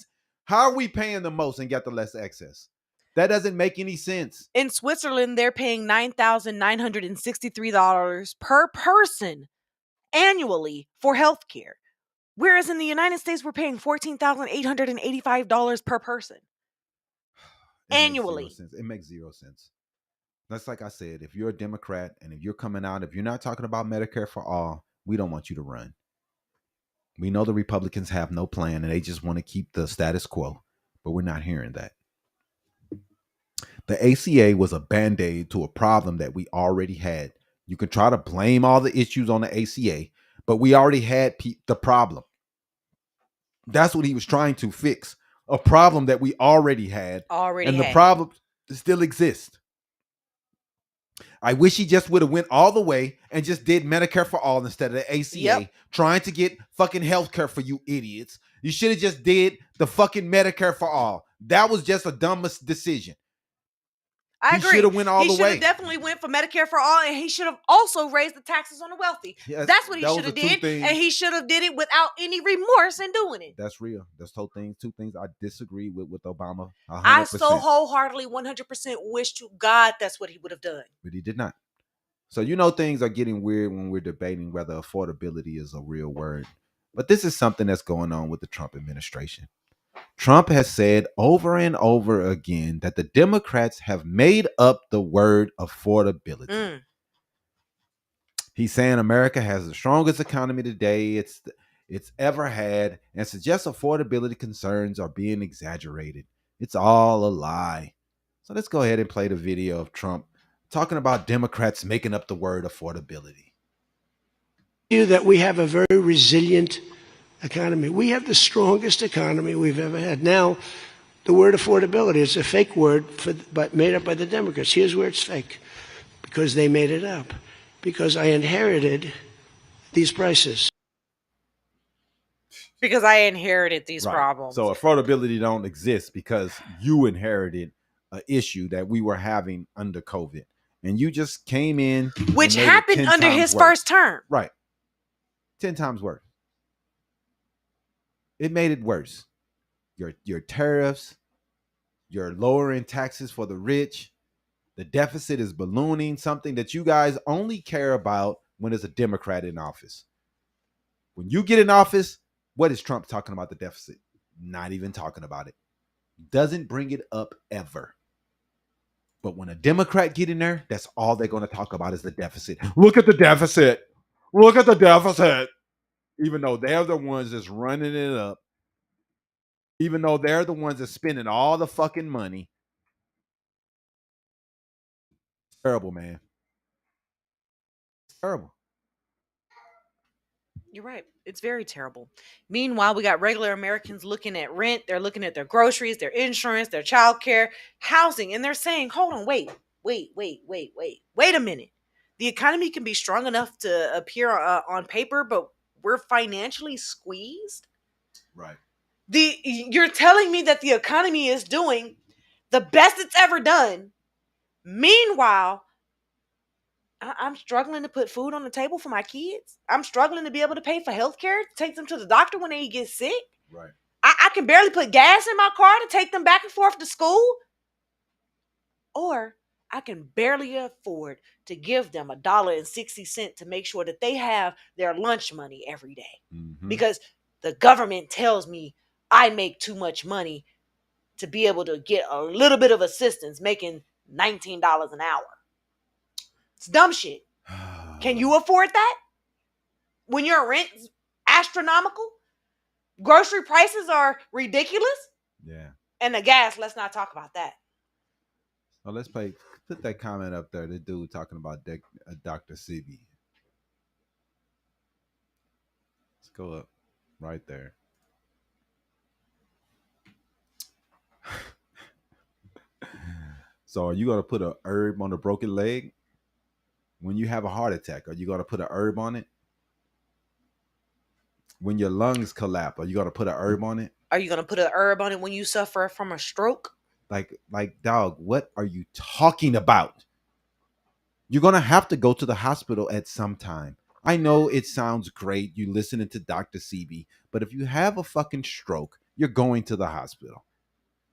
How are we paying the most and get the less access? That doesn't make any sense. In Switzerland, they're paying $9,963 per person annually for health care. Whereas in the United States, we're paying $14,885 per person annually. It makes zero sense. That's like I said, if you're a Democrat and if you're coming out, if you're not talking about Medicare for all, we don't want you to run. We know the Republicans have no plan and they just want to keep the status quo, but we're not hearing that. The ACA was a band-aid to a problem that we already had. You can try to blame all the issues on the ACA, but we already had the problem. That's what he was trying to fix. A problem that we already had. The problem still exists. I wish he just would have went all the way and just did Medicare for all instead of the ACA, trying to get fucking healthcare for you idiots. You should have just did the fucking Medicare for all. That was just a dumb decision. I agree. He should have went all the way. He should have definitely went for Medicare for all, and he should have also raised the taxes on the wealthy. Yes, that's what he should have did, and he should have did it without any remorse in doing it. That's real. That's two things I disagree with Obama. 100%. I so wholeheartedly 100% wish to God that's what he would have done. But he did not. So things are getting weird when we're debating whether affordability is a real word. But this is something that's going on with the Trump administration. Trump has said over and over again that the Democrats have made up the word affordability. He's saying America has the strongest economy today it's ever had and suggests affordability concerns are being exaggerated. It's all a lie. So let's go ahead and play the video of Trump talking about Democrats making up the word affordability. That we have a very resilient economy. We have the strongest economy we've ever had. Now, the word affordability is a fake word but made up by the Democrats. Here's where it's fake. Because they made it up. Because I inherited these prices. Because I inherited these problems. So affordability don't exist because you inherited an issue that we were having under COVID. And you just came in. Which happened under his first term. Right. 10 times worse. It made it worse. Your tariffs, your lowering taxes for the rich, the deficit is ballooning, something that you guys only care about when there's a Democrat in office. When you get in office, what is Trump talking about the deficit? Not even talking about it. Doesn't bring it up ever. But when a Democrat get in there, that's all they're going to talk about is the deficit. Look at the deficit. Look at the deficit. Even though they're the ones that's running it up. Even though they're the ones that's spending all the fucking money. It's terrible, man. It's terrible. You're right. It's very terrible. Meanwhile, we got regular Americans looking at rent. They're looking at their groceries, their insurance, their childcare, housing. And they're saying, hold on, wait a minute. The economy can be strong enough to appear on paper, but we're financially squeezed. Right. You're telling me that the economy is doing the best it's ever done. Meanwhile, I'm struggling to put food on the table for my kids. I'm struggling to be able to pay for healthcare, to take them to the doctor when they get sick. Right. I can barely put gas in my car to take them back and forth to school. Or I can barely afford to give them $1.60 to make sure that they have their lunch money every day. Mm-hmm. Because the government tells me I make too much money to be able to get a little bit of assistance making $19 an hour. It's dumb shit. Can you afford that? When your rent's astronomical? Grocery prices are ridiculous? Yeah. And the gas, let's not talk about that. Well, let's put that comment up there. The dude talking about Dr. Sebi. Let's go up right there. So are you going to put a herb on a broken leg? When you have a heart attack, are you going to put a herb on it? When your lungs collapse, are you going to put a herb on it? Are you going to put a herb on it when you suffer from a stroke? Like, dog, what are you talking about? You're going to have to go to the hospital at some time. I know it sounds great. You listening to Dr. CB, but if you have a fucking stroke, you're going to the hospital.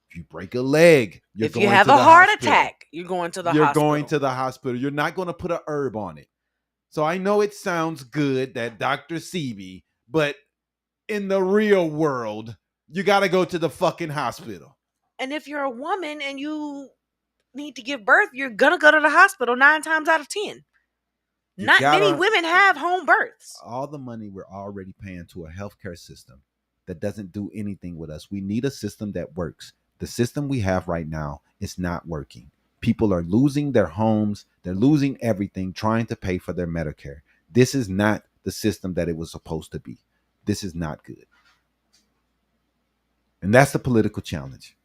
If you break a leg, you're if going you have to a the heart hospital. attack, you're going to the You're hospital. going to the hospital. You're not going to put a herb on it. So I know it sounds good that Dr. CB, but in the real world, you got to go to the fucking hospital. And if you're a woman and you need to give birth, you're going to go to the hospital 9 times out of 10. Not many women have home births. All the money we're already paying to a healthcare system that doesn't do anything with us. We need a system that works. The system we have right now is not working. People are losing their homes. They're losing everything trying to pay for their Medicare. This is not the system that it was supposed to be. This is not good. And that's the political challenge.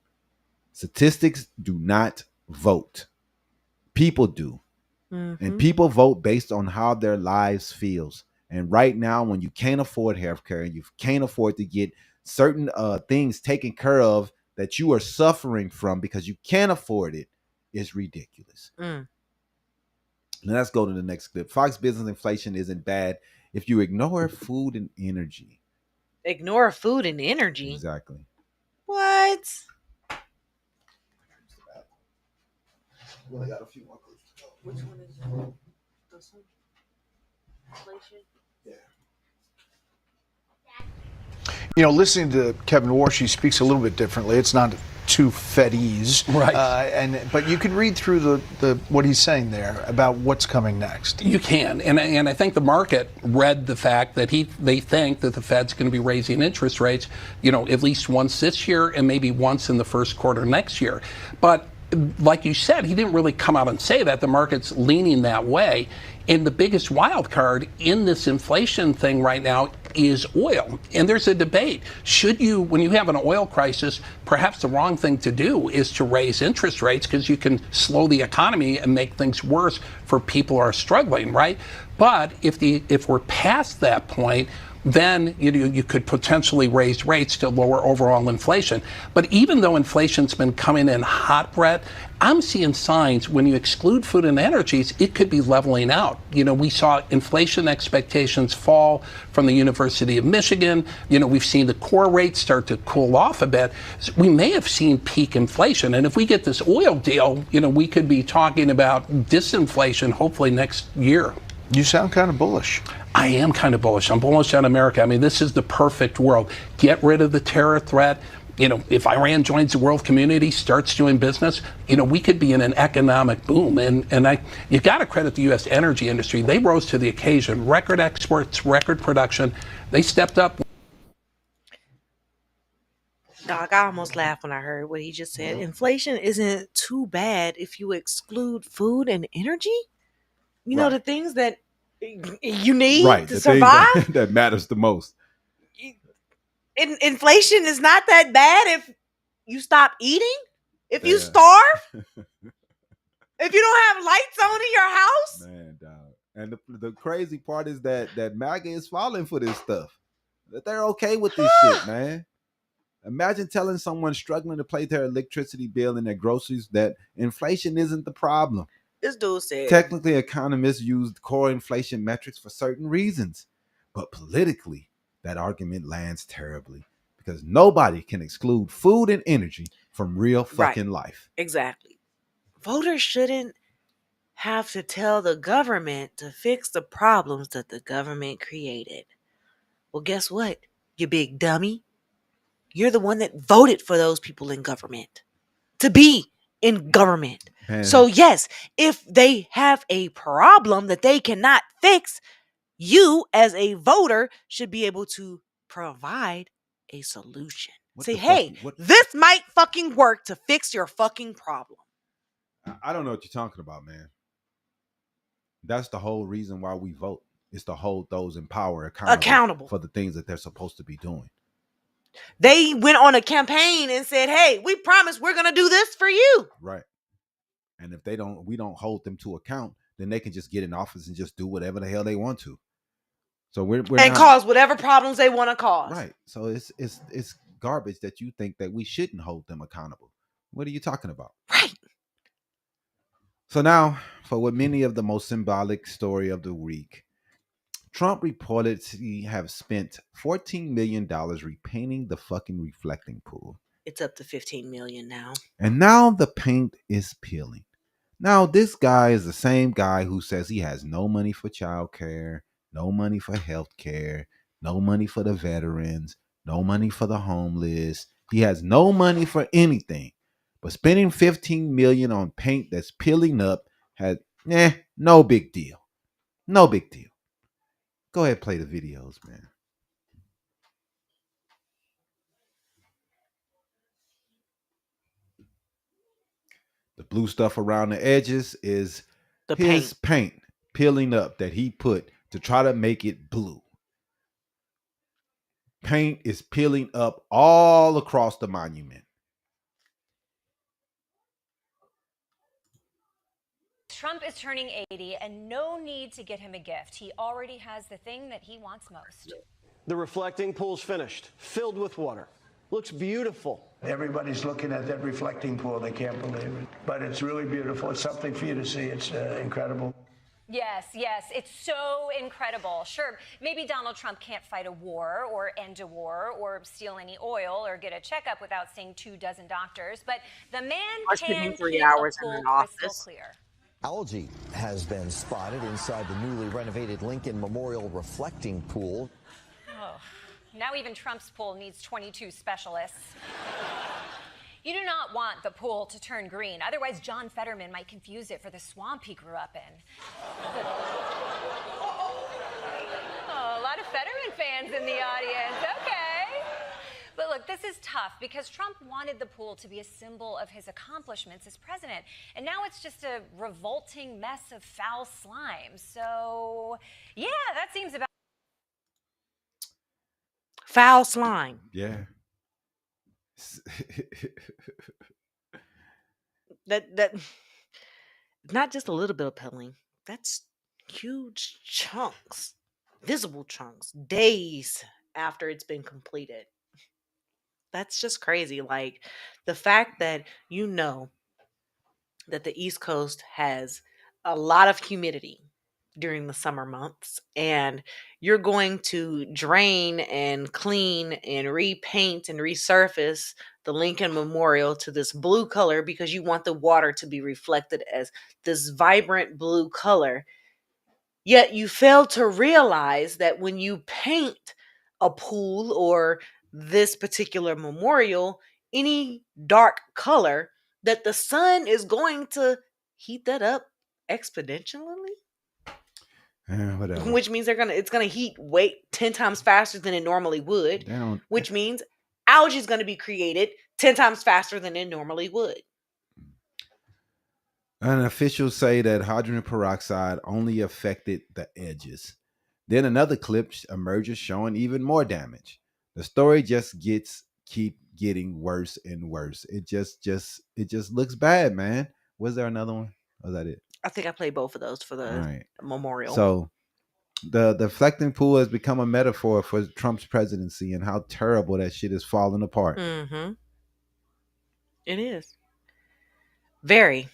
Statistics do not vote. People do. And people vote based on how their lives feels. And right now, when you can't afford healthcare and you can't afford to get certain things taken care of that you are suffering from because you can't afford it, is ridiculous. Now let's go to the next clip. Fox Business inflation isn't bad if you ignore food and energy. Ignore food and energy? Exactly. What? We only got a few more clips. Which one is this one? Inflation? Yeah. You know, listening to Kevin Warsh, he speaks a little bit differently. It's not too Fedese, right? But you can read through the what he's saying there about what's coming next. You can, and I think the market read the fact that they think that the Fed's going to be raising interest rates, at least once this year and maybe once in the first quarter next year. But like you said, he didn't really come out and say that. The market's leaning that way. And the biggest wild card in this inflation thing right now is oil. And there's a debate. Should you, when you have an oil crisis, perhaps the wrong thing to do is to raise interest rates because you can slow the economy and make things worse for people who are struggling, right? But if we're past that point, then you could potentially raise rates to lower overall inflation. But even though inflation's been coming in hot, Brett, I'm seeing signs when you exclude food and energies, it could be leveling out. We saw inflation expectations fall from the University of Michigan. We've seen the core rate start to cool off a bit. So we may have seen peak inflation. And if we get this oil deal, we could be talking about disinflation hopefully next year. You sound kind of bullish. I am kind of bullish. I'm bullish on America. I mean, this is the perfect world. Get rid of the terror threat. If Iran joins the world community, starts doing business, we could be in an economic boom. And you got to credit the U.S. energy industry. They rose to the occasion. Record exports, record production. They stepped up. Dog, I almost laughed when I heard what he just said. Inflation isn't too bad if you exclude food and energy. The things that you need to survive. That matters the most. Inflation is not that bad if you stop eating, if you starve, if you don't have lights on in your house. Man, dog. And the crazy part is that MAGA is falling for this stuff. That they're okay with this shit, man. Imagine telling someone struggling to pay their electricity bill and their groceries that inflation isn't the problem. This dude said technically economists use core inflation metrics for certain reasons, but politically that argument lands terribly because nobody can exclude food and energy from real fucking life. Exactly. Voters shouldn't have to tell the government to fix the problems that the government created. Well, guess what, you big dummy? You're the one that voted for those people in government to be in government. Man. So yes, if they have a problem that they cannot fix, you as a voter should be able to provide a solution. Say, hey, this might fucking work to fix your fucking problem. I don't know what you're talking about, man. That's the whole reason why we vote, is to hold those in power accountable for the things that they're supposed to be doing. They went on a campaign and said, hey, we promise we're going to do this for you. Right. And if we don't hold them to account, then they can just get in office and just do whatever the hell they want to. So we're cause whatever problems they want to cause. Right. So it's garbage that you think that we shouldn't hold them accountable. What are you talking about? Right. So now, for what many of the most symbolic story of the week, Trump reportedly have spent $14 million repainting the fucking reflecting pool. It's up to 15 million now. And now the paint is peeling. Now, this guy is the same guy who says he has no money for childcare, no money for health care, no money for the veterans, no money for the homeless. He has no money for anything. But spending $15 million on paint that's peeling up had, no big deal. No big deal. Go ahead, play the videos, man. The blue stuff around the edges is his paint peeling up that he put to try to make it blue. Paint is peeling up all across the monument. Trump is turning 80 and no need to get him a gift. He already has the thing that he wants most. The reflecting pool's finished, filled with water. Looks beautiful. Everybody's looking at that reflecting pool. They can't believe it. But it's really beautiful. It's something for you to see. It's incredible. Yes, it's so incredible. Sure, maybe Donald Trump can't fight a war or end a war or steal any oil or get a checkup without seeing 24 doctors, but the man can keep a pool crystal clear. Algae has been spotted inside the newly renovated Lincoln Memorial reflecting pool. Oh, now even Trump's pool needs 22 specialists. You do not want the pool to turn green. Otherwise, John Fetterman might confuse it for the swamp he grew up in. Oh, a lot of Fetterman fans in the audience. Okay. But look, this is tough because Trump wanted the pool to be a symbol of his accomplishments as president. And now it's just a revolting mess of foul slime. So, yeah, that seems about... Foul slime. Yeah. that not just a little bit of peeling. That's huge chunks, visible chunks, days after it's been completed. That's just crazy. Like the fact that that the East Coast has a lot of humidity during the summer months, and you're going to drain and clean and repaint and resurface the Lincoln Memorial to this blue color because you want the water to be reflected as this vibrant blue color. Yet you fail to realize that when you paint a pool or this particular memorial any dark color, that the sun is going to heat that up exponentially. Whatever. Which means it's gonna heat 10 times faster than it normally would. Which means algae is gonna be created 10 times faster than it normally would. And officials say that hydrogen peroxide only affected the edges. Then another clip emerges showing even more damage. The story just keep getting worse and worse. It just looks bad, man. Was there another one? Or was that it? I think I played both of those for the memorial. So the reflecting pool has become a metaphor for Trump's presidency and how terrible that shit is falling apart. Mm-hmm. It is. Very.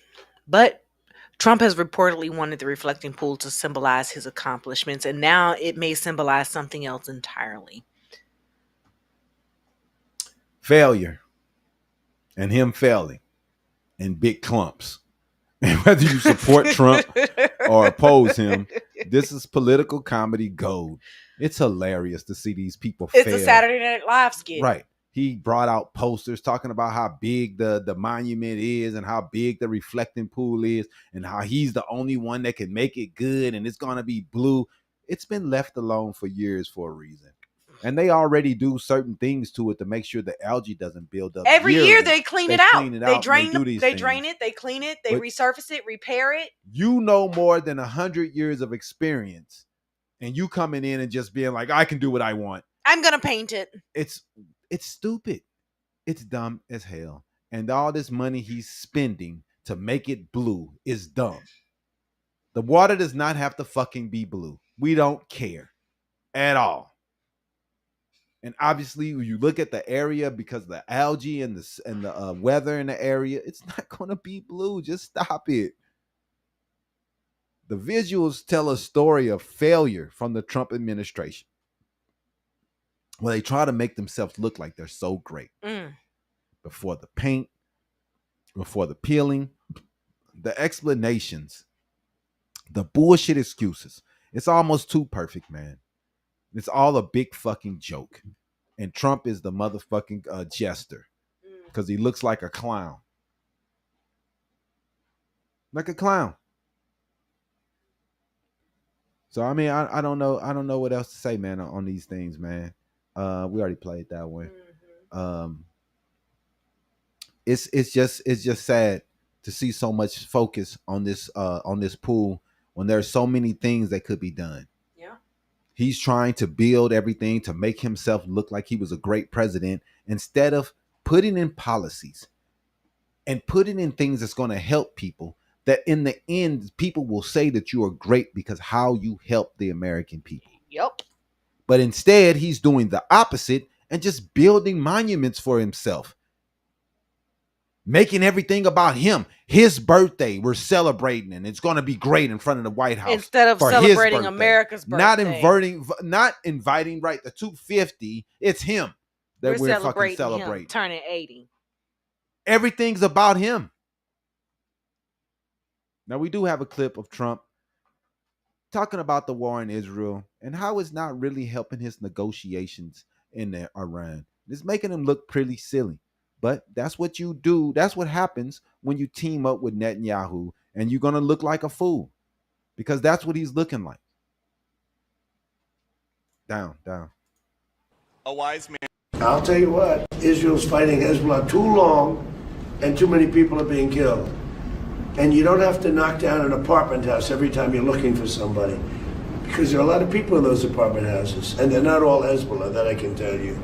But Trump has reportedly wanted the reflecting pool to symbolize his accomplishments, and now it may symbolize something else entirely. Failure. And him failing in big clumps. And whether you support Trump or oppose him, this is political comedy gold. It's hilarious to see these people fail. It's a Saturday Night Live skit. Right. He brought out posters talking about how big the monument is and how big the reflecting pool is and how he's the only one that can make it good and it's going to be blue. It's been left alone for years for a reason. And they already do certain things to it to make sure the algae doesn't build up. Every year they clean it out. They drain it, they clean it, they resurface it, repair it. You know more than 100 years of experience and you coming in and just being like, I can do what I want. I'm going to paint it. It's stupid. It's dumb as hell. And all this money he's spending to make it blue is dumb. The water does not have to fucking be blue. We don't care at all. And obviously, when you look at the area, because of the algae and the weather in the area, it's not going to be blue. Just stop it. The visuals tell a story of failure from the Trump administration, where they try to make themselves look like they're so great. Before the paint, before the peeling, the explanations, the bullshit excuses. It's almost too perfect, man. It's all a big fucking joke. And Trump is the motherfucking jester because he looks like a clown. Like a clown. So I mean, I don't know. I don't know what else to say, man, on these things, man. We already played that one. It's just sad to see so much focus on this pool when there's so many things that could be done. Yeah. He's trying to build everything to make himself look like he was a great president instead of putting in policies and putting in things that's going to help people, that in the end people will say that you are great because how you help the American people. Yep. But instead he's doing the opposite and just building monuments for himself. Making everything about him. His birthday, we're celebrating, and it's going to be great in front of the White House. Instead of celebrating America's birthday. Not inviting right the 250. It's him that we're fucking celebrating. Him turning 80. Everything's about him. Now we do have a clip of Trump talking about the war in Israel and how it's not really helping his negotiations in Iran. It's making him look pretty silly. But that's what you do. That's what happens when you team up with Netanyahu, and you're going to look like a fool because that's what he's looking like. Down. A wise man. I'll tell you what, Israel's fighting Hezbollah too long and too many people are being killed. And you don't have to knock down an apartment house every time you're looking for somebody, because there are a lot of people in those apartment houses, and they're not all Hezbollah, that I can tell you.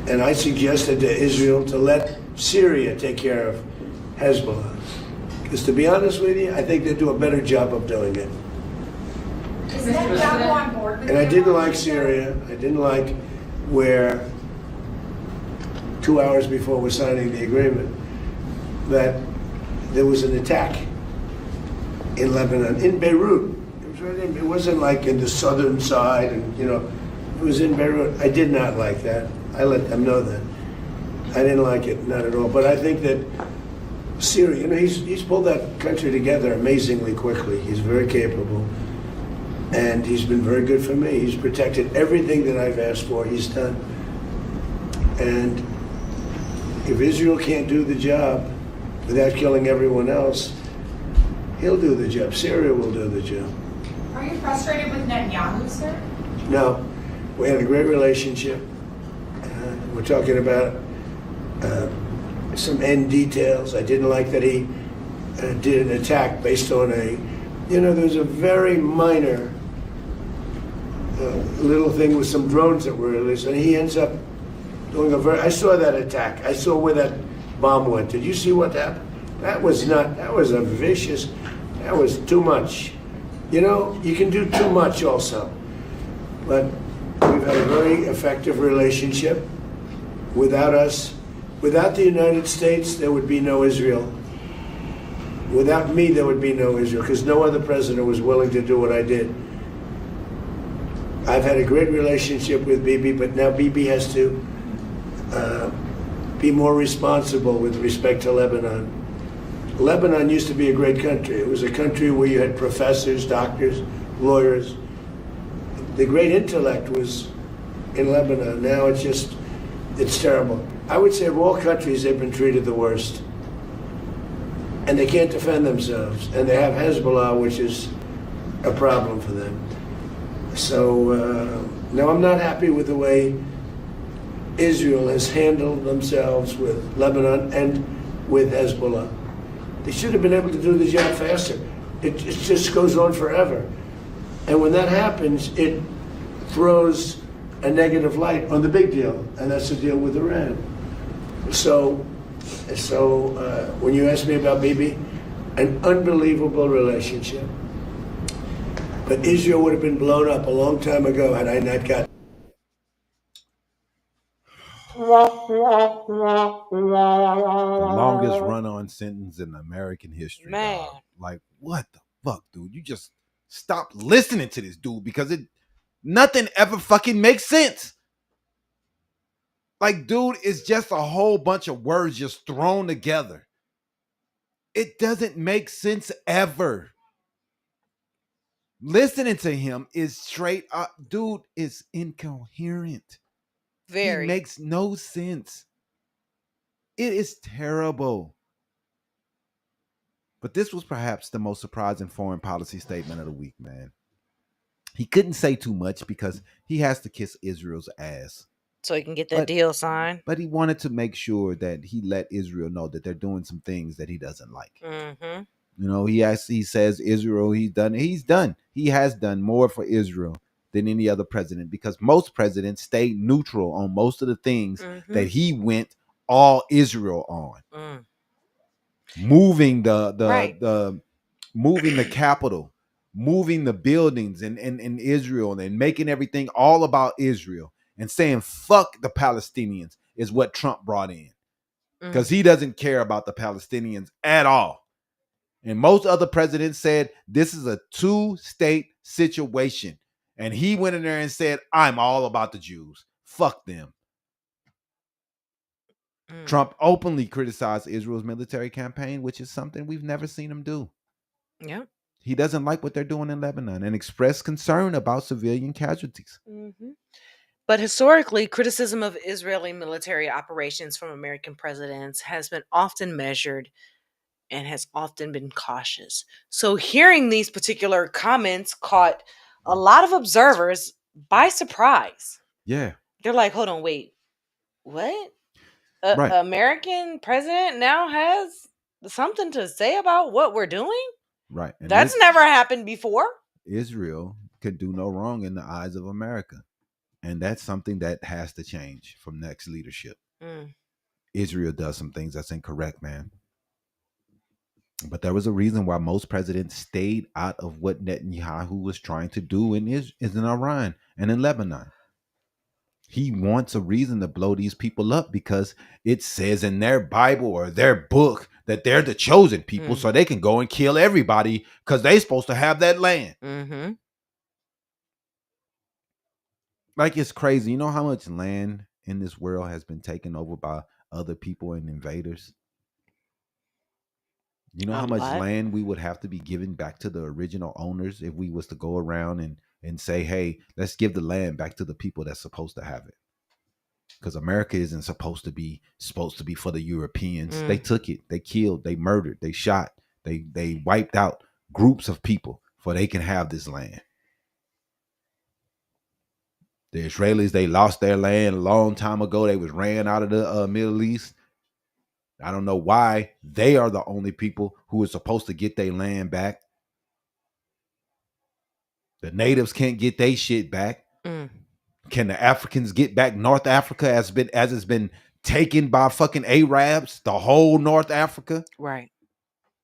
And I suggested to Israel to let Syria take care of Hezbollah. Because to be honest with you, I think they do a better job of doing it. Is Netanyahu on board with And I didn't like Syria. I didn't like where 2 hours before we're signing the agreement that there was an attack in Lebanon, in Beirut. It wasn't like in the southern side, and it was in Beirut. I did not like that. I let them know that. I didn't like it, not at all. But I think that Syria, he's pulled that country together amazingly quickly. He's very capable. And he's been very good for me. He's protected everything that I've asked for, he's done. And if Israel can't do the job without killing everyone else, he'll do the job. Syria will do the job. Are you frustrated with Netanyahu, sir? No. We had a great relationship. We're talking about some end details. I didn't like that he did an attack based on there's a very minor little thing with some drones that were released, and he ends up doing I saw that attack. I saw where that bomb went. Did you see what happened? That was a vicious, that was too much. You can do too much also. But we've had a very effective relationship. Without us, without the United States, there would be no Israel. Without me, there would be no Israel, because no other president was willing to do what I did. I've had a great relationship with Bibi, but now Bibi has to be more responsible with respect to Lebanon. Lebanon used to be a great country. It was a country where you had professors, doctors, lawyers. The great intellect was in Lebanon. Now it's terrible. I would say of all countries, they've been treated the worst. And they can't defend themselves. And they have Hezbollah, which is a problem for them. So, no, I'm not happy with the way Israel has handled themselves with Lebanon and with Hezbollah. They should have been able to do the job faster. It just goes on forever. And when that happens, it throws a negative light on the big deal, and that's the deal with Iran. So when you ask me about Bibi, an unbelievable relationship. But Israel would have been blown up a long time ago had I not got. The longest run-on sentence in American history. Man. Dog. Like, what the fuck, dude, you just stop listening to this dude because nothing ever fucking makes sense. Like, dude, it's just a whole bunch of words just thrown together. It doesn't make sense ever. Listening to him is straight up, dude, is incoherent. Very. He makes no sense. It is terrible. But this was perhaps the most surprising foreign policy statement of the week, man. He couldn't say too much because he has to kiss Israel's ass. So he can get that deal signed. But he wanted to make sure that he let Israel know that they're doing some things that he doesn't like. Mm-hmm. You know, he says Israel, he's done. He has done more for Israel than any other president because most presidents stayed neutral on most of the things that he went all Israel on. Moving the moving the capital, moving the buildings in Israel and making everything all about Israel and saying fuck the Palestinians is what Trump brought in. Because he doesn't care about the Palestinians at all. And most other presidents said this is a two-state situation. And he went in there and said, I'm all about the Jews. Fuck them. Trump openly criticized Israel's military campaign, which is something we've never seen him do. Yeah. He doesn't like what they're doing in Lebanon and expressed concern about civilian casualties. Mm-hmm. But historically, criticism of Israeli military operations from American presidents has been often measured and has often been cautious. So hearing these particular comments caught a lot of observers by surprise. Yeah. They're like, hold on, wait, what? Right. American president now has something to say about what we're doing? Right. And That's never happened before. Israel could do no wrong in the eyes of America. And that's something that has to change from next leadership. Israel does some things that's incorrect, man. But there was a reason why most presidents stayed out of what Netanyahu was trying to do in Iran and in Lebanon. He wants a reason to blow these people up because it says in their Bible or their book that they're the chosen people, so they can go and kill everybody because they're supposed to have that land. Mm-hmm. Like, it's crazy. You know how much land in this world has been taken over by other people and invaders? You know how much land we would have to be giving back to the original owners if we was to go around and say, hey, let's give the land back to the people that's supposed to have it. Because America isn't supposed to be for the Europeans. They took it, they killed, they murdered, they shot, they wiped out groups of people for they can have this land. The Israelis, they lost their land a long time ago. They was ran out of the Middle East. I don't know why they are the only people who are supposed to get their land back. The natives can't get their shit back. Can the Africans get back North Africa as it's been taken by fucking Arabs? The whole North Africa? Right.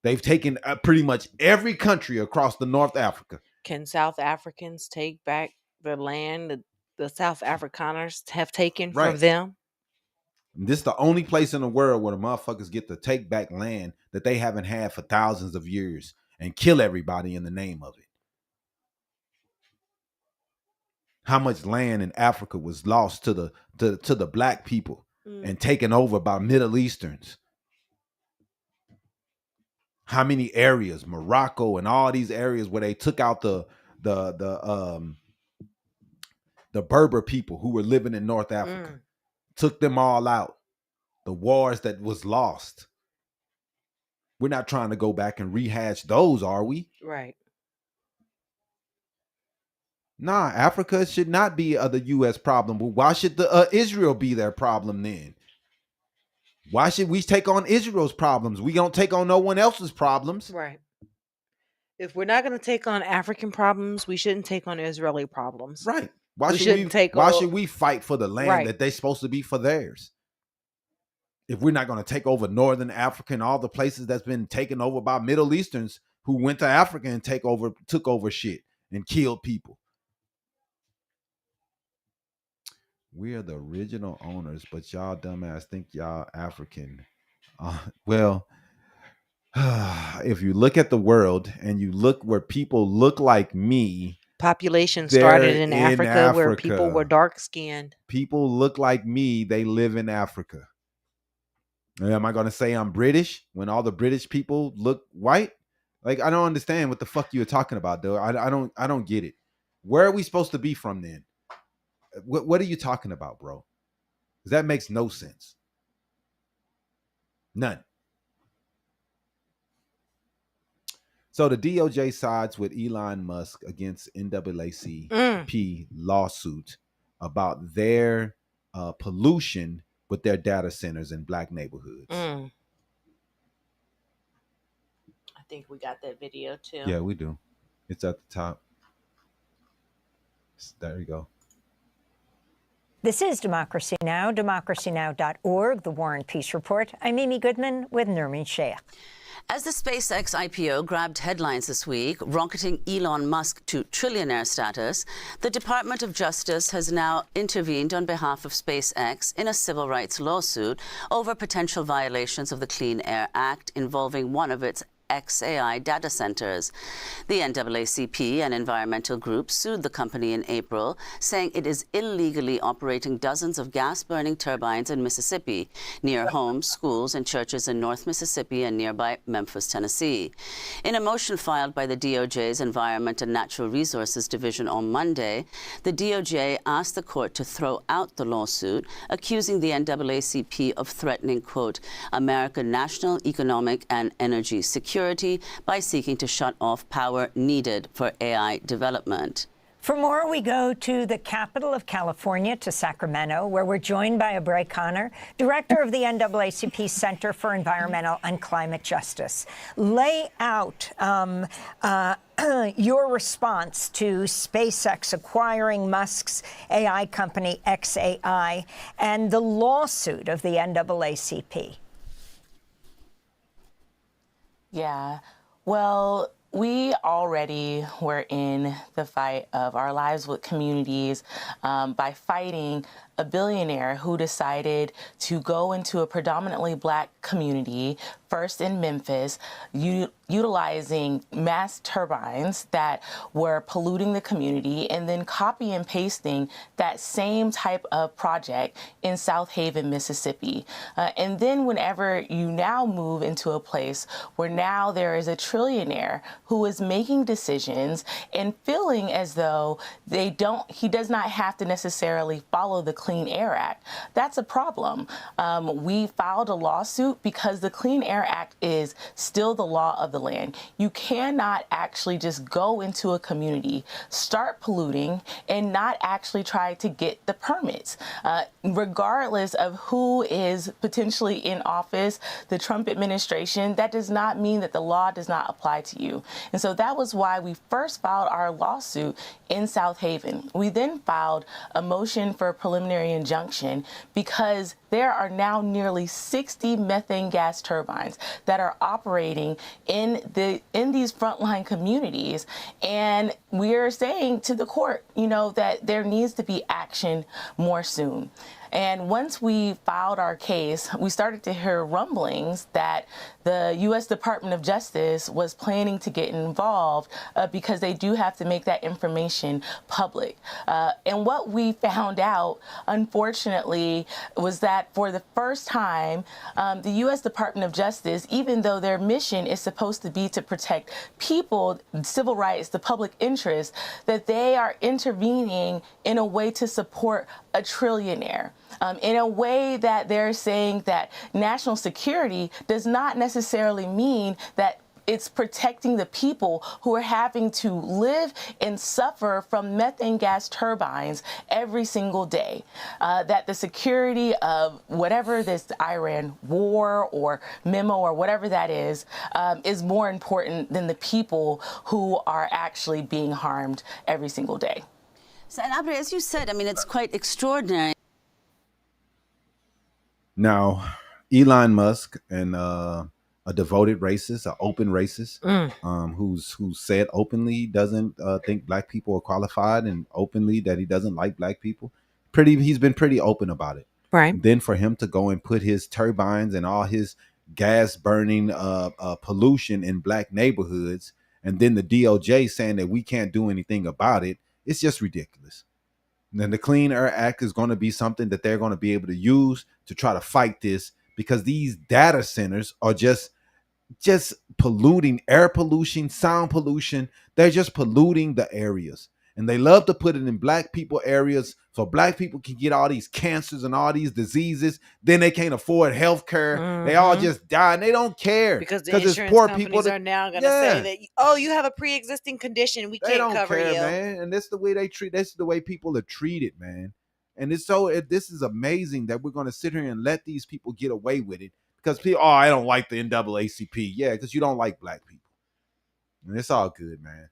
They've taken pretty much every country across the North Africa. Can South Africans take back the land that the South Afrikaners have taken from them? This is the only place in the world where the motherfuckers get to take back land that they haven't had for thousands of years and kill everybody in the name of it. How much land in Africa was lost to the black people and taken over by Middle Easterns? How many areas, Morocco and all these areas where they took out the Berber people who were living in North Africa, took them all out. The wars that was lost. We're not trying to go back and rehash those, are we? Right. Nah, Africa should not be the U.S. problem. But why should the Israel be their problem then? Why should we take on Israel's problems? We don't take on no one else's problems. Right. If we're not going to take on African problems, we shouldn't take on Israeli problems. Right. Why should we fight for the land that they're supposed to be for theirs? If we're not going to take over Northern Africa and all the places that's been taken over by Middle Easterns who went to Africa and took over shit and killed people. We are the original owners, but y'all dumbass think y'all African. Well, if you look at the world and you look where people look like me, Population they're started in Africa where people were dark skinned. People look like me, they live in Africa. Am I going to say I'm British when all the British people look white? Like, I don't understand what the fuck you're talking about, though. I don't get it. Where are we supposed to be from then? What are you talking about, bro? Because that makes no sense. None. So the DOJ sides with Elon Musk against NAACP lawsuit about their pollution with their data centers in black neighborhoods. I think we got that video too. Yeah, we do. It's at the top. There you go. This is Democracy Now!, democracynow.org, The War and Peace Report. I'm Amy Goodman with Nermeen Sheikh. As the SpaceX IPO grabbed headlines this week, rocketing Elon Musk to trillionaire status, the Department of Justice has now intervened on behalf of SpaceX in a civil rights lawsuit over potential violations of the Clean Air Act involving one of its XAI data centers. The NAACP and environmental groups sued the company in April, saying it is illegally operating dozens of gas-burning turbines in Mississippi, near homes, schools, and churches in North Mississippi and nearby Memphis, Tennessee. In a motion filed by the DOJ's Environment and Natural Resources Division on Monday, the DOJ asked the court to throw out the lawsuit, accusing the NAACP of threatening, quote, American national, economic, and energy security by seeking to shut off power needed for AI development. For more, we go to the capital of California, to Sacramento, where we're joined by Abray Connor, director of the NAACP Center for Environmental and Climate Justice. Lay out your response to SpaceX acquiring Musk's AI company XAI and the lawsuit of the NAACP. Yeah, well, we already were in the fight of our lives with communities by fighting a billionaire who decided to go into a predominantly black community, first in Memphis, utilizing mass turbines that were polluting the community, and then copy and pasting that same type of project in South Haven, Mississippi. And then whenever you now move into a place where now there is a trillionaire who is making decisions and feeling as though he does not have to necessarily follow the Clean Air Act, that's a problem. We filed a lawsuit because the Clean Air Act is still the law of the land. You cannot actually just go into a community, start polluting, and not actually try to get the permits. Regardless of who is potentially in office, the Trump administration, that does not mean that the law does not apply to you. And so that was why we first filed our lawsuit in South Haven. We then filed a motion for a preliminary injunction because there are now nearly 60 methane gas turbines that are operating in these frontline communities. And we're saying to the court, that there needs to be action more soon. And once we filed our case, we started to hear rumblings that the U.S. Department of Justice was planning to get involved because they do have to make that information public. And what we found out, unfortunately, was that for the first time, the U.S. Department of Justice, even though their mission is supposed to be to protect people, civil rights, the public interest, that they are intervening in a way to support a trillionaire. In a way that they're saying that national security does not necessarily mean that it's protecting the people who are having to live and suffer from methane gas turbines every single day. That the security of whatever this Iran war or memo or whatever that is more important than the people who are actually being harmed every single day. So, and Abray, as you said, it's quite extraordinary. Now, Elon Musk and a devoted racist, an open racist, who said openly doesn't think black people are qualified, and openly that he doesn't like black people. He's been pretty open about it. Right. Then for him to go and put his turbines and all his gas burning pollution in black neighborhoods, and then the DOJ saying that we can't do anything about it. It's just ridiculous. And then the Clean Air Act is going to be something that they're going to be able to use to try to fight this, because these data centers are just polluting, air pollution, sound pollution. They're just polluting the areas. And they love to put it in black people areas so black people can get all these cancers and all these diseases. Then they can't afford health care. They all just die, and they don't care. Because the insurance it's poor companies people are now going to say that, oh, you have a pre-existing condition. We they can't don't cover care, you. man. And that's the way they treat. That's the way people are treated, man. And it's so. This is amazing that we're going to sit here and let these people get away with it, because people. Oh, I don't like the NAACP. Yeah, because you don't like black people. And it's all good, man.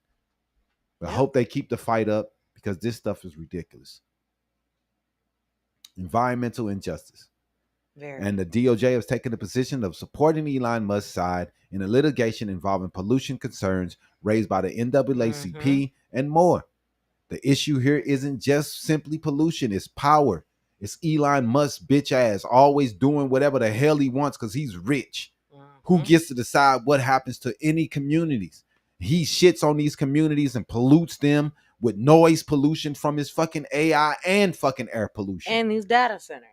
But I hope they keep the fight up, because this stuff is ridiculous. Environmental injustice. Very. And the DOJ has taken the position of supporting Elon Musk's side in a litigation involving pollution concerns raised by the NAACP and more. The issue here isn't just simply pollution, it's power. It's Elon Musk's bitch ass always doing whatever the hell he wants because he's rich. Who gets to decide what happens to any communities? He shits on these communities and pollutes them with noise pollution from his fucking AI and fucking air pollution. And these data centers.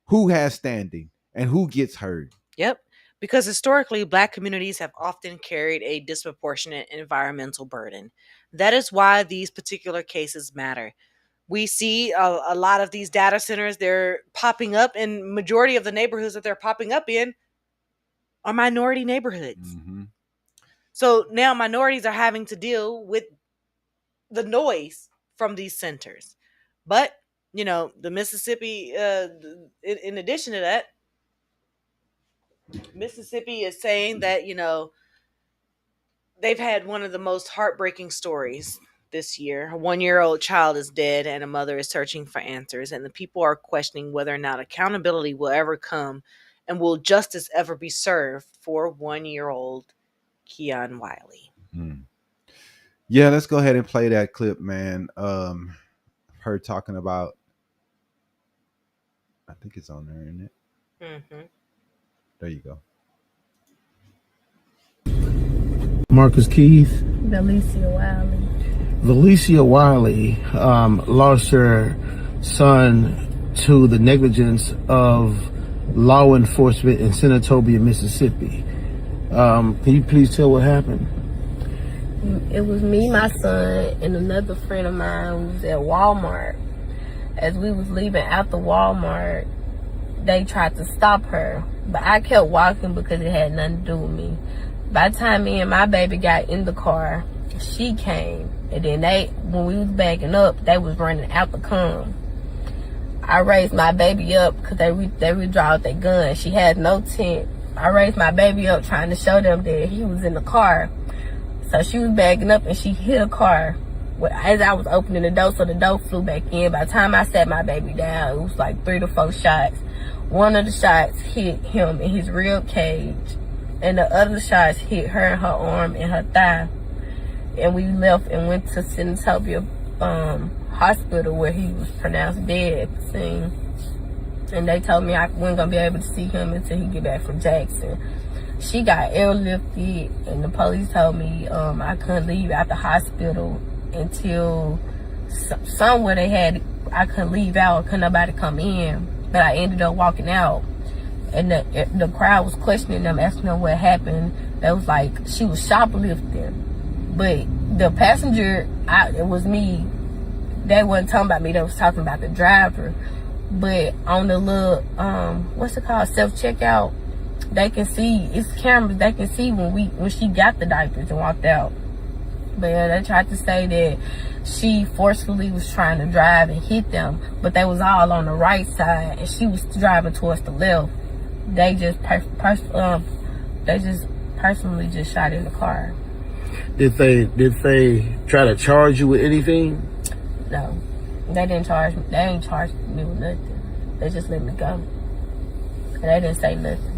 Who has standing and who gets heard? Yep. Because historically, black communities have often carried a disproportionate environmental burden. That is why these particular cases matter. We see a lot of these data centers, they're popping up, and majority of the neighborhoods that they're popping up in are minority neighborhoods. So now minorities are having to deal with the noise from these centers. But, you know, the Mississippi, in addition to that, Mississippi is saying that, you know, they've had one of the most heartbreaking stories this year. A 1-year-old child is dead and a mother is searching for answers. And the people are questioning whether or not accountability will ever come, and will justice ever be served for 1-year-old Keon Wiley. Yeah, let's go ahead and play that clip, man. Her talking about, I think it's on there, isn't it? There you go. Marcus Keith. Valencia Wiley. Valencia Wiley lost her son to the negligence of law enforcement in Senatobia, Mississippi. Can you please tell what happened? It was me, my son, and another friend of mine who was at Walmart. As we was leaving out the Walmart, they tried to stop her, but I kept walking because it had nothing to do with me. By the time me and my baby got in the car, she came, and then when we was backing up, they was running out the come. I raised my baby up because they withdraw out their gun. She had no tent. I raised my baby up trying to show them that he was in the car. So she was backing up and she hit a car as I was opening the door, so the door flew back in. By the time I sat my baby down, it was like 3 to 4 shots. One of the shots hit him in his rib cage, and the other shots hit her in her arm and her thigh. And we left and went to Senatobia hospital, where he was pronounced dead at the scene. And they told me I wasn't gonna be able to see him until he get back from Jackson. She got airlifted, and the police told me I couldn't leave out the hospital until somewhere I couldn't leave out, couldn't nobody come in. But I ended up walking out, and the crowd was questioning them, asking them what happened. They was like, she was shoplifting. But the passenger, it was me. They wasn't talking about me, they was talking about the driver. But on the little, what's it called, self-checkout, they can see, it's cameras, they can see when she got the diapers and walked out. But yeah, they tried to say that she forcefully was trying to drive and hit them, but they was all on the right side, and she was driving towards the left. They just personally just shot in the car. Did they try to charge you with anything? No, they didn't charge me. They ain't charged me with nothing. They just let me go. And they didn't say nothing.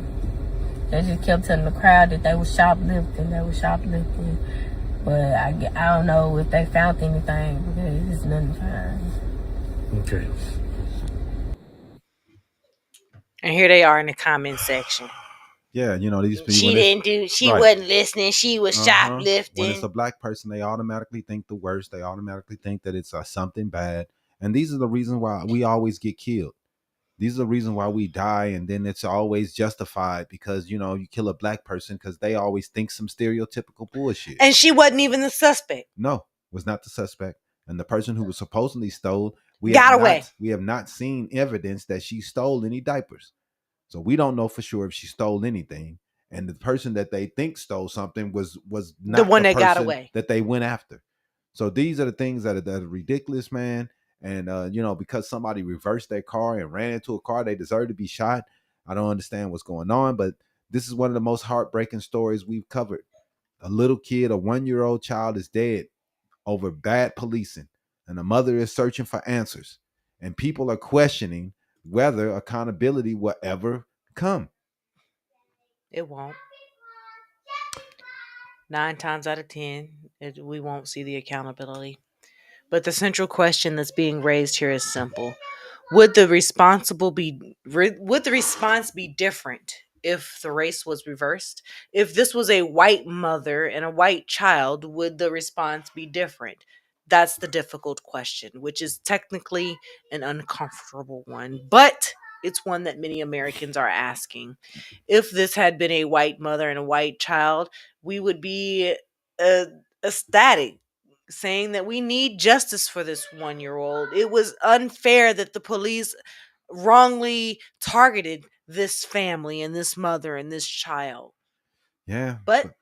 They just kept telling the crowd that they was shoplifting. But I don't know if they found anything, because there's nothing found. Okay. And here they are in the comment section. Yeah, these people. She didn't do. She right. wasn't listening. She was When shoplifting. it's a black person, they automatically think the worst. They automatically think that it's something bad, and these are the reasons why we always get killed. These are the reasons why we die, and then it's always justified because you kill a black person because they always think some stereotypical bullshit. And she wasn't even the suspect. No, was not the suspect, and the person who was supposedly stole got away. We have not seen evidence that she stole any diapers, so we don't know for sure if she stole anything. And the person that they think stole something was not the one that got person away that they went after. So these are the things that are ridiculous, man. And because somebody reversed their car and ran into a car, they deserve to be shot. I don't understand what's going on, but this is one of the most heartbreaking stories we've covered. A little kid, a 1-year-old child, is dead over bad policing, and the mother is searching for answers. And people are questioning whether accountability will ever come. It won't. 9 times out of 10, we won't see the accountability. But the central question that's being raised here is simple: Would the response be different if the race was reversed? If this was a white mother and a white child, would the response be different? That's the difficult question, which is technically an uncomfortable one, but it's one that many Americans are asking. If this had been a white mother and a white child, we would be ecstatic, saying that we need justice for this 1-year-old. It was unfair that the police wrongly targeted this family and this mother and this child. Yeah. But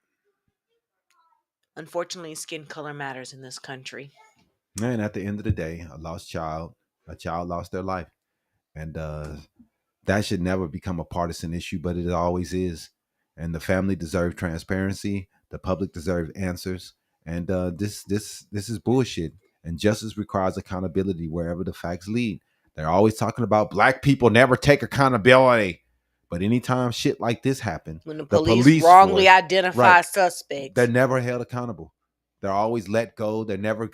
unfortunately, skin color matters in this country. And at the end of the day, a child lost their life. And that should never become a partisan issue, but it always is. And the family deserves transparency. The public deserves answers. And this is bullshit. And justice requires accountability wherever the facts lead. They're always talking about black people never take accountability. But anytime shit like this happens, when the police wrongly identify suspects, they're never held accountable. They're always let go. They're never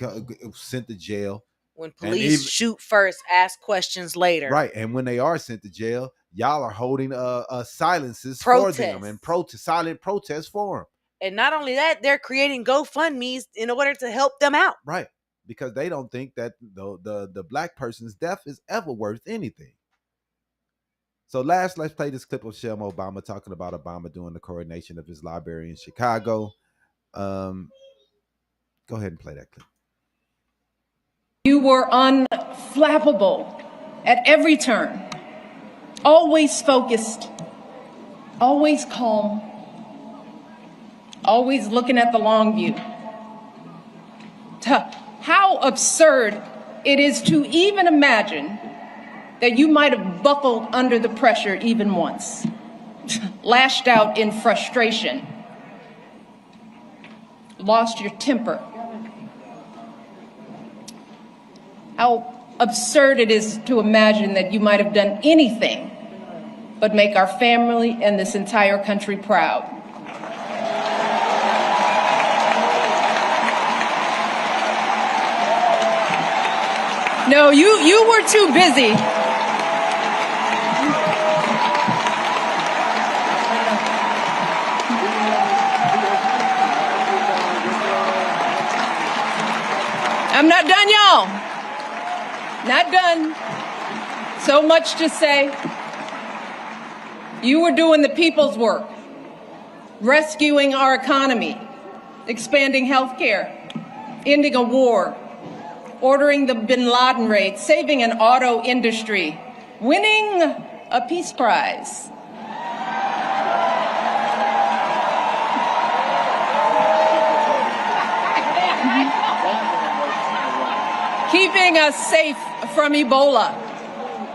sent to jail. When police shoot first, ask questions later. Right. And when they are sent to jail, y'all are holding silences protest. For them and silent protests for them. And not only that, they're creating GoFundMes in order to help them out. Right. Because they don't think that the black person's death is ever worth anything. So let's play this clip of Michelle Obama talking about Obama doing the coronation of his library in Chicago. Go ahead and play that clip. You were unflappable at every turn, always focused, always calm, always looking at the long view. How absurd it is to even imagine that you might have buckled under the pressure even once, lashed out in frustration, lost your temper. How absurd it is to imagine that you might have done anything but make our family and this entire country proud. No, you were too busy. I'm not done, y'all. Not done. So much to say. You were doing the people's work, rescuing our economy, expanding health care, ending a war, ordering the bin Laden raid, saving an auto industry, winning a peace prize. Keeping us safe from Ebola,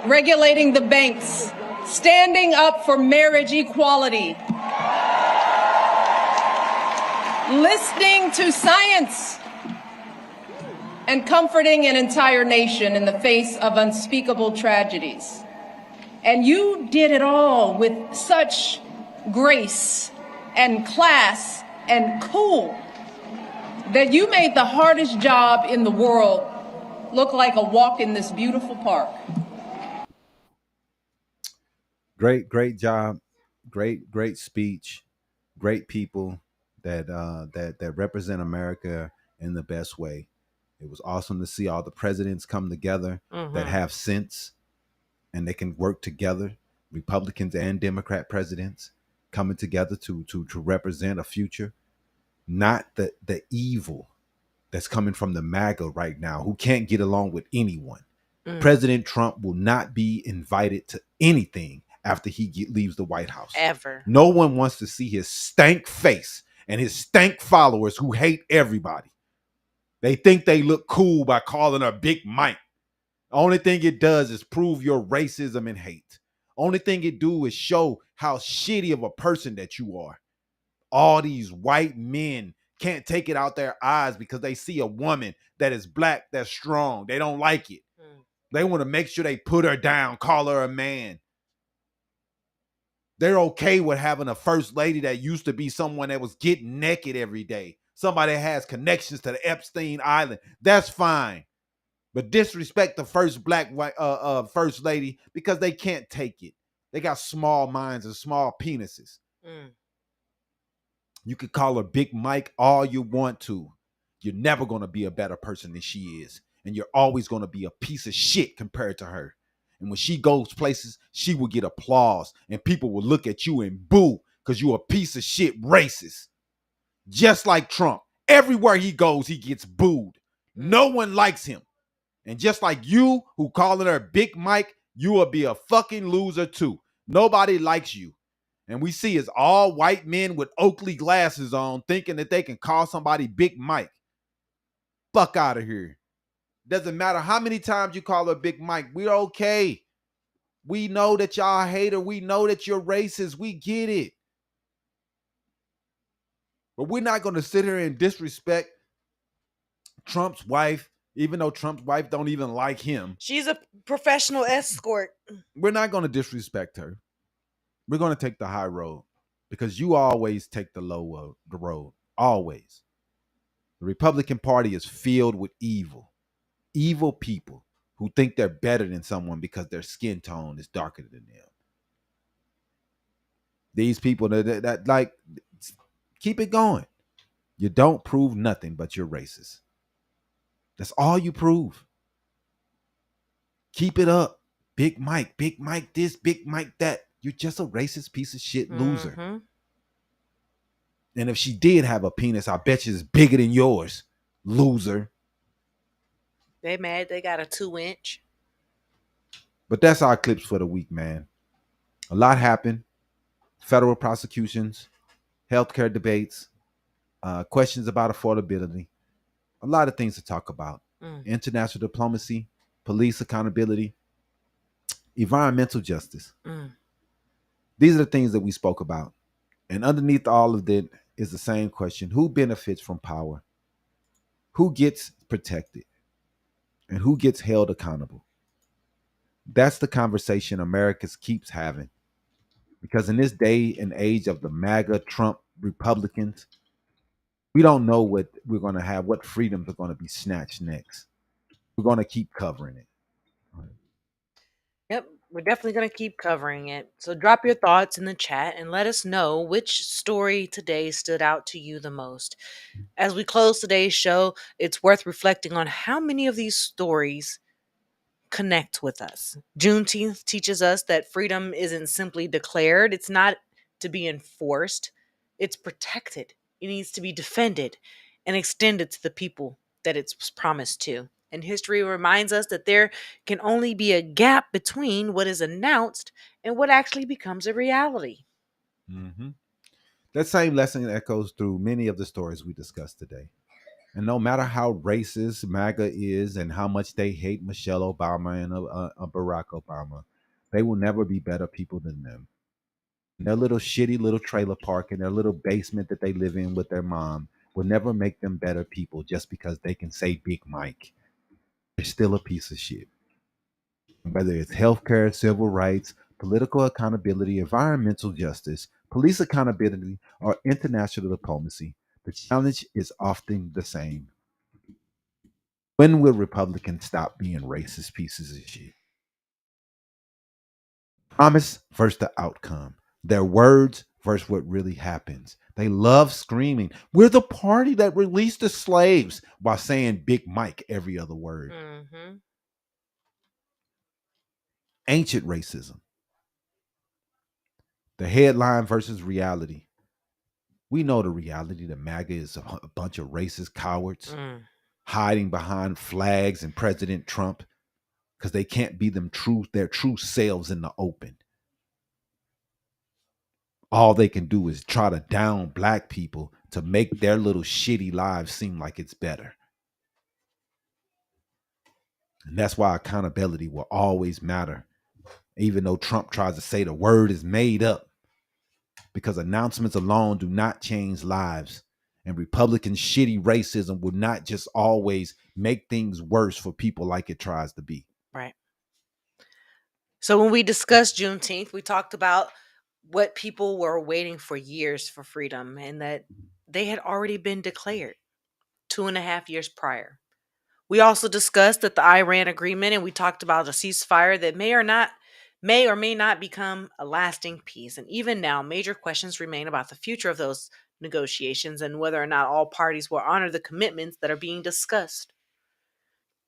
regulating the banks, standing up for marriage equality, listening to science, and comforting an entire nation in the face of unspeakable tragedies. And you did it all with such grace and class and cool that you made the hardest job in the world look like a walk in this beautiful park. Great job. great speech, great people that represent America in the best way. It was awesome to see all the presidents come together that have sense and they can work together. Republicans and Democrat presidents coming together to represent a future, not the evil that's coming from the MAGA right now, who can't get along with anyone. President Trump will not be invited to anything after he leaves the White House. Ever. No one wants to see his stank face and his stank followers who hate everybody. They think they look cool by calling her Big Mike. The only thing it does is prove your racism and hate. Only thing it do is show how shitty of a person that you are. All these white men can't take it out their eyes because they see a woman that is black, that's strong. They don't like it. They want to make sure they put her down, call her a man. They're okay with having a first lady that used to be someone that was getting naked every day. Somebody that has connections to the Epstein Island. That's fine. But disrespect the first black first lady because they can't take it. They got small minds and small penises. You could call her Big Mike all you want to. You're never going to be a better person than she is. And you're always going to be a piece of shit compared to her. And when she goes places, she will get applause. And people will look at you and boo because you're a piece of shit racist. Just like Trump. Everywhere he goes, he gets booed. No one likes him. And just like you who calling her Big Mike, you will be a fucking loser too. Nobody likes you. And we see is all white men with Oakley glasses on thinking that they can call somebody Big Mike. Fuck out of here. Doesn't matter how many times you call her Big Mike. We're okay. We know that y'all hate her. We know that you're racist. We get it. But we're not going to sit here and disrespect Trump's wife, even though Trump's wife don't even like him. She's a professional escort. We're not going to disrespect her. We're going to take the high road because you always take the low road. Always. The Republican Party is filled with evil people who think they're better than someone because their skin tone is darker than them. These people that like, keep it going. You don't prove nothing but you're racist. That's all you prove. Keep it up. Big Mike this, Big Mike that. You're just a racist piece of shit loser. And if she did have a penis, I bet you it's bigger than yours, loser. They mad they got a 2-inch. But that's our clips for the week, man. A lot happened. Federal prosecutions, healthcare debates, questions about affordability. A lot of things to talk about. International diplomacy, police accountability, environmental justice. These are the things that we spoke about. And underneath all of that is the same question. Who benefits from power? Who gets protected? And who gets held accountable? That's the conversation America keeps having. Because in this day and age of the MAGA, Trump, Republicans, we don't know what we're going to have, what freedoms are going to be snatched next. We're going to keep covering it. Yep, we're definitely going to keep covering it. So drop your thoughts in the chat and let us know which story today stood out to you the most. As we close today's show, it's worth reflecting on how many of these stories connect with us. Juneteenth teaches us that freedom isn't simply declared. It's not to be enforced. It's protected. It needs to be defended and extended to the people that it's promised to. And history reminds us that there can only be a gap between what is announced and what actually becomes a reality. That same lesson echoes through many of the stories we discussed today. And no matter how racist MAGA is and how much they hate Michelle Obama and Barack Obama, they will never be better people than them. Their little shitty little trailer park and their little basement that they live in with their mom will never make them better people just because they can say Big Mike. They're still a piece of shit. Whether it's healthcare, civil rights, political accountability, environmental justice, police accountability, or international diplomacy, the challenge is often the same. When will Republicans stop being racist pieces of shit? Promise versus the outcome. their words versus what really happens. They love screaming, "We're the party that released the slaves," while saying Big Mike every other word. Ancient racism. The headline versus reality. We know the reality. The MAGA is a bunch of racist cowards hiding behind flags and President Trump because they can't be their true selves in the open. All they can do is try to down black people to make their little shitty lives seem like it's better. And that's why accountability will always matter, even though Trump tries to say the word is made up, because announcements alone do not change lives. And Republican shitty racism will not just always make things worse for people like it tries to be. Right. So when we discussed Juneteenth, we talked about what people were waiting for years for freedom, and that they had already been declared 2.5 years prior. We also discussed that the Iran agreement, and we talked about a ceasefire that may or may not become a lasting peace. And even now, major questions remain about the future of those negotiations and whether or not all parties will honor the commitments that are being discussed.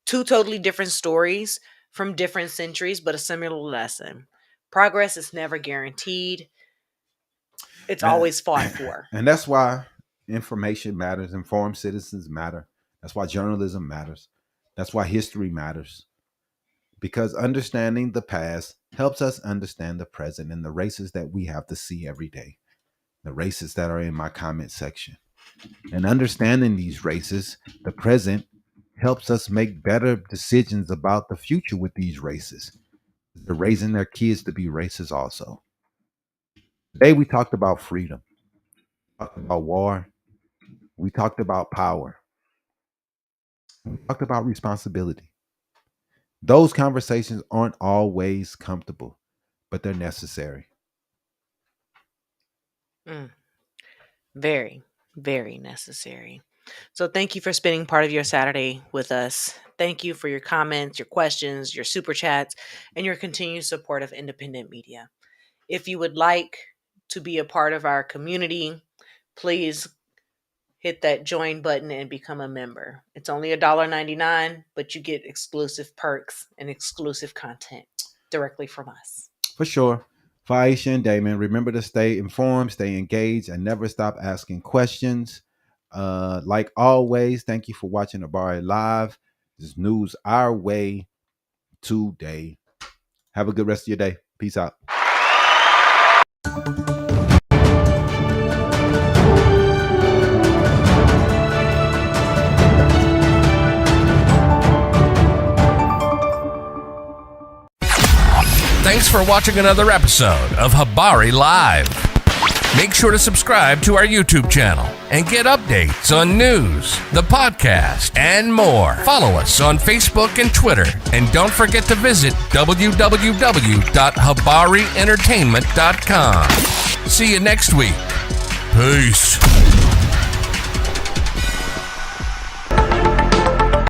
Two totally different stories from different centuries, but a similar lesson. Progress is never guaranteed. It's always fought for. And that's why information matters. Informed citizens matter. That's why journalism matters. That's why history matters. Because understanding the past helps us understand the present and the races that we have to see every day. The races that are in my comment section. And understanding these races, the present, helps us make better decisions about the future with these races. They're raising their kids to be racist also. Today we talked about freedom. We talked about war. We talked about power. We talked about responsibility. Those conversations aren't always comfortable, but they're necessary. Very, very necessary. So thank you for spending part of your Saturday with us. Thank you for your comments, your questions, your super chats, and your continued support of independent media. If you would like to be a part of our community, please hit that join button and become a member. It's only $1.99, but you get exclusive perks and exclusive content directly from us. For sure. For Iesha and Damon, remember to stay informed, stay engaged, and never stop asking questions. Like always, thank you for watching Habari Live. This news our way today. Have a good rest of your day. Peace out. Thanks for watching another episode of Habari Live. Make sure to subscribe to our YouTube channel and get updates on news, the podcast, and more. Follow us on Facebook and Twitter. And don't forget to visit www.habarientertainment.com. See you next week. Peace.